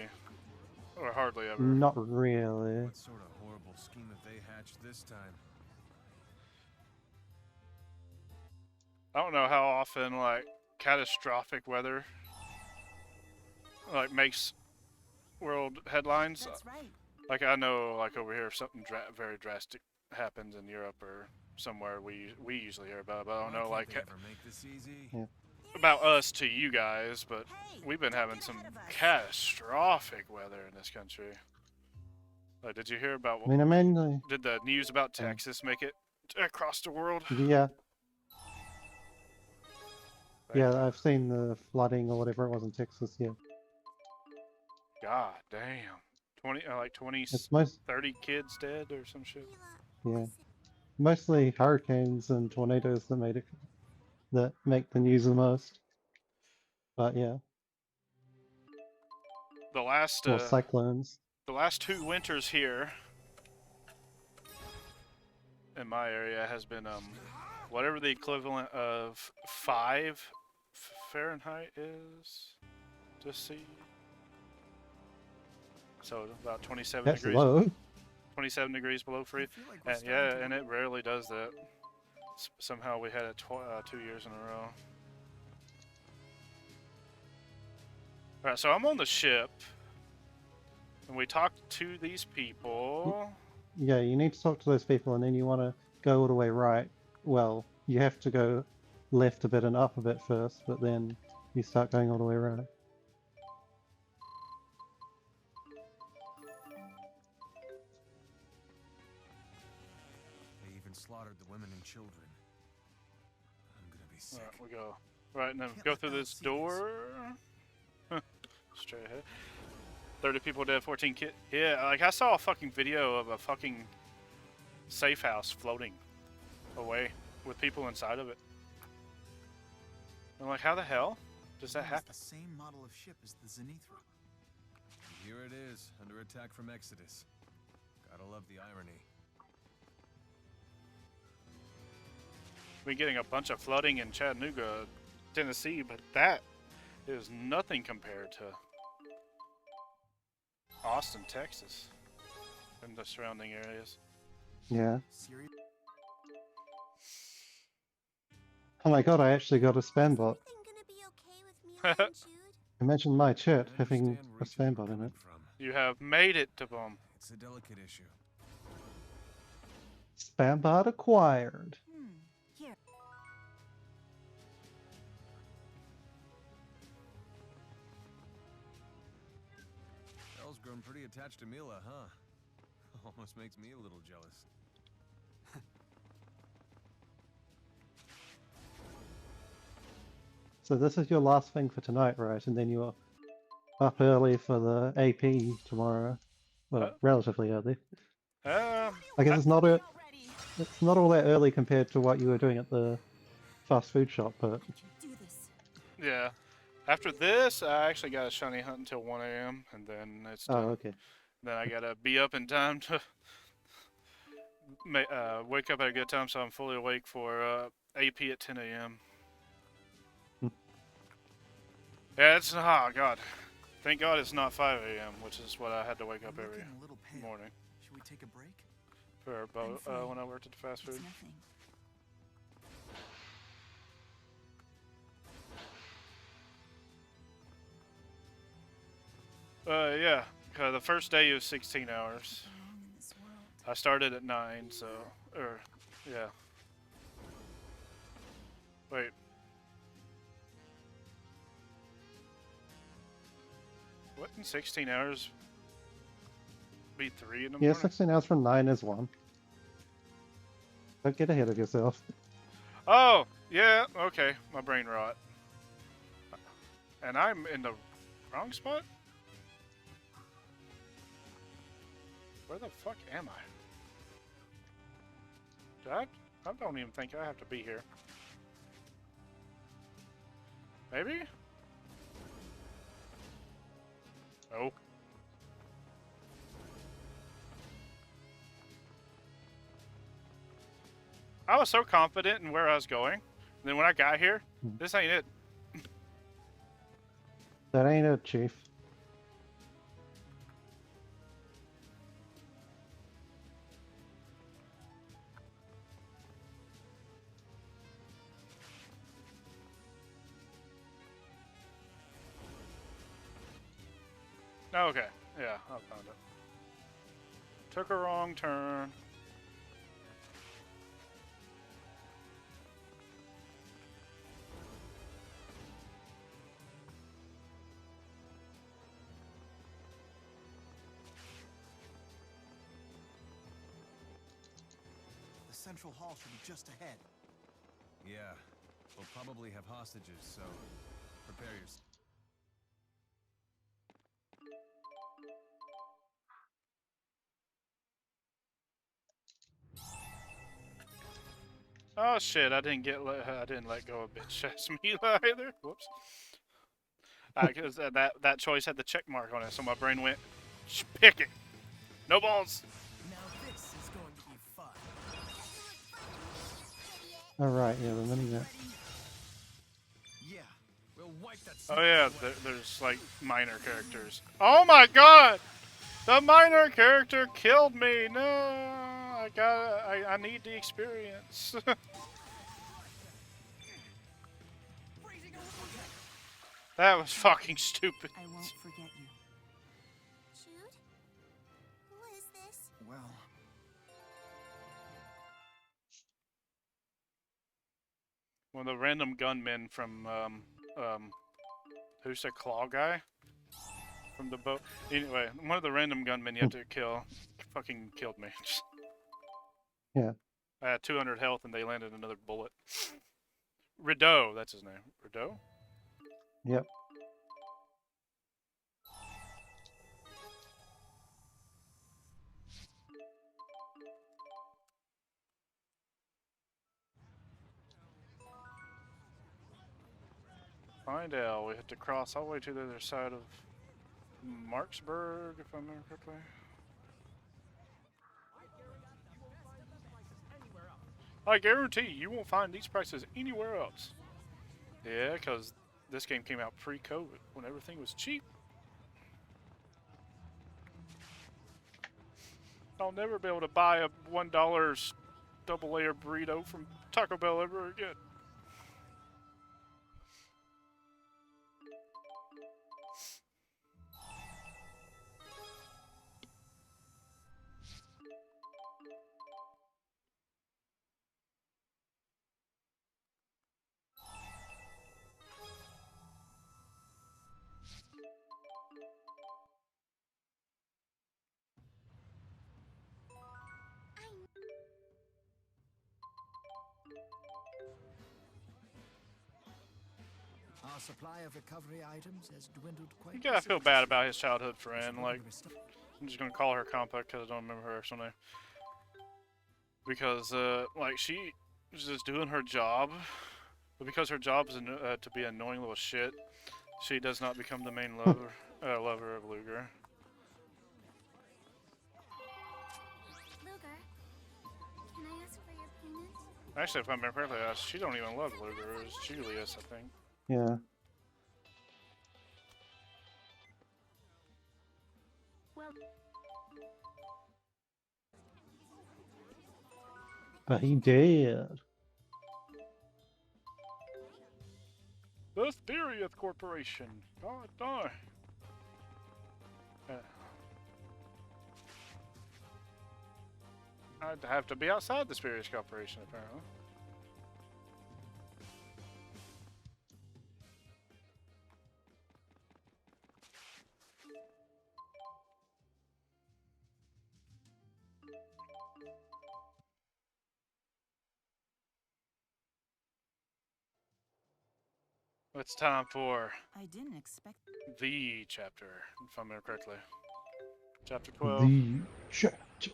Or hardly ever. Not really. What sort of horrible scheme have they hatched this time? I don't know how often, like, catastrophic weather, like, makes world headlines. That's right. Like, I know, like, over here, if something very drastic happens in Europe or somewhere we usually hear about, but I don't Why know, can't like, they ever make this easy? Yeah. about us to you guys, but Hey, we've been don't having get some ahead of us. catastrophic weather in this country. Like, did you hear about, I mean, mainly... did the news about Texas make it across the world? Yeah. Yeah, I've seen the flooding or whatever it was in Texas, yeah. God damn. 20, It's most... 30 kids dead or some shit. Yeah. Mostly hurricanes and tornadoes that that make the news the most. But yeah, The last, or cyclones. the last 2 winters here in my area has been whatever the equivalent of 5 Fahrenheit is to see. So about 27 That's degrees. low. 27 degrees below freeze. I feel like we're And starting yeah, to- and it rarely does that. Somehow we had it 2 years in a row. Alright, so I'm on the ship. And we talked to these people. Yeah, you need to talk to those people, and then you want to go all the way right. Well, you have to go left a bit and up a bit first, but then you start going all the way right. They even slaughtered the women and children. I'm gonna be sick. Alright, we go right, and then Can't go let through them this see door. Straight ahead. 30 people dead, 14 kit. Yeah, like I saw a fucking video of a fucking safe house floating away with people inside of it. I'm like, how the hell does that It's happen? the same model of ship as the Zenithra. Here it is, under attack from Exodus. Gotta love the irony. We're getting a bunch of flooding in Chattanooga, Tennessee, but that is nothing compared to Austin, Texas, and the surrounding areas. Yeah. Serious? Oh my god, I actually got a spam bot. Everything gonna be okay with Mila and Jude? Imagine my chat I having understand a where each of spam you bot are in it. coming from. You have made it to boom. It's a delicate issue. Spam bot acquired. Here. Elle's grown pretty attached to Mila, huh? Almost makes me a little jealous. So this is your last thing for tonight, right? And then you're up early for the AP tomorrow. Well, relatively early. I guess it's not all that early compared to what you were doing at the fast food shop, but Do this. Yeah. After this, I actually got a shiny hunt until 1 a.m. and then it's done. oh, okay. Then I gotta be up in time to wake up at a good time, so I'm fully awake for AP at 10 a.m. Yeah, it's oh god. Thank God it's not 5 a.m., which is what I had to wake up You're every looking a little pale. morning Should we take a break? for I'm fine. when I worked at the fast It's food. nothing. Yeah. The first day was 16 hours. Wrong in this world. I started at 9, so yeah. Wait. Wouldn't 16 hours be 3 in the Yeah, morning? 16 hours from 9 is 1. Don't get ahead of yourself. Oh, yeah, okay. My brain rot. And I'm in the wrong spot? Where the fuck am I? I don't even think I have to be here. Maybe? Oh. I was so confident in where I was going. And then when I got here, this ain't it. That ain't it, Chief. Okay, yeah, I found it. Took a wrong turn. The central hall should be just ahead. Yeah, we'll probably have hostages, so prepare yourself. Oh shit! I didn't let go of bitch ass Mila either. Whoops. Because that choice had the check mark on it, so my brain went, pick it. No balls. Now this is going to be fun. Alright, yeah, the minimap. Yeah, we'll wipe that. Oh yeah, there's like minor characters. Oh my god! The minor character killed me. No, I need the experience. That was fucking stupid. I won't forget you. Jude? well. One of the random gunmen from who's the claw guy from the boat. Anyway, one of the random gunmen you have to kill fucking killed me. Yeah. I had 200 health and they landed another bullet. Rideau, that's his name. Rideau? Yep. Findale, we have to cross all the way to the other side of Marksburg, if I remember correctly. I guarantee you won't find these prices anywhere else. Yeah, because this game came out pre-COVID, when everything was cheap. I'll never be able to buy a $1 double layer burrito from Taco Bell ever again. Our supply of recovery items has dwindled quite. You gotta feel bad about his childhood friend. Like, I'm just gonna call her Compa because I don't remember her actual name. Because, like, she was just doing her job, but because her job is to be an annoying little shit, she does not become the main lover of Luger. Luger, can I ask for your payment? Actually, if I remember correctly, she don't even love Luger. It's Julius, I think. Yeah. Well, But he did. The Theriath Corporation. God darn. I'd have to be outside the Spurious Corporation, apparently. It's time for I didn't expect. the chapter, if I remember correctly. Chapter 12. The chapter.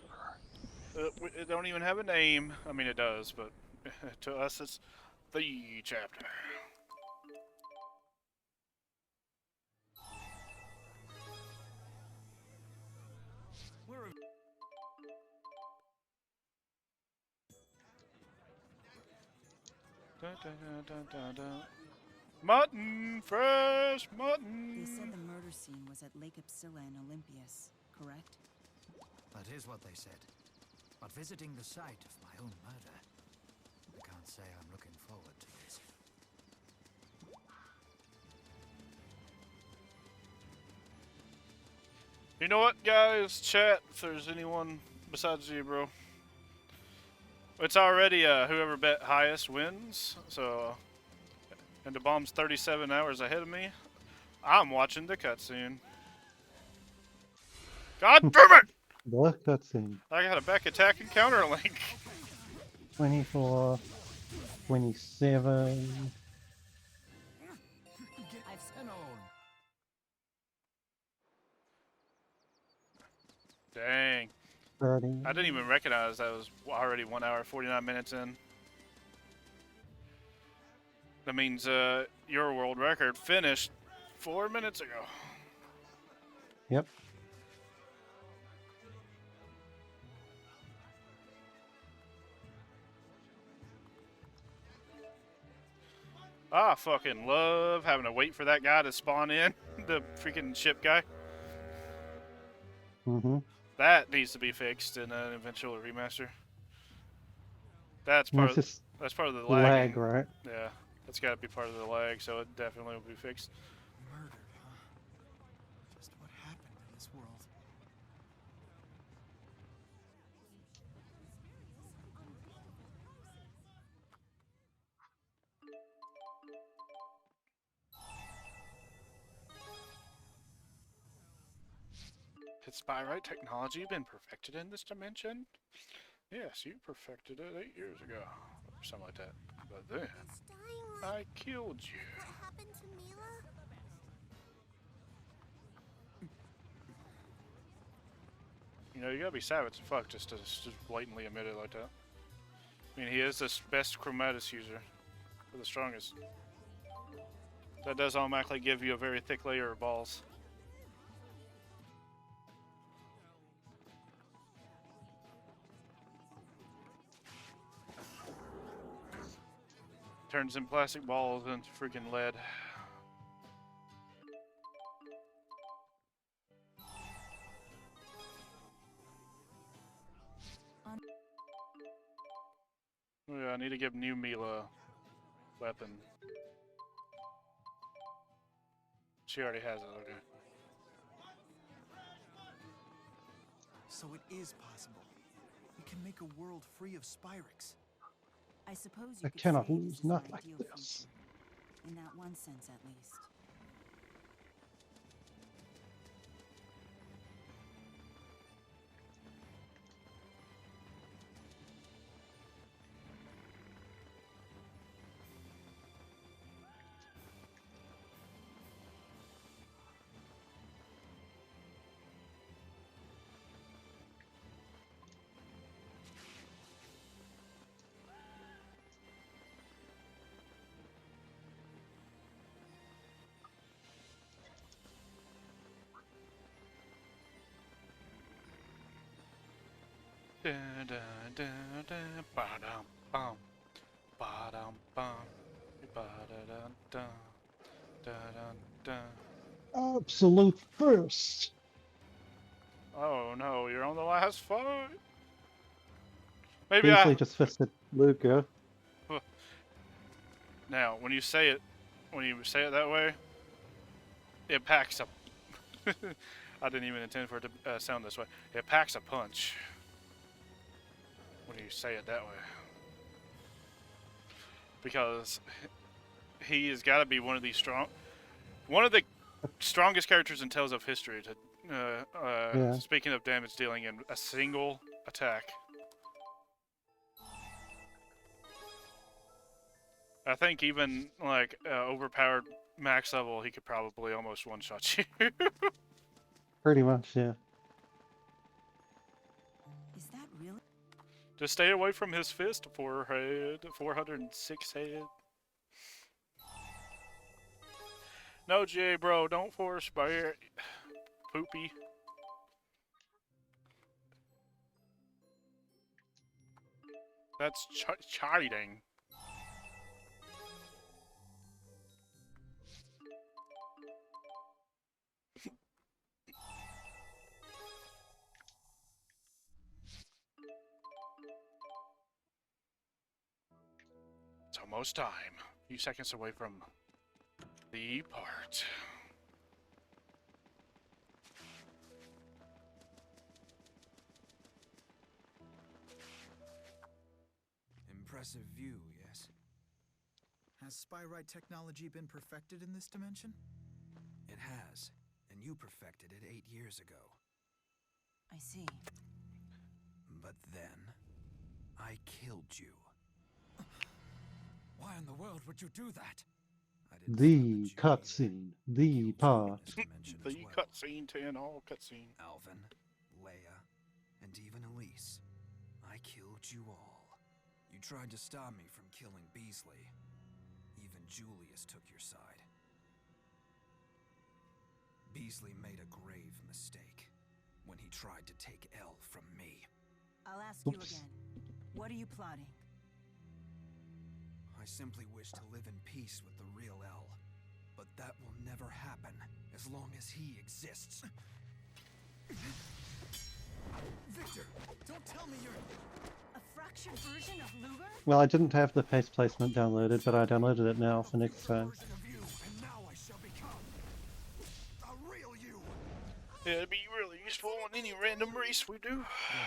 It don't even have a name. I mean, it does, but to us, it's the chapter. Dun, dun, dun, dun, dun. Mutton! Fresh mutton! They said the murder scene was at Lake Xillia in Olympias, correct? That is what they said. But visiting the site of my own murder, I can't say I'm looking forward to this. You know what, guys? Chat, if there's anyone besides you, bro. It's already whoever bet highest wins, so... And the bomb's 37 hours ahead of me. I'm watching the cutscene. God damn it! The cutscene. I got a back attack and counter link. 24, 27. I've sent on. Dang. 30. I didn't even recognize that was already 1 hour 49 minutes in. That means your world record finished 4 minutes ago. Yep. I fucking love having to wait for that guy to spawn in, the freaking ship guy. Mm-hmm. That needs to be fixed in an eventual remaster. That's part of the lag. Lag, right? Yeah, that's got to be part of the lag, so it definitely will be fixed. Murdered, huh? Just what happened in this world? Spyrite technology been perfected in this dimension? Yes, you perfected it 8 years ago. Or something like that. But then, It's dying like I killed you. what happened to Mila? You know, you gotta be savage as fuck just to just blatantly admit it like that. I mean, he is the best chromatus user. For the strongest. That does automatically give you a very thick layer of balls. Turns them plastic balls into freaking lead. Oh yeah, I need to give new Mila a weapon. She already has it, okay. So it is possible. We can make a world free of Spyrex. I suppose I you could cannot say lose, this is not our like ideal this. future. In that one sense, at least. Da da da da ba dum bum ba dum bum ba da da da da da. Absolute first. Oh no, you're on the last fight. Maybe Beasley just fisted Luca. Now, when you say it that way, it packs a. I didn't even intend for it to sound this way. It packs a punch. When you say it that way, because he has got to be one of the strongest characters in Tales of History. Yeah. Speaking of damage dealing in a single attack. I think even like overpowered max level, he could probably almost one-shot you. Pretty much, yeah. Is that really? Just stay away from his fist, forehead, 406 head. No, Jay, bro, don't force fire. Poopy. That's chiding. It's almost time. A few seconds away from the part. Impressive view, yes? Has Spyrite technology been perfected in this dimension? It has, and you perfected it 8 years ago. I see. But then, I killed you. Why in the world would you do that? I didn't The stop at you either. cutscene. The part. This dimension The as well. cutscene to end all cutscene. Alvin, Leia, and even Elise. I killed you all. You tried to stop me from killing Beasley. Even Julius took your side. Beasley made a grave mistake when he tried to take Elle from me. I'll ask you Oops. again. What are you plotting? I simply wish to live in peace with the real Elle. But that will never happen as long as he exists. Victor, don't tell me you're... A fractured version of Luger? Well, I didn't have the paste placement downloaded, but I downloaded it now for next time. Version of you, and now I shall become a real you. Yeah, it'd be really useful on any random race we do. Go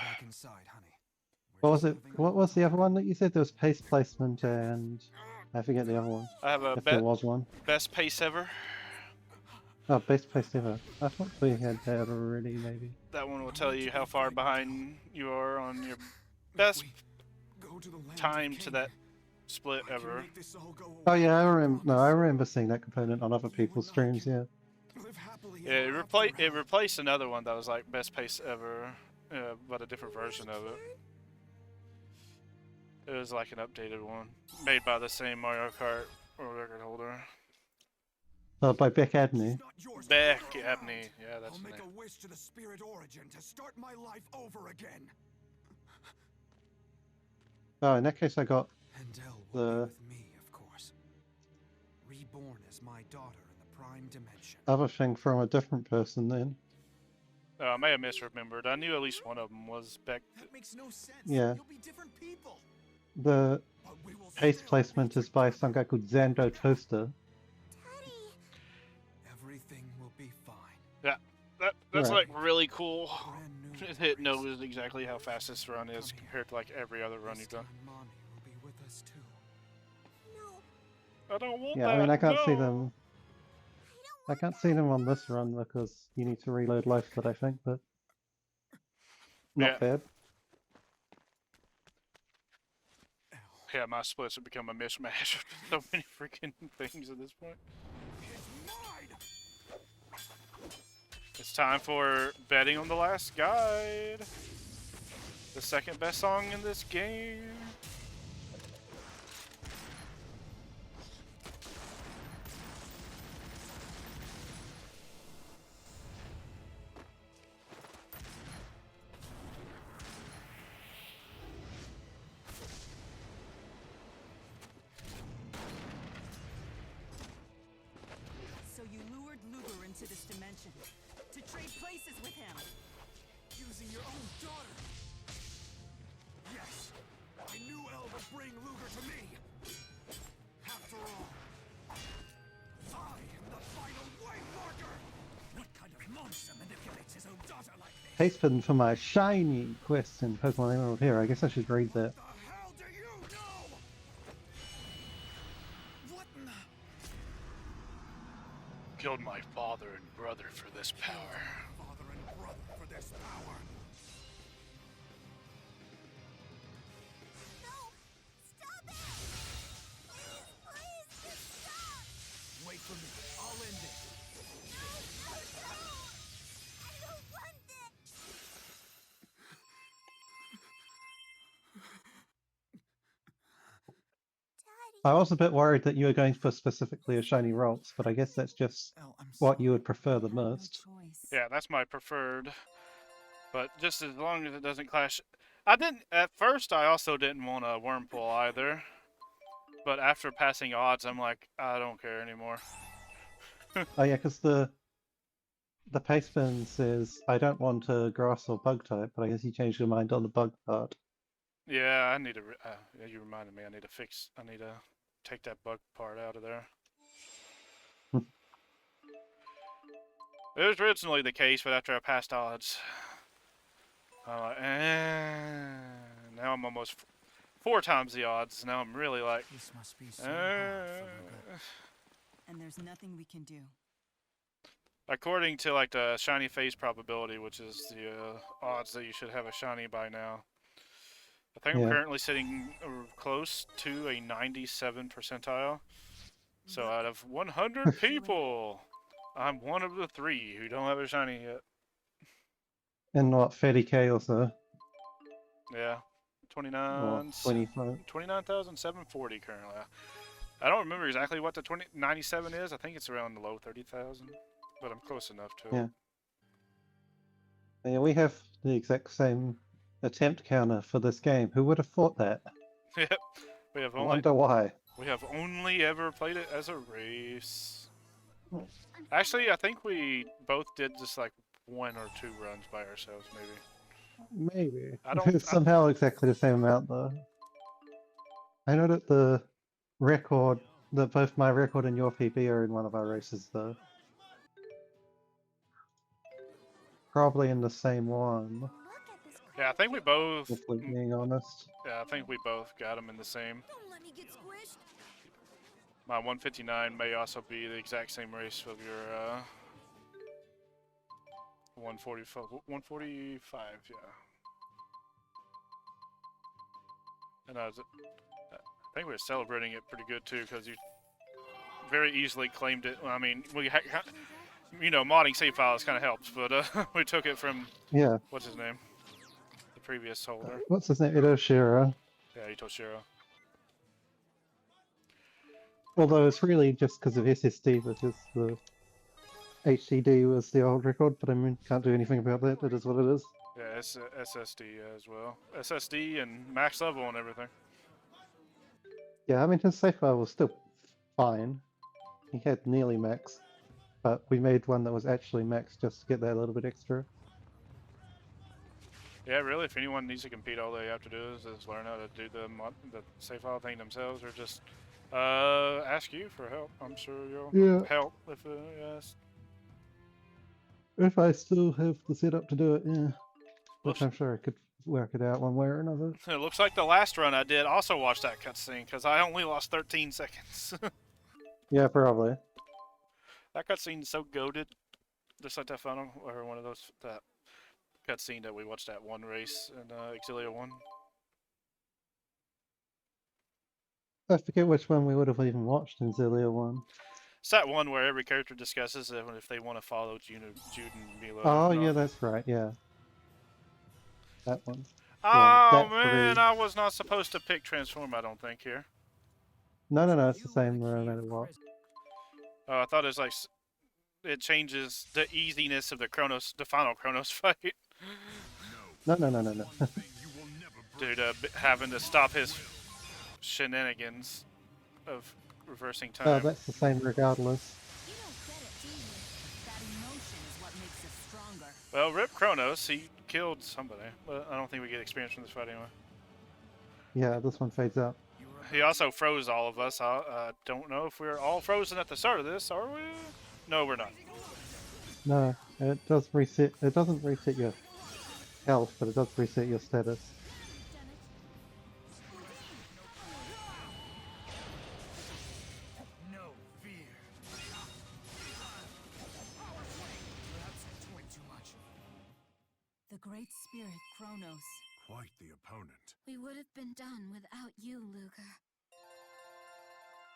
back inside, honey. What was it? What was the other one that you said? There was paste placement and I forget the other one. I have a If there was one. best pace ever. Oh, best place ever. I thought we had that already, maybe. That one will tell you how far behind you are on your best time to that split ever. Oh yeah, I remember. No, I remember seeing that component on other people's streams. Yeah. Yeah, it replaced another one that was like best pace ever, but a different version of it. It was like an updated one, made by the same Mario Kart record holder. Oh, by Beck Adney. Beck Abney, yeah, that's I'll the make name. a wish to the spirit origin to start my life over again. Oh, in that case, I got Handel will be the with me, of course. Reborn as my daughter in the prime dimension. other thing from a different person then. I may have misremembered. I knew at least one of them was Beck. That makes no sense. Yeah. You'll be different people. The But we will case still placement is by some guy called Zando Toaster. Daddy. Everything will be fine. Yeah, that's Right. like really cool. Brand new It knows memories. exactly how fast this run is compared to like every other run This you've done. time Mommy will be with us too. No. I don't want Yeah, that. I mean, I can't see no. them. I can't see them on this run because you need to reload life split, I think, but not Yeah. bad. Yeah, my splits have become a mismatch of so many freaking things at this point. It's time for betting on the last guide. The second best song in this game. So you lured Luger into this dimension to trade places with him. using your own daughter. Yes, I knew El would bring Luger to me. After all, I am the final waymarker. What kind of monster manipulates his own daughter like this? Pasted for my shiny quest in Pokemon Emerald here. I guess I should read that. The hell do you know? What in the... Killed my father and brother for this power. Father and brother for this power. No. Stop it. Please, just stop. Wait for me. I'll end it. No. I don't want this. Daddy. I was a bit worried that you were going for specifically a shiny Ralts, but I guess that's just El, I'm what you sorry. would prefer the You had no most. choice. Yeah, that's my preferred. But just as long as it doesn't clash. I didn't, at first I also didn't want a Wurmple either. But after passing odds, I'm like, I don't care anymore. Oh yeah, because the Pastebin says I don't want a grass or bug type, but I guess you changed your mind on the bug part. Yeah, I need to, yeah, you reminded me, I need to take that bug part out of there. It was originally the case, but after I passed odds, I'm like, now I'm almost 4 times the odds. Now I'm really like, This must be so hard for Luger. And there's nothing we can do. according to like the shiny phase probability, which is the odds that you should have a shiny by now. I think I'm Yeah. currently sitting close to a 97 percentile. So out of 100 people, I'm one of the 3 who don't have a shiny yet. And what, 30k or so? Yeah, Or 25? 29,740 currently. I don't remember exactly what the 97 is. I think it's around the low 30,000, but I'm close enough to it. Yeah. Yeah, we have the exact same attempt counter for this game. Who would have thought that? Yep. We have I only wonder why. ever played it as a race. Actually, I think we both did just like 1 or 2 runs by ourselves, maybe. Maybe. I don't- Somehow exactly the same amount though. I know that the record, that both my record and your PB are in one of our races though. Probably in the same one, Look at this. Yeah, I think we both. if we're being honest. Yeah, I think we both got them in the same. Don't let me get squished. My 159 may also be the exact same race of your 145. 145. Yeah. And I think we were celebrating it pretty good too, because you very easily claimed it. I mean, you know, modding save files kind of helps, but we took it from Yeah. what's his name, the previous holder. What's his name? Idoshira. Yeah, Itoshiro. Although it's really just because of SSD, because the HDD was the old record, but I mean, can't do anything about that. It is what it is. Yeah, SSD as well. SSD and max level and everything. Yeah, I mean, his save file was still fine. He had nearly max, but we made one that was actually max just to get that little bit extra. Yeah, really, if anyone needs to compete, all they have to do is learn how to do the save file thing themselves, or just ask you for help. I'm sure you'll help if yes. If I still have the setup to do it, yeah. Which Looks, I'm sure I could work it out one way or another. it looks like the last run I did also watched that cutscene, because I only lost 13 seconds. Yeah, probably. That cutscene's so goated, just like that final, or one of those, that cutscene that we watched that one race in Xillia 1. I forget which one we would have even watched in Xillia 1. It's that one where every character discusses if they want to follow Jude and Mila. Oh, yeah, that's right, yeah. That one. Oh, that man, 3. I was not supposed to pick Transform, I don't think, here. No, it's the same no matter what. Oh, I thought it was like, it changes the easiness of the final Chronos fight. No. Dude, having to stop his shenanigans of reversing time. That's the same regardless. You don't get it, do you? That emotion is what makes us stronger. Well, rip Chronos, he killed somebody, but I don't think we get experience from this fight anyway. Yeah, this one fades out. He also froze all of us. I don't know if we're all frozen at the start of this, are we? No, we're not. No, it does reset. It doesn't reset your health, but it does reset your status. No fear. Perhaps it's way too much. The great spirit Kronos. Quite the opponent. We would have been done without you, Luger.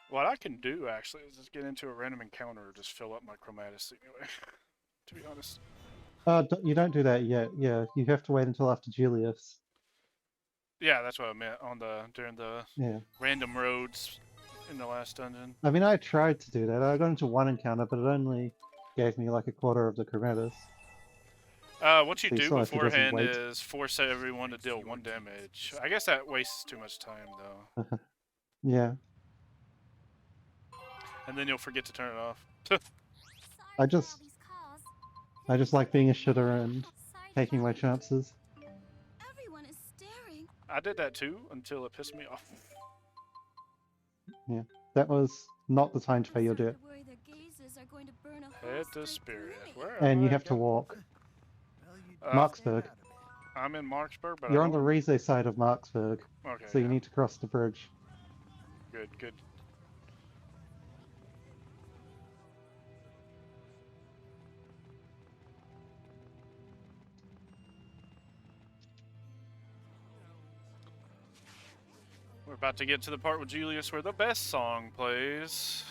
What I can do, actually, is just get into a random encounter or just fill up my chromatis anyway, to be honest. You don't do that yet. Yeah, you have to wait until after Julius. Yeah, that's what I meant during the random roads in the last dungeon. I mean, I tried to do that. I got into one encounter, but it only gave me like a quarter of the chromatis. What you do beforehand is force everyone to deal 1 damage. I guess that wastes too much time, though. Yeah. And then you'll forget to turn it off. I just like being a shitter and taking my chances. Everyone is staring. I did that too until it pissed me off. Yeah, that was not the time to pay your debt. Head to Spirit. Where And am you I have to again? walk. Marksburg. I'm in Marksburg, but You're on the Rize side of Marksburg. Okay, So you need to cross the bridge. Good. We're about to get to the part with Julius where the best song plays.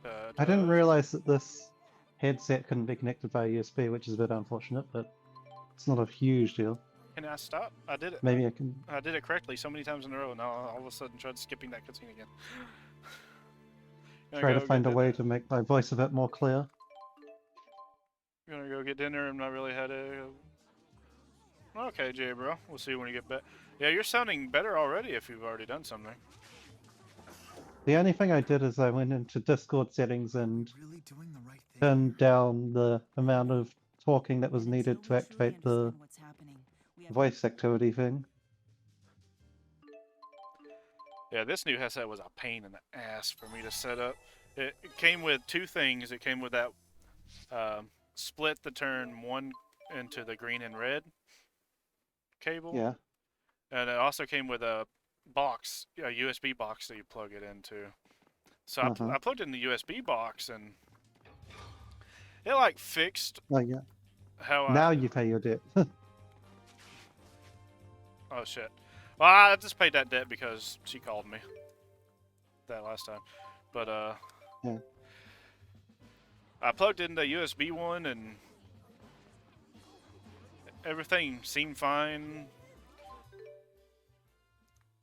I didn't realize that this headset couldn't be connected via USB, which is a bit unfortunate, but it's not a huge deal. Can I stop? I did it. Maybe I can. I did it correctly so many times in a row. Now all of a sudden tried skipping that cutscene again. Try to find a way to make my voice a bit more clear. Gonna go get dinner and not really had a... Okay, Jay, bro. We'll see when you get back. Yeah, you're sounding better already if you've already done something. The only thing I did is I went into Discord settings and turned down the amount of talking that was needed to activate the voice activity thing. Yeah, this new headset was a pain in the ass for me to set up. It came with 2 things. It came with that split the turn 1 into the green and red cable. Yeah. And it also came with a box, a USB box that you plug it into. So I plugged in the USB box, and It like fixed Oh yeah. how Now I. you pay your debt. Oh shit. Well, I just paid that debt because she called me that last time. But Yeah. I plugged in the USB one and everything seemed fine.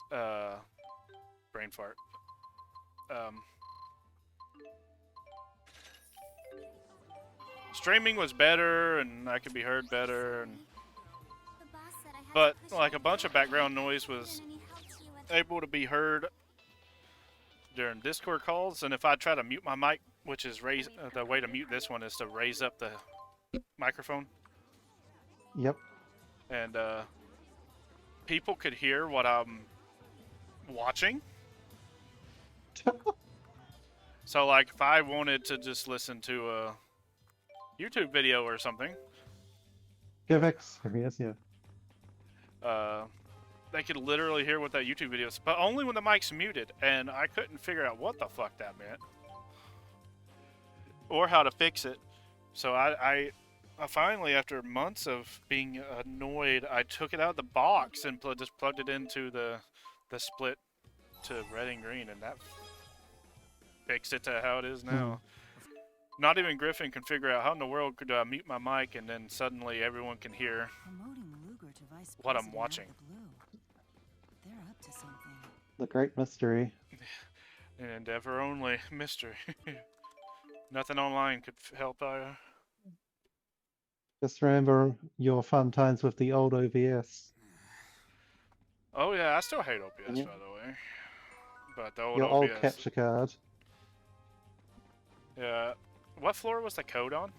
Brain fart. Streaming was better and I could be heard better, and The boss said I had but to push like a my bunch of button. background noise was And I need help to you with able to be heard during Discord calls, and if I try to mute my mic, which is raise the way to mute this one is to raise up the microphone, Yep. and people could hear what I'm watching. So like if I wanted to just listen to a YouTube video or something, Give experience, yeah. they could literally hear what that YouTube video is, but only when the mic's muted, and I couldn't figure out what the fuck that meant or how to fix it. So I finally, after months of being annoyed, I took it out of the box and just plugged it into the split to red and green, and that fixed it to how it is now. Not even Griffin can figure out how in the world could I mute my mic and then suddenly everyone can hear Promoting Luger to vice what I'm president out of watching. the blue. They're up to something. The great mystery. An endeavor only mystery. Nothing online could help. Just remember your fun times with the old OBS. Oh yeah, I still hate OBS, Yeah. by the way. But the old Your OBS. old capture card. Yeah. What floor was the code on?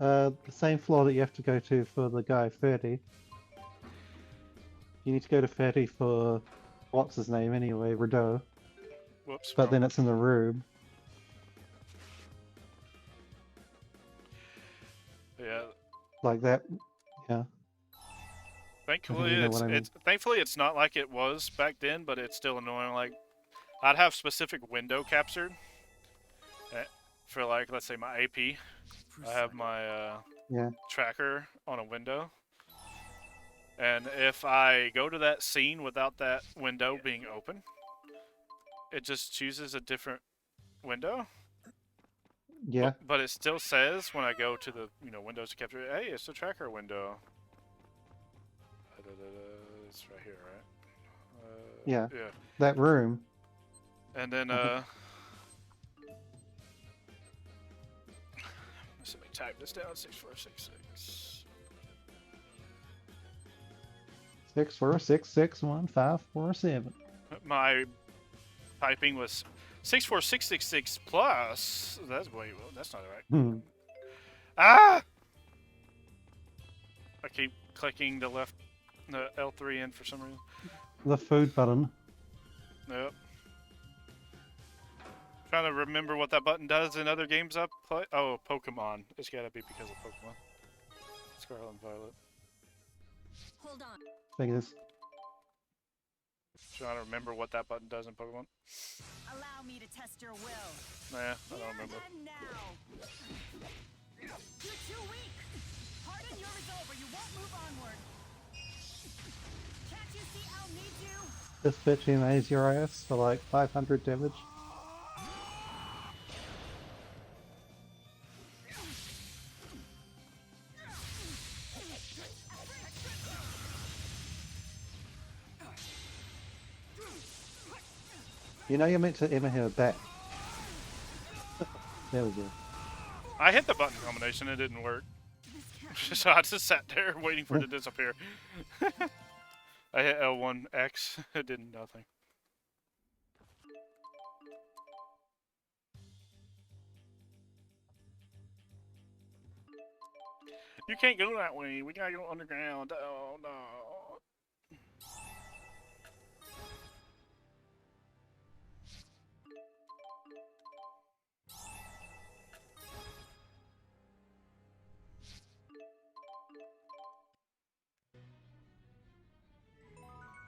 The same floor that you have to go to for the guy 30. You need to go to 30 for what's his name anyway, Rideau. Whoops. But then it's in the room. Yeah. Like that. Yeah. Thankfully, you know what I mean. thankfully it's not like it was back then, but it's still annoying. Like, I'd have specific window captured for like, let's say my AP. I have my Yeah. tracker on a window, and if I go to that scene without that window being open, it just chooses a different window. Yeah. But it still says when I go to the windows to capture it, hey, it's the tracker window. It's right here, right? Yeah. Yeah. That room. And then let me type this down. 6466. 646615547. My typing was 64666 plus. That's not right. Ah! I keep clicking the L3 in for some reason. The food button. Yep. Trying to remember what that button does in other games I play. Oh, Pokemon. It's gotta be because of Pokemon. Scarlet and Violet. Hold on. Fingers. Trying to remember what that button does in Pokemon. Allow me to test your will. Nah, I don't remember. And now. You're too weak. Harden your resolve or you won't move onward. Can't you see I'll need you? This bitch emails your ass for like 500 damage. You know you're meant to aim her back. There we go. I hit the button combination, it didn't work. So I just sat there waiting for it to disappear. I hit L1X, it did nothing. You can't go that way, we gotta go underground. Oh no.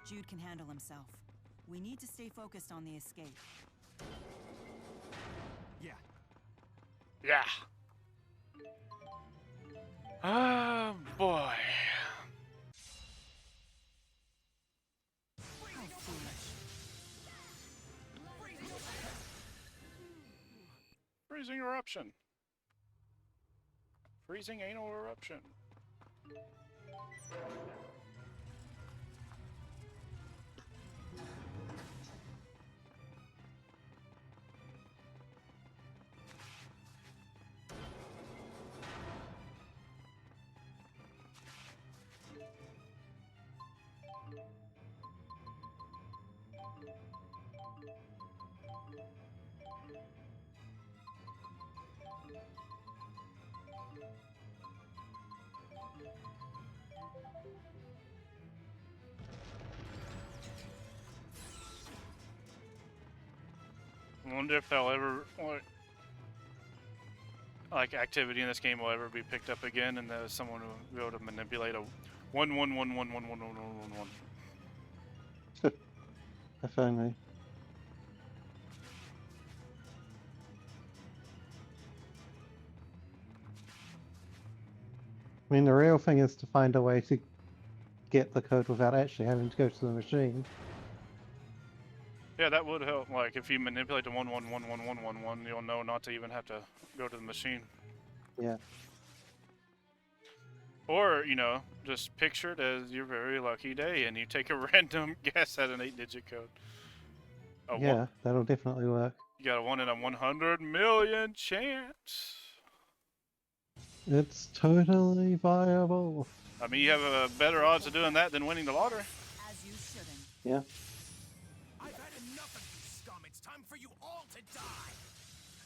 Jude can handle himself. We need to stay focused on the escape. Yeah. Yeah. Oh boy. How foolish. Freezing eruption. Freezing anal eruption. I wonder if they'll ever, like, activity in this game will ever be picked up again, and that someone will be able to manipulate a 1-1-1-1-1-1-1-1-1-1. If only. I mean, the real thing is to find a way to get the code without actually having to go to the machine. Yeah, that would help. Like, if you manipulate the 1-1-1-1-1-1-1, you'll know not to even have to go to the machine. Yeah. Or, you know, just picture it as your very lucky day, and you take a random guess at an 8-digit code. Yeah, that'll definitely work. You got a 1 in a 100 million chance. It's totally viable. I mean, you have a better odds of doing that than winning the lottery. As you shouldn't. Yeah. I've had enough of you scum. It's time for you all to die.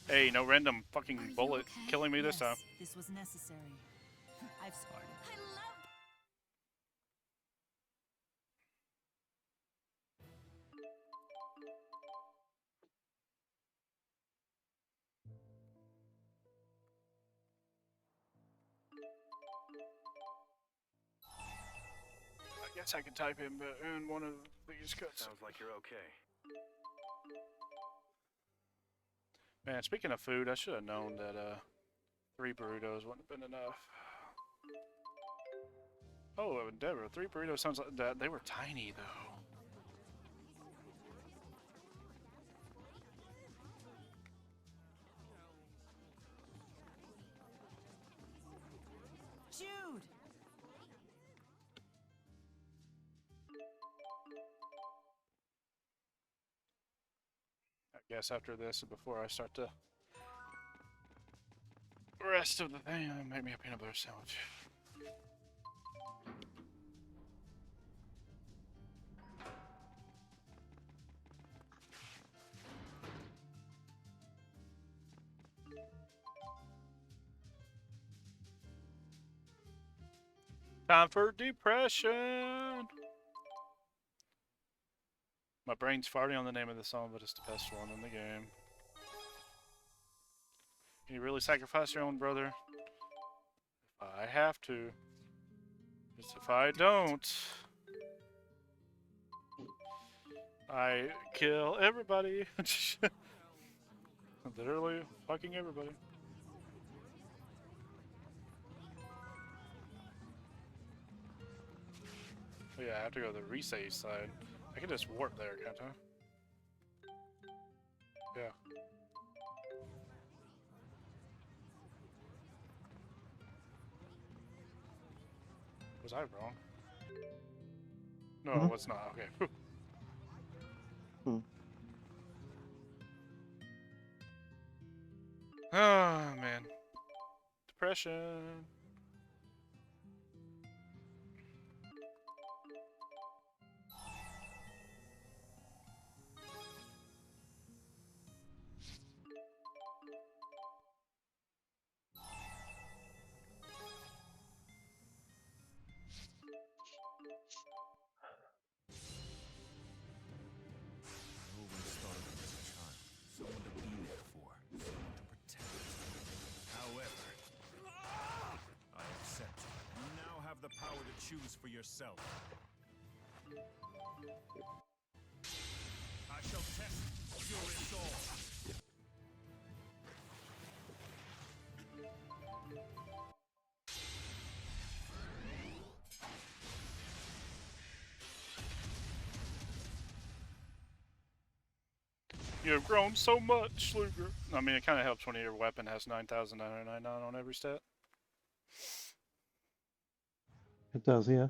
Hey, no random fucking Are you bullet okay? killing me this time. This was necessary. I've started. I love. I guess I could type in one of these cuts. Sounds like you're okay. Man, speaking of food, I should have known that 3 burritos wouldn't have been enough. Oh, Endeavor, 3 burritos sounds like that. They were tiny though. Jude! I guess after this, before I start the rest of the thing, make me a peanut butter sandwich. Time for depression. My brain's farting on the name of the song, but it's the best one in the game. Can you really sacrifice your own brother? If I have to. Because if I don't, I kill everybody. Literally fucking everybody. Oh yeah, I have to go to the resave side. I can just warp there, can't I? Yeah. Was I wrong? No, I was not. Okay. Oh, man. Depression. I always thought of him as a child. Someone to be there for. Someone to protect. However, I accept. You now have the power to choose for yourself. I shall test your resolve. You have grown so much, Luger. I mean, it kind of helps when your weapon has 9,999 on every stat. It does, yeah.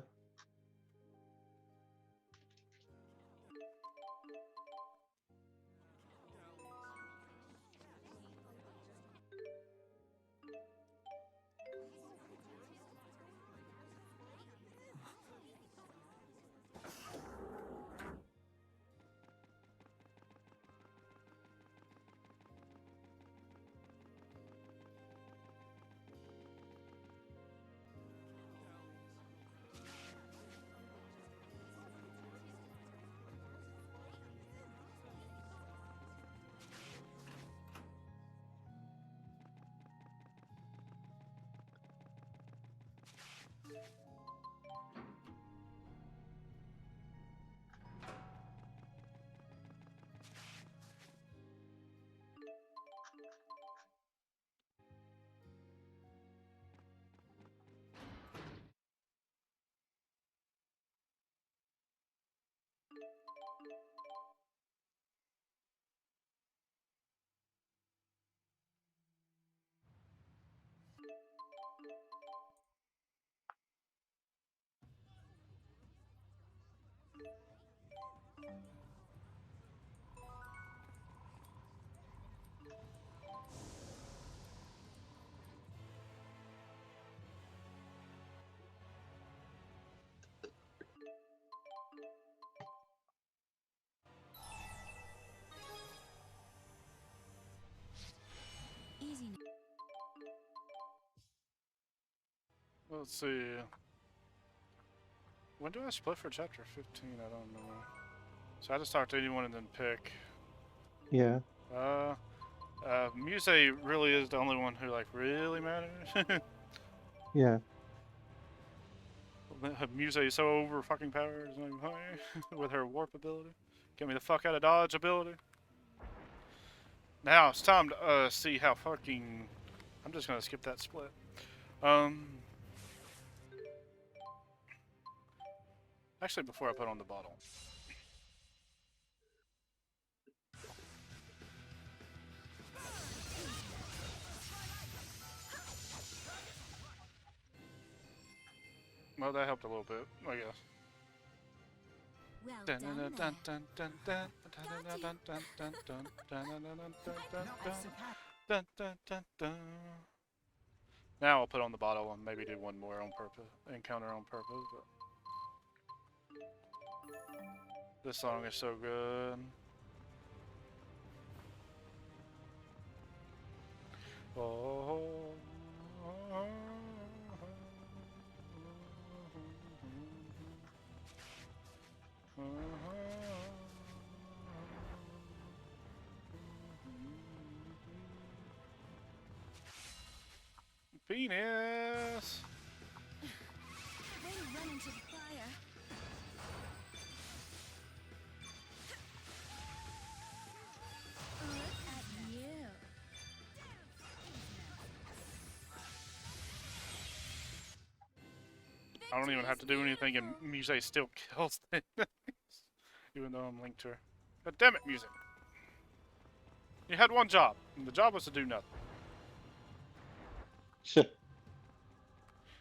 Easy now. Let's see. When do I split for chapter 15? I don't know. So I just talk to anyone and then pick. Yeah. Muse really is the only one who like really matters. Yeah. Muse is so over fucking powered with her warp ability. Get me the fuck out of dodge ability. Now it's time to see how fucking. I'm just gonna skip that split. Actually, before I put on the bottle. Well, that helped a little bit, I guess. Well done there. Now I'll put on the bottle and maybe do one more on purpose, encounter on purpose. But this song is so good. Oh. Penis! Way to run into the fire. Look at you. I don't even have to do anything and Muse still kills things. Even though I'm linked to her. God damn it, Muse. You had one job, and the job was to do nothing. Shit.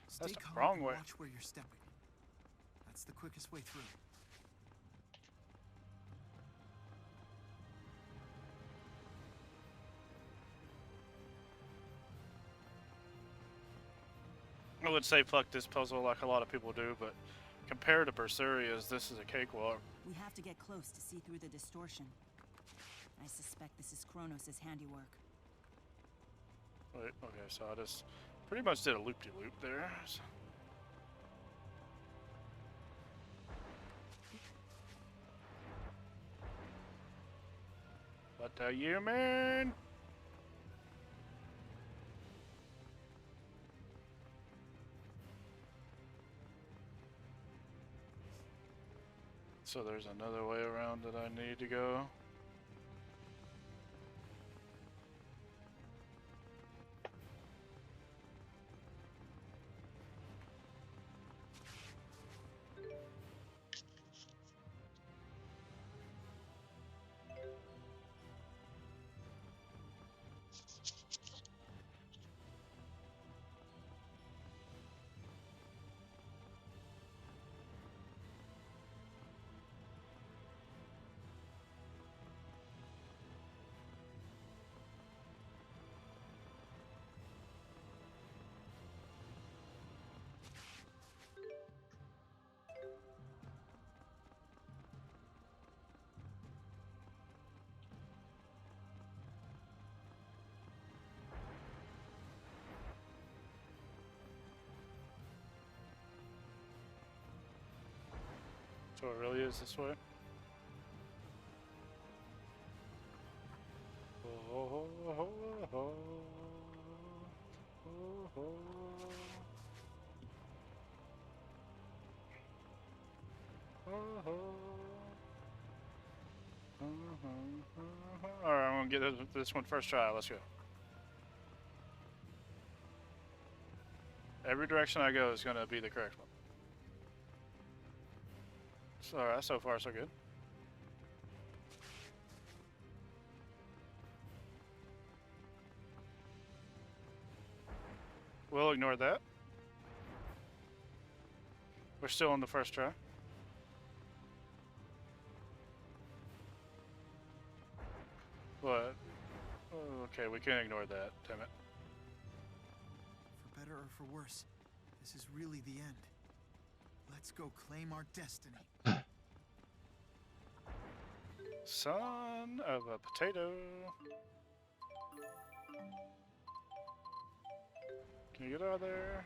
Stay the calm wrong and way. watch where you're stepping. That's the quickest way through. I would say fuck this puzzle like a lot of people do, but compared to Berseria's, this is a cakewalk. We have to get close to see through the distortion. I suspect this is Kronos' handiwork. Wait, okay, so I just pretty much did a loop-de-loop there. So. What do you mean? So there's another way around that I need to go. So it really is this way. Oh, oh, oh, oh, oh, oh. Alright, I'm gonna get this one first try. Let's go. Every direction I go is gonna be the correct one. So, alright, so far so good. We'll ignore that. We're still on the first try. But, okay, we can ignore that, damn it. For better or for worse, this is really the end. Let's go claim our destiny. Son of a potato. Can you get out of there?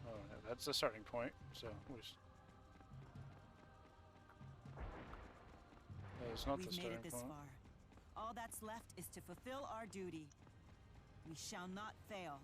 Oh, yeah, that's the starting point, so we just... That is not the We've made starting it this point. far. All that's left is to fulfill our duty. We shall not fail.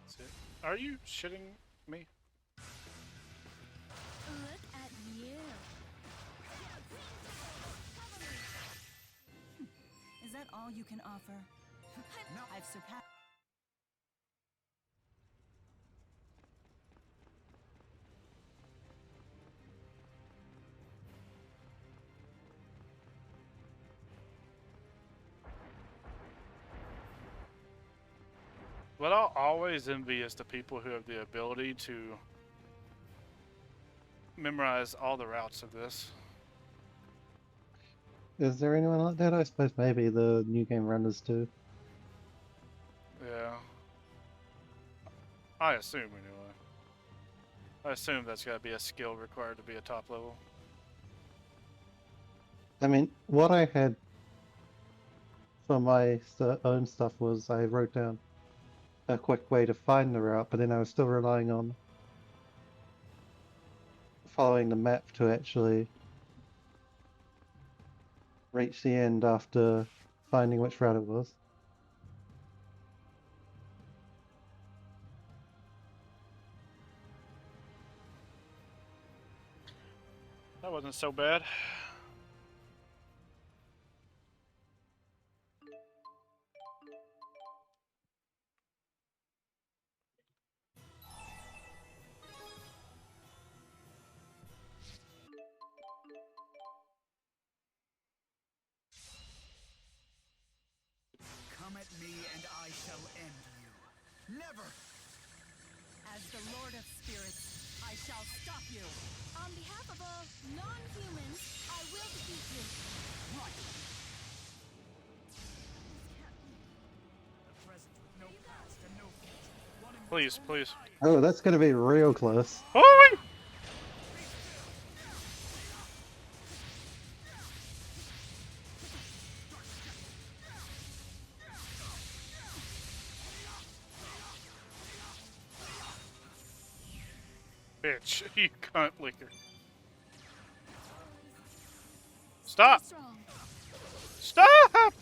That's it. Are you shitting me? Look at you. Is that all you can offer? No. I've surpassed. What I'll always envy is the people who have the ability to memorize all the routes of this. Is there anyone like that? I suppose maybe the new game runners do. Yeah. I assume, anyway. I assume that's gotta be a skill required to be a top level. I mean, what I had for my own stuff was I wrote down a quick way to find the route, but then I was still relying on following the map to actually reach the end after finding which route it was. That wasn't so bad. Come at me and I shall end you. Never! As the Lord of Spirits, I shall stop you. On behalf of all non-humans, I will defeat you. Right! A present with no past and no future. One in which Please, only please. Oh, that's going to be real close. Oh! Bitch, you cunt licker. Stop! Strong. Stop!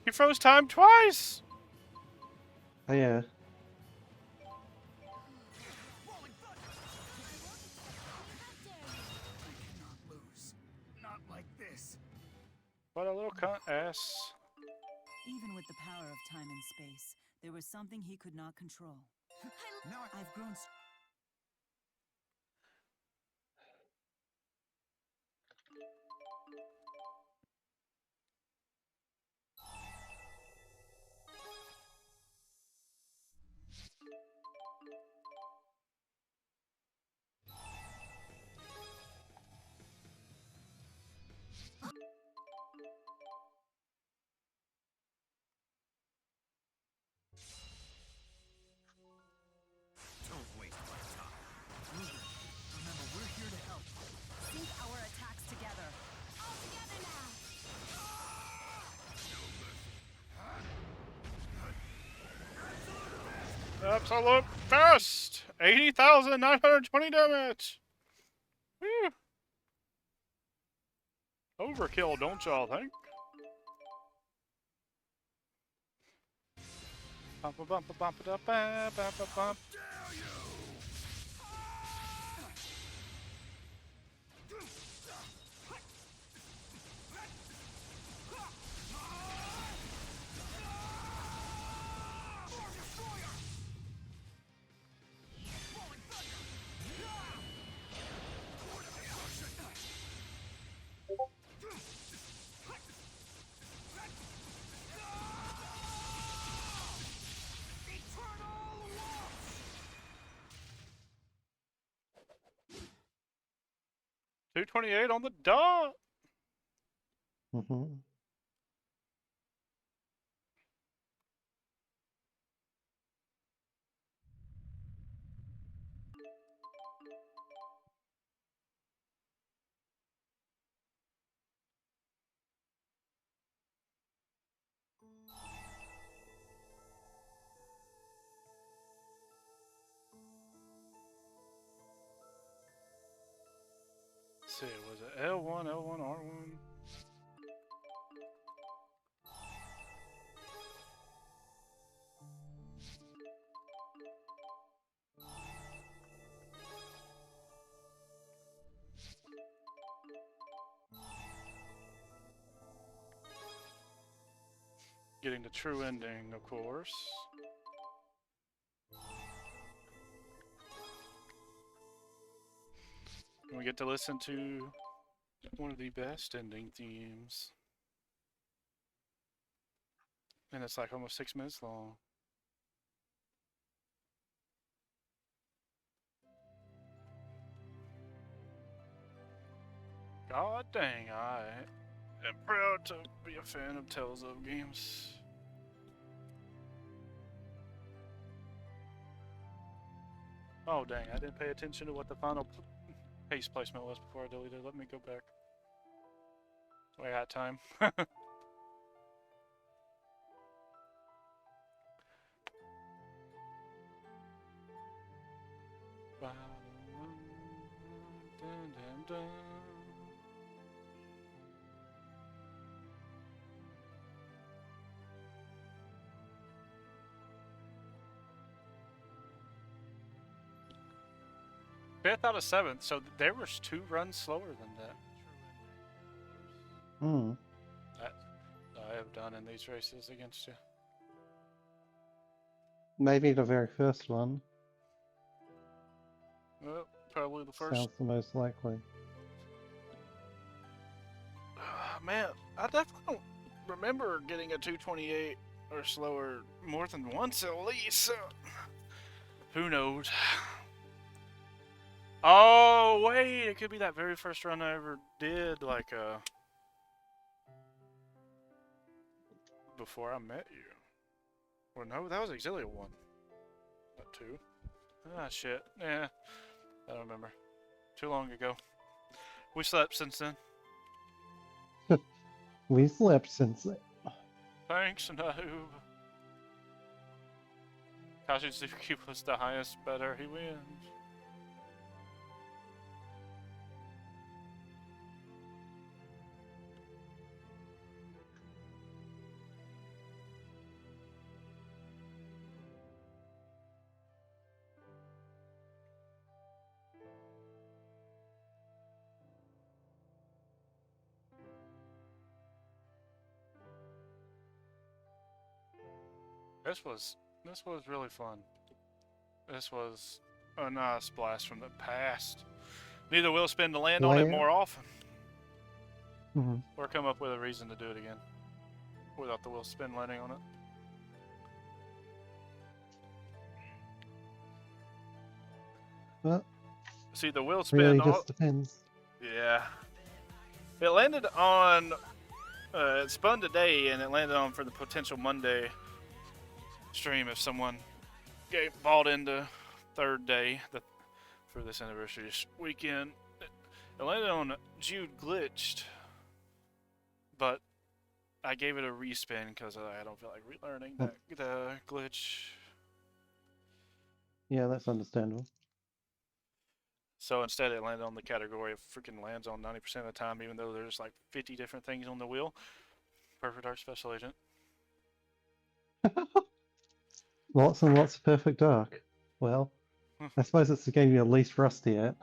He froze time twice! Oh yeah. Cannot lose. Not like this. What a little cunt ass. Even with the power of time and space, there was something he could not control. Now I've grown. Absolute best! 80,920 damage! Whew. Overkill, don't y'all think? Bump, bump, bump, bump, bump, bump, bump, bump. $228 on the dot. Mm-hmm. Let's see, was it L1, L1, R1? Getting the true ending, of course. And we get to listen to one of the best ending themes. And it's like almost 6 minutes long. God dang, I am proud to be a fan of Tales of games. Oh dang, I didn't pay attention to what the final pace placement was before I deleted. Let me go back. I got time. Dun, dun, dun. Fifth out of 7th, so there was 2 runs slower than that. Hmm. That I have done in these races against you. Maybe the very first one. Well, probably the first. Sounds the most likely. Man, I definitely don't remember getting a 228 or slower more than once at least. So who knows? Oh wait, it could be that very first run I ever did, like before I met you. Well, no, that was Xillia 1, not 2. Ah, shit. Yeah, I don't remember. Too long ago. We slept since then. We slept since then. Thanks, no. Kazutsuki was the highest better, he wins. This was really fun. This was a nice blast from the past. Neither will spin to land on it more often. Mm-hmm. Or come up with a reason to do it again. Without the wheel spin landing on it. Well, see, the wheel spin... really just depends. Yeah. It landed on... it spun today, and it landed on for the potential Monday stream if someone bought into third day for this anniversary weekend. It landed on Jude Glitched, but I gave it a respin because I don't feel like relearning that the glitch. Yeah, that's understandable. So instead, it landed on the category of freaking lands on 90% of the time, even though there's like 50 different things on the wheel. Perfect Dark Special Agent. Lots and lots of Perfect Dark. Well, I suppose it's the game you're least rusty at.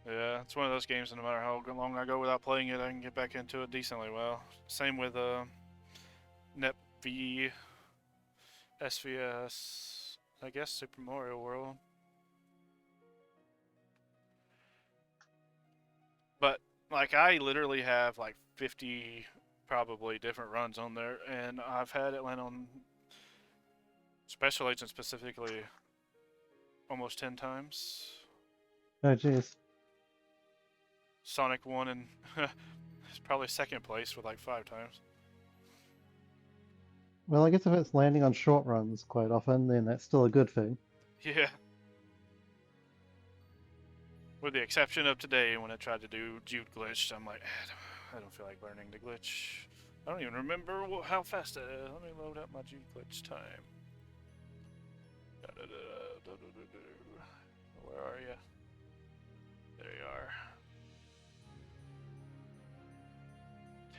Yeah, it's one of those games. No matter how long I go without playing it, I can get back into it decently well. Same with Net V, SVS, I guess Super Mario World. But like, I literally have like 50 probably different runs on there, and I've had it land on Special Agent specifically almost 10 times. Oh, jeez. Sonic 1 and it's probably second place with like 5 times. Well, I guess if it's landing on short runs quite often, then that's still a good thing. Yeah. With the exception of today when I tried to do Jude glitch, I'm like, I don't feel like learning the glitch. I don't even remember how fast it is. Let me load up my Jude glitch time. Where are you? There you are.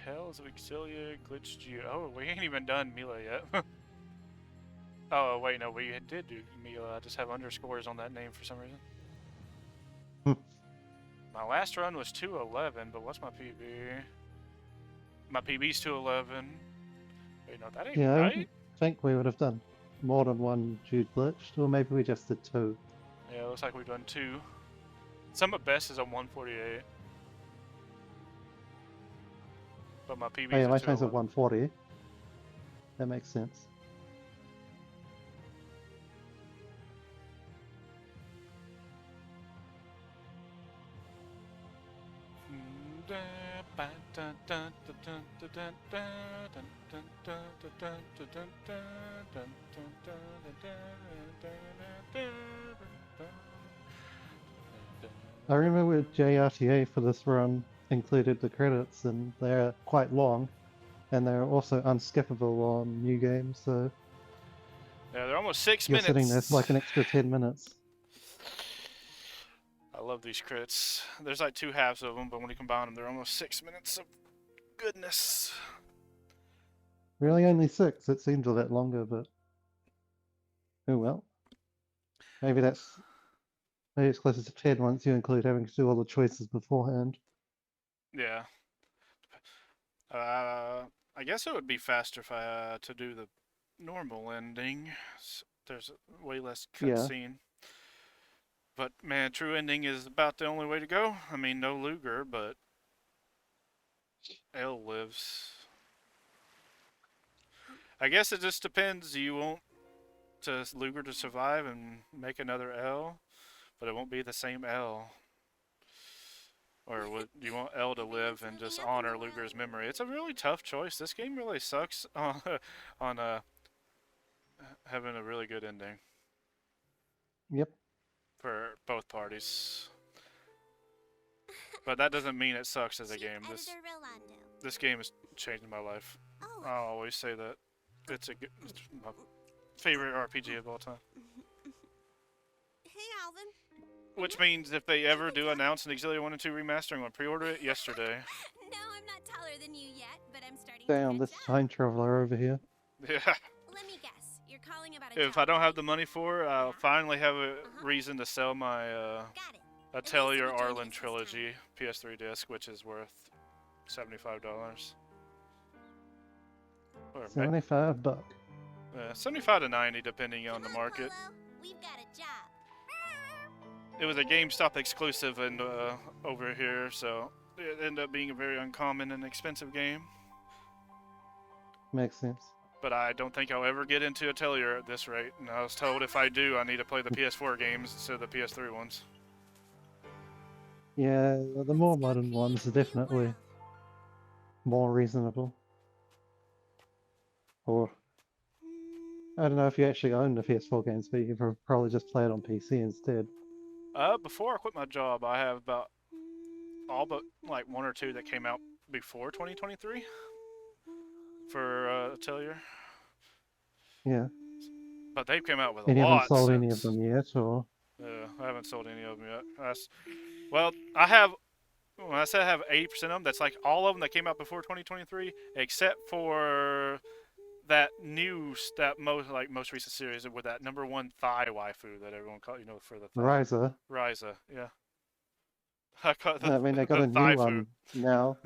Tales of Xillia glitch Jude. Oh, we ain't even done Mila yet. Oh, wait, no, we did do Mila. I just have underscores on that name for some reason. My last run was 211, but what's my PB? My PB's 211. Wait, no, that ain't Yeah, I right. wouldn't think we would have done more than one Jude glitched, or maybe we just did 2. Yeah, it looks like we've done 2. Some of best is a 148. But my PB's Oh yeah, a my time's at 211. 140. That makes sense. I remember JRTA for this run included the credits, and they're quite long, and they're also unskippable on new games, so Yeah, they're almost 6 you're minutes. sitting there for like an extra 10 minutes. I love these crits. There's like 2 halves of them, but when you combine them, they're almost 6 minutes of goodness. Really only 6, it seems a bit longer, but oh well. Maybe it's closer to 10 once you include having to do all the choices beforehand. Yeah. I guess it would be faster if I to do the normal ending. There's way less Yeah. cutscene. But man, true ending is about the only way to go. I mean, no Luger, but L lives. I guess it just depends. You want to Luger to survive and make another L, but it won't be the same L. Or would you want L to live and just honor Luger's memory? It's a really tough choice. This game really sucks on having a really good ending. Yep. For both parties. But that doesn't mean it sucks as a game. This game has changed my life. I'll always say that. It's my favorite RPG of all time. Hey, Alvin. Which means if they ever do announce an Xillia 1 and 2 remaster, I'm going to pre-order it yesterday. No, I'm not taller than you yet, but I'm starting Damn, to this catch up. time traveler over here. Yeah. Let me guess. You're calling about a If I don't have the money for it, I'll finally have a reason to sell my Atelier Arlen Trilogy PS3 disc, which is worth $75. Or 75 bucks. 75 to 90 depending on the market. We've got a job. It was a GameStop exclusive and over here, so it ended up being a very uncommon and expensive game. Makes sense. But I don't think I'll ever get into Atelier at this rate. And I was told if I do, I need to play the PS4 games instead of the PS3 ones. Yeah, the more modern ones are definitely more reasonable. Or, I don't know if you actually own the PS4 games, but you could probably just play it on PC instead. Before I quit my job, I have about all but like 1 or 2 that came out before 2023 for Atelier. Yeah. But they've come out with a And you lot haven't sold since. any of them yet, or? I haven't sold any of them yet. Well, I have. When I say I have 80% of them, that's like all of them that came out before 2023, except for that most recent series with that #1 thigh waifu that everyone called, for the thigh. Ryza. Ryza, yeah. I caught I mean, they got the a new thigh one now.